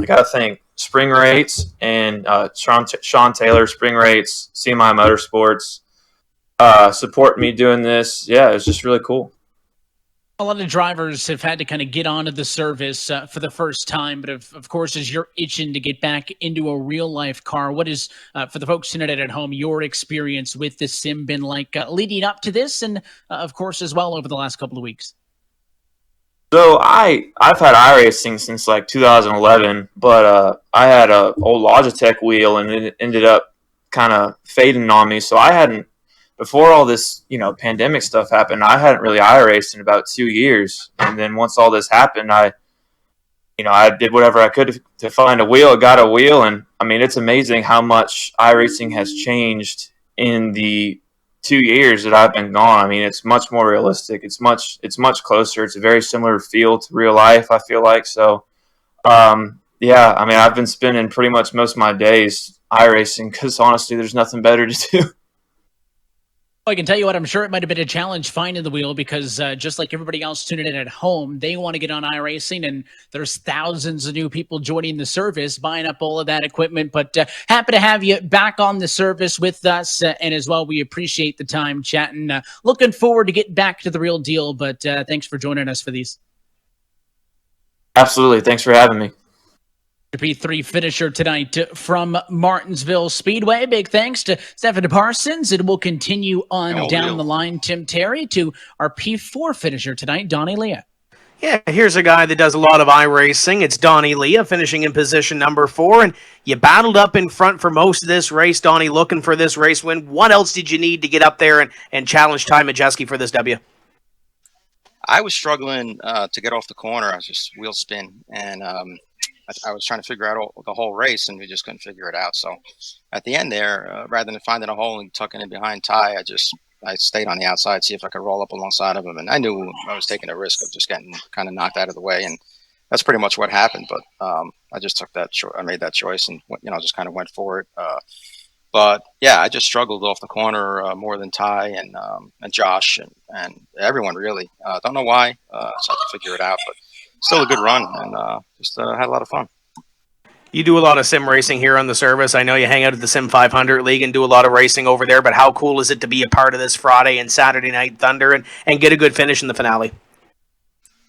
got to thank Spring Rates and Sean Taylor, Spring Rates, CMI Motorsports, support me doing this. Yeah, it's just really cool. A lot of drivers have had to kind of get onto the service for the first time, but of course, as you're itching to get back into a real-life car, what is, for the folks tonight at home, your experience with the sim been like leading up to this and, of course, as well over the last couple of weeks? So I've had iRacing since 2011, but I had a old Logitech wheel, and it ended up kind of fading on me, so I hadn't. Before all this, pandemic stuff happened, I hadn't really iRaced in about 2 years. And then once all this happened, I did whatever I could to find a wheel. I got a wheel, and I mean, it's amazing how much iRacing has changed in the 2 years that I've been gone. I mean, it's much more realistic. It's much closer. It's a very similar feel to real life, I feel like. So, yeah, I mean, I've been spending pretty much most of my days iRacing because honestly, there's nothing better to do. I can tell you what, I'm sure it might have been a challenge finding the wheel because just like everybody else tuning in at home, they want to get on iRacing, and there's thousands of new people joining the service, buying up all of that equipment. But happy to have you back on the service with us, and as well, we appreciate the time chatting. Looking forward to getting back to the real deal, but thanks for joining us for these. Absolutely. Thanks for having me. P3 finisher tonight from Martinsville Speedway. Big thanks to Stephen Parsons. And we'll continue on down the line, Tim Terry, to our P4 finisher tonight, Donnie Leah. Yeah, here's a guy that does a lot of iRacing. It's Donnie Leah, finishing in position number 4. And you battled up in front for most of this race, Donnie, looking for this race win. What else did you need to get up there and challenge Ty Majeski for this W? I was struggling to get off the corner. I was just wheel spin. And I was trying to figure out the whole race, and we just couldn't figure it out. So at the end there, rather than finding a hole and tucking in behind Ty, I stayed on the outside, see if I could roll up alongside of him, and I knew I was taking a risk of just getting kind of knocked out of the way, and that's pretty much what happened. But I just took that I made that choice, and just kind of went for it. But yeah, I just struggled off the corner more than Ty and Josh and everyone really. Don't know why, so I have to figure it out. But still a good run, and just had a lot of fun. You do a lot of sim racing here on the service. I know you hang out at the Sim 500 League and do a lot of racing over there, but how cool is it to be a part of this Friday and Saturday Night Thunder and get a good finish in the finale?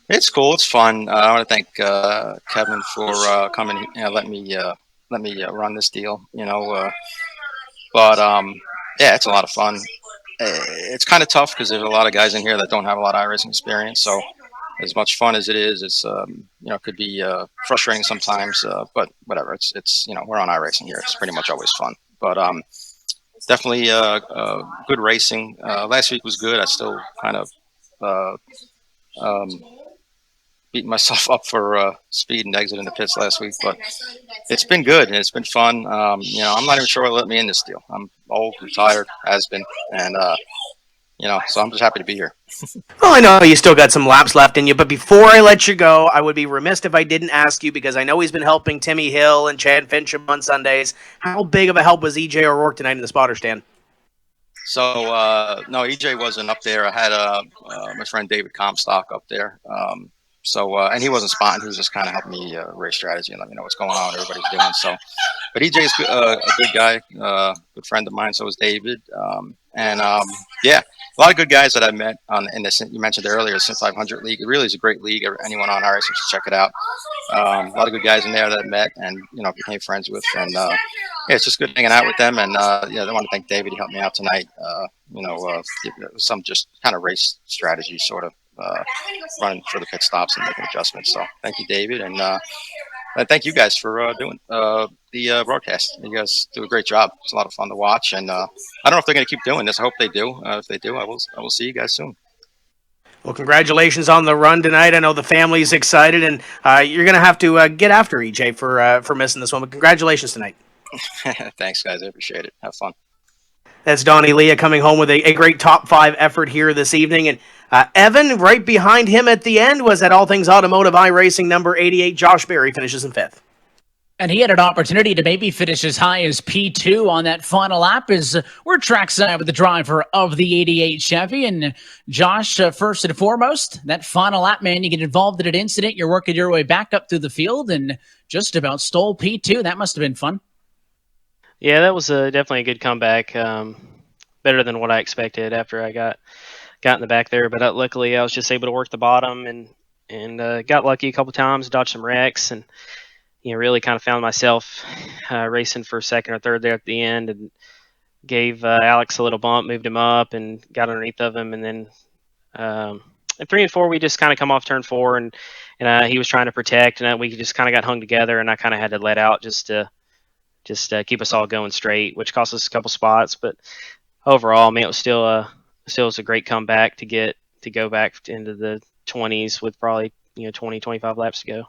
It's cool. It's fun. I want to thank Kevin for coming. Let me run this deal. But yeah, it's a lot of fun. It's kind of tough because there's a lot of guys in here that don't have a lot of iRacing experience. So as much fun as it is, it's could be frustrating sometimes. But whatever. It's we're on iRacing here. It's pretty much always fun. But definitely good racing. Last week was good. I still kind of beating myself up for speed and exit in the pits last week, but it's been good and it's been fun. I'm not even sure what let me in this deal. I'm old, retired, has been, and so I'm just happy to be here. Well, I know you still got some laps left in you, but before I let you go, I would be remiss if I didn't ask you, because I know he's been helping Timmy Hill and Chad Fincham on Sundays. How big of a help was EJ O'Rourke tonight in the spotter stand? So no, EJ wasn't up there. I had my friend David Comstock up there. And he wasn't spotting. He was just kind of helping me race strategy and let me know what's going on, what everybody's doing. So, but EJ's a good guy, good friend of mine. So is David. Yeah, a lot of good guys that I met in this. You mentioned earlier, Sim 500 League. It really is a great league. Anyone on iRacing should check it out. A lot of good guys in there that I met and became friends with. And yeah, it's just good hanging out with them. And I want to thank David. He helped me out tonight. Some just kind of race strategy sort of. Running for the pit stops and making adjustments. So thank you, David, and thank you guys for doing the broadcast. You guys do a great job. It's a lot of fun to watch, and I don't know if they're going to keep doing this. I hope they do. If they do, I will see you guys soon. Well, congratulations on the run tonight. I know the family's excited, and you're going to have to get after EJ for missing this one. But congratulations tonight. Thanks, guys. I appreciate it. Have fun. That's Donnie Leah coming home with a great top 5 effort here this evening. And Evan, right behind him at the end, was at All Things Automotive iRacing number 88. Josh Berry finishes in 5th. And he had an opportunity to maybe finish as high as P2 on that final lap as we're trackside with the driver of the 88 Chevy. And Josh, first and foremost, that final lap, man, you get involved in an incident. You're working your way back up through the field and just about stole P2. That must have been fun. Yeah, that was definitely a good comeback. Better than what I expected after I got in the back there. But luckily, I was just able to work the bottom and got lucky a couple times, dodged some wrecks, and really kind of found myself racing for second or third there at the end, and gave Alex a little bump, moved him up, and got underneath of him. And then at 3 and 4, we just kind of come off turn 4, and he was trying to protect, and we just kind of got hung together, and I kind of had to let out just to keep us all going straight, which cost us a couple spots. But overall, I mean, it was still was a great comeback to go back into the 20s with probably 20, 25 laps to go.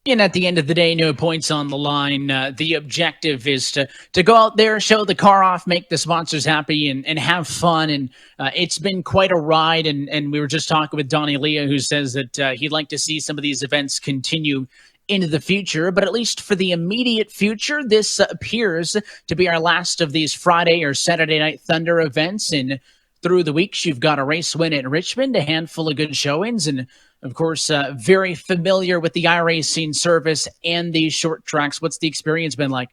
And at the end of the day, no points on the line. The objective is to go out there, show the car off, make the sponsors happy, and have fun. And it's been quite a ride. And we were just talking with Donnie Leah, who says that he'd like to see some of these events continue into the future, but at least for the immediate future, this appears to be our last of these Friday or Saturday Night Thunder events. And through the weeks, you've got a race win at Richmond, a handful of good showings, and of course, very familiar with the iRacing service and these short tracks. What's the experience been like?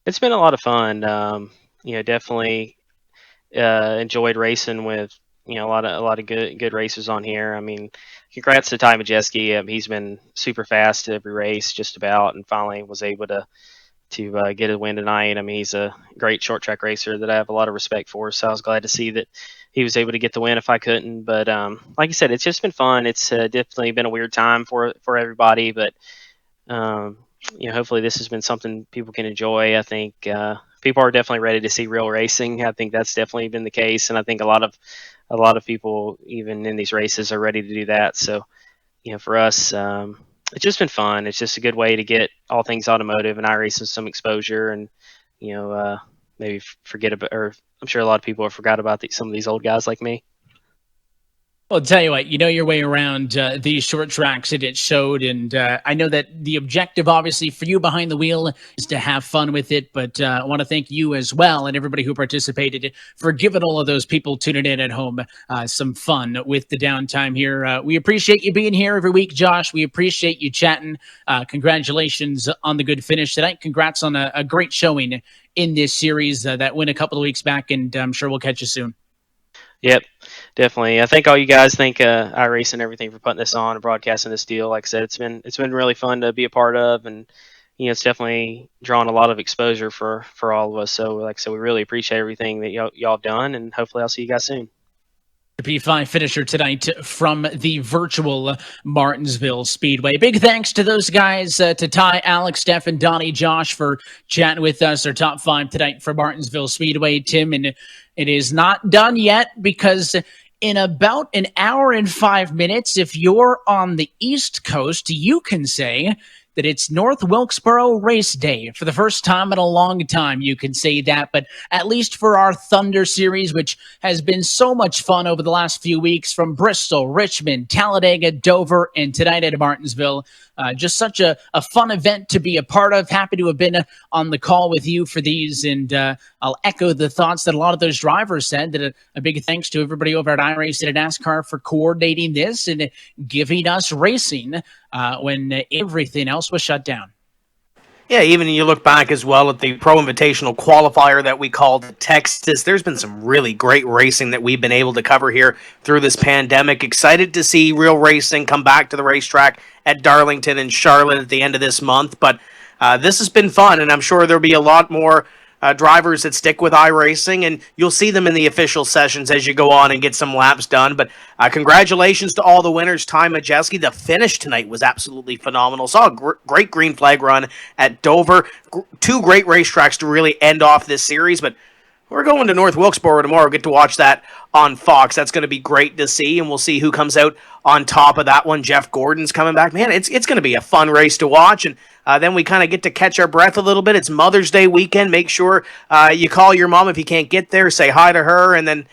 It's been a lot of fun. Definitely enjoyed racing with a lot of good racers on here. I mean, congrats to Ty Majeski. He's been super fast at every race, just about, and finally was able to get a win tonight. I mean, he's a great short track racer that I have a lot of respect for. So I was glad to see that he was able to get the win if I couldn't. But like you said, it's just been fun. It's definitely been a weird time for everybody, but hopefully this has been something people can enjoy. I think people are definitely ready to see real racing. I think that's definitely been the case, and I think a lot of people, even in these races, are ready to do that. So, for us, it's just been fun. It's just a good way to get all things automotive and iRacing some exposure, and maybe forget about, or I'm sure a lot of people have forgot about some of these old guys like me. Well, I'll tell you what, you know your way around these short tracks, and it showed. And I know that the objective, obviously, for you behind the wheel is to have fun with it. But I want to thank you as well and everybody who participated for giving all of those people tuning in at home some fun with the downtime here. We appreciate you being here every week, Josh. We appreciate you chatting. Congratulations on the good finish tonight. Congrats on a great showing in this series that went a couple of weeks back, and I'm sure we'll catch you soon. Yep, definitely. I thank all you guys. Thank iRacing and everything for putting this on and broadcasting this deal. Like I said, it's been really fun to be a part of, and it's definitely drawn a lot of exposure for all of us. So, like I said, we really appreciate everything that y'all have done, and hopefully, I'll see you guys soon. P5 finisher tonight from the virtual Martinsville Speedway. Big thanks to those guys, to Ty, Alex, Steph, and Donnie, Josh, for chatting with us. Our top 5 tonight for Martinsville Speedway. Tim, and it is not done yet, because in about an hour and 5 minutes, if you're on the East Coast, you can say that it's North Wilkesboro Race Day. For the first time in a long time, you can say that. But at least for our Thunder Series, which has been so much fun over the last few weeks, from Bristol, Richmond, Talladega, Dover, and tonight at Martinsville. Just such a fun event to be a part of. Happy to have been on the call with you for these. And I'll echo the thoughts that a lot of those drivers said, that a big thanks to everybody over at iRacing and NASCAR for coordinating this and giving us racing when everything else was shut down. Yeah, even you look back as well at the Pro Invitational qualifier that we called Texas, there's been some really great racing that we've been able to cover here through this pandemic. Excited to see real racing come back to the racetrack at Darlington and Charlotte at the end of this month. But this has been fun, and I'm sure there'll be a lot more drivers that stick with iRacing, and you'll see them in the official sessions as you go on and get some laps done. But congratulations to all the winners. Ty Majeski, the finish tonight was absolutely phenomenal. Saw a great green flag run at Dover. 2 great racetracks to really end off this series, but we're going to North Wilkesboro tomorrow. We'll get to watch that on Fox. That's going to be great to see, and we'll see who comes out on top of that one. Jeff Gordon's coming back. Man, it's going to be a fun race to watch, and then we kind of get to catch our breath a little bit. It's Mother's Day weekend. Make sure you call your mom if you can't get there. Say hi to her, and then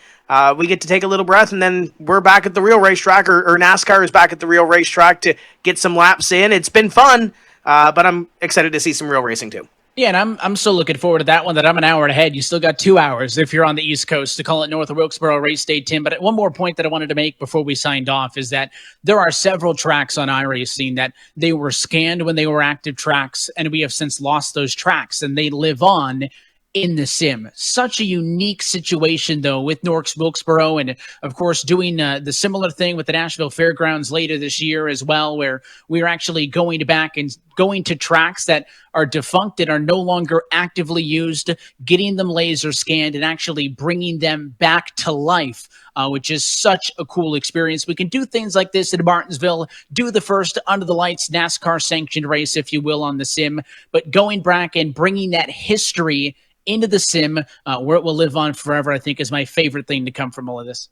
we get to take a little breath, and then we're back at the real racetrack, or NASCAR is back at the real racetrack to get some laps in. It's been fun, but I'm excited to see some real racing too. Yeah, and I'm still looking forward to that one. That I'm an hour ahead. You still got 2 hours if you're on the East Coast to call it North Wilkesboro Race Day, Tim. But one more point that I wanted to make before we signed off is that there are several tracks on iRacing that they were scanned when they were active tracks, and we have since lost those tracks, and they live on in the sim. Such a unique situation, though, with North Wilkesboro, and of course doing the similar thing with the Nashville Fairgrounds later this year as well, where we're actually going back and going to tracks that are defunct and are no longer actively used, getting them laser scanned and actually bringing them back to life, which is such a cool experience. We can do things like this in Martinsville, do the first under the lights NASCAR sanctioned race, if you will, on the sim, but going back and bringing that history into the sim, where it will live on forever, I think is my favorite thing to come from all of this.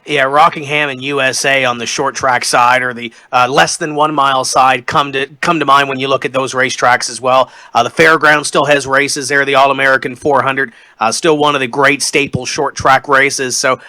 Yeah, Rockingham and USA on the short track side, or the less than 1 mile side, come to mind when you look at those racetracks as well. The Fairground still has races there. The All-American 400, still one of the great staple short track races. So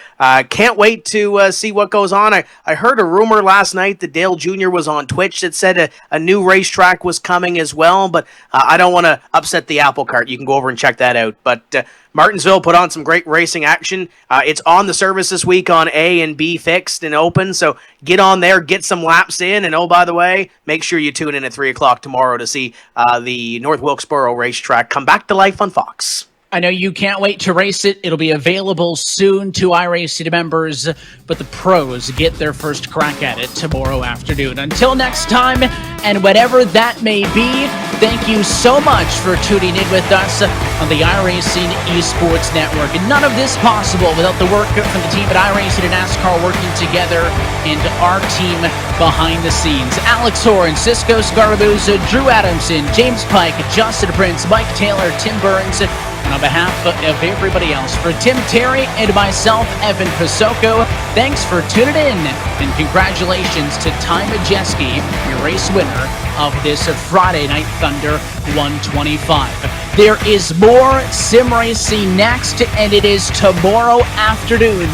can't wait to see what goes on. I heard a rumor last night that Dale Jr. was on Twitch that said a new racetrack was coming as well, but I don't want to upset the apple cart. You can go over and check that out. But Martinsville put on some great racing action. It's on the service this week on A and B fixed and open, so get on there, get some laps in, and oh, by the way, make sure you tune in at 3 o'clock tomorrow to see the North Wilkesboro racetrack come back to life on Fox. I know you can't wait to race it. It'll be available soon to iRacing members, but the pros get their first crack at it tomorrow afternoon. Until next time, and whatever that may be, thank you so much for tuning in with us on the iRacing Esports Network. And none of this possible without the work from the team at iRacing and NASCAR working together, and our team behind the scenes. Alex Horan, Cisco Scaramuza, Drew Adamson, James Pike, Justin Prince, Mike Taylor, Tim Burns, And on behalf of everybody else, for Tim Terry and myself, Evan Pasoko, thanks for tuning in, and congratulations to Ty Majeski, your race winner of this Friday Night Thunder 125. There is more sim racing next, and it is tomorrow afternoon.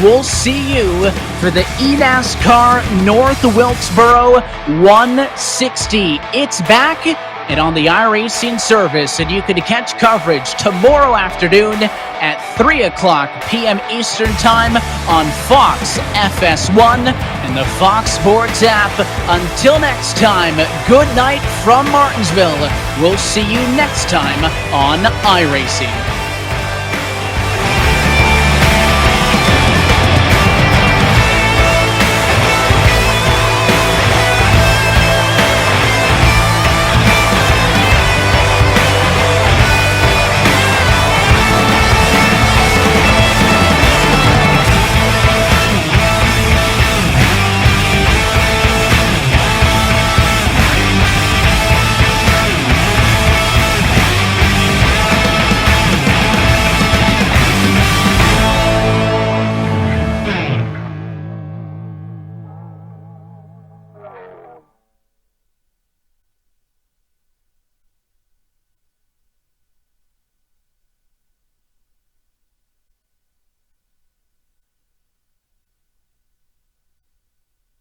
We'll see you for the eNASCAR North Wilkesboro 160. It's back and on the iRacing service, and you can catch coverage tomorrow afternoon at 3 o'clock p.m. Eastern Time on Fox FS1 and the Fox Sports app. Until next time, good night from Martinsville. We'll see you next time on iRacing.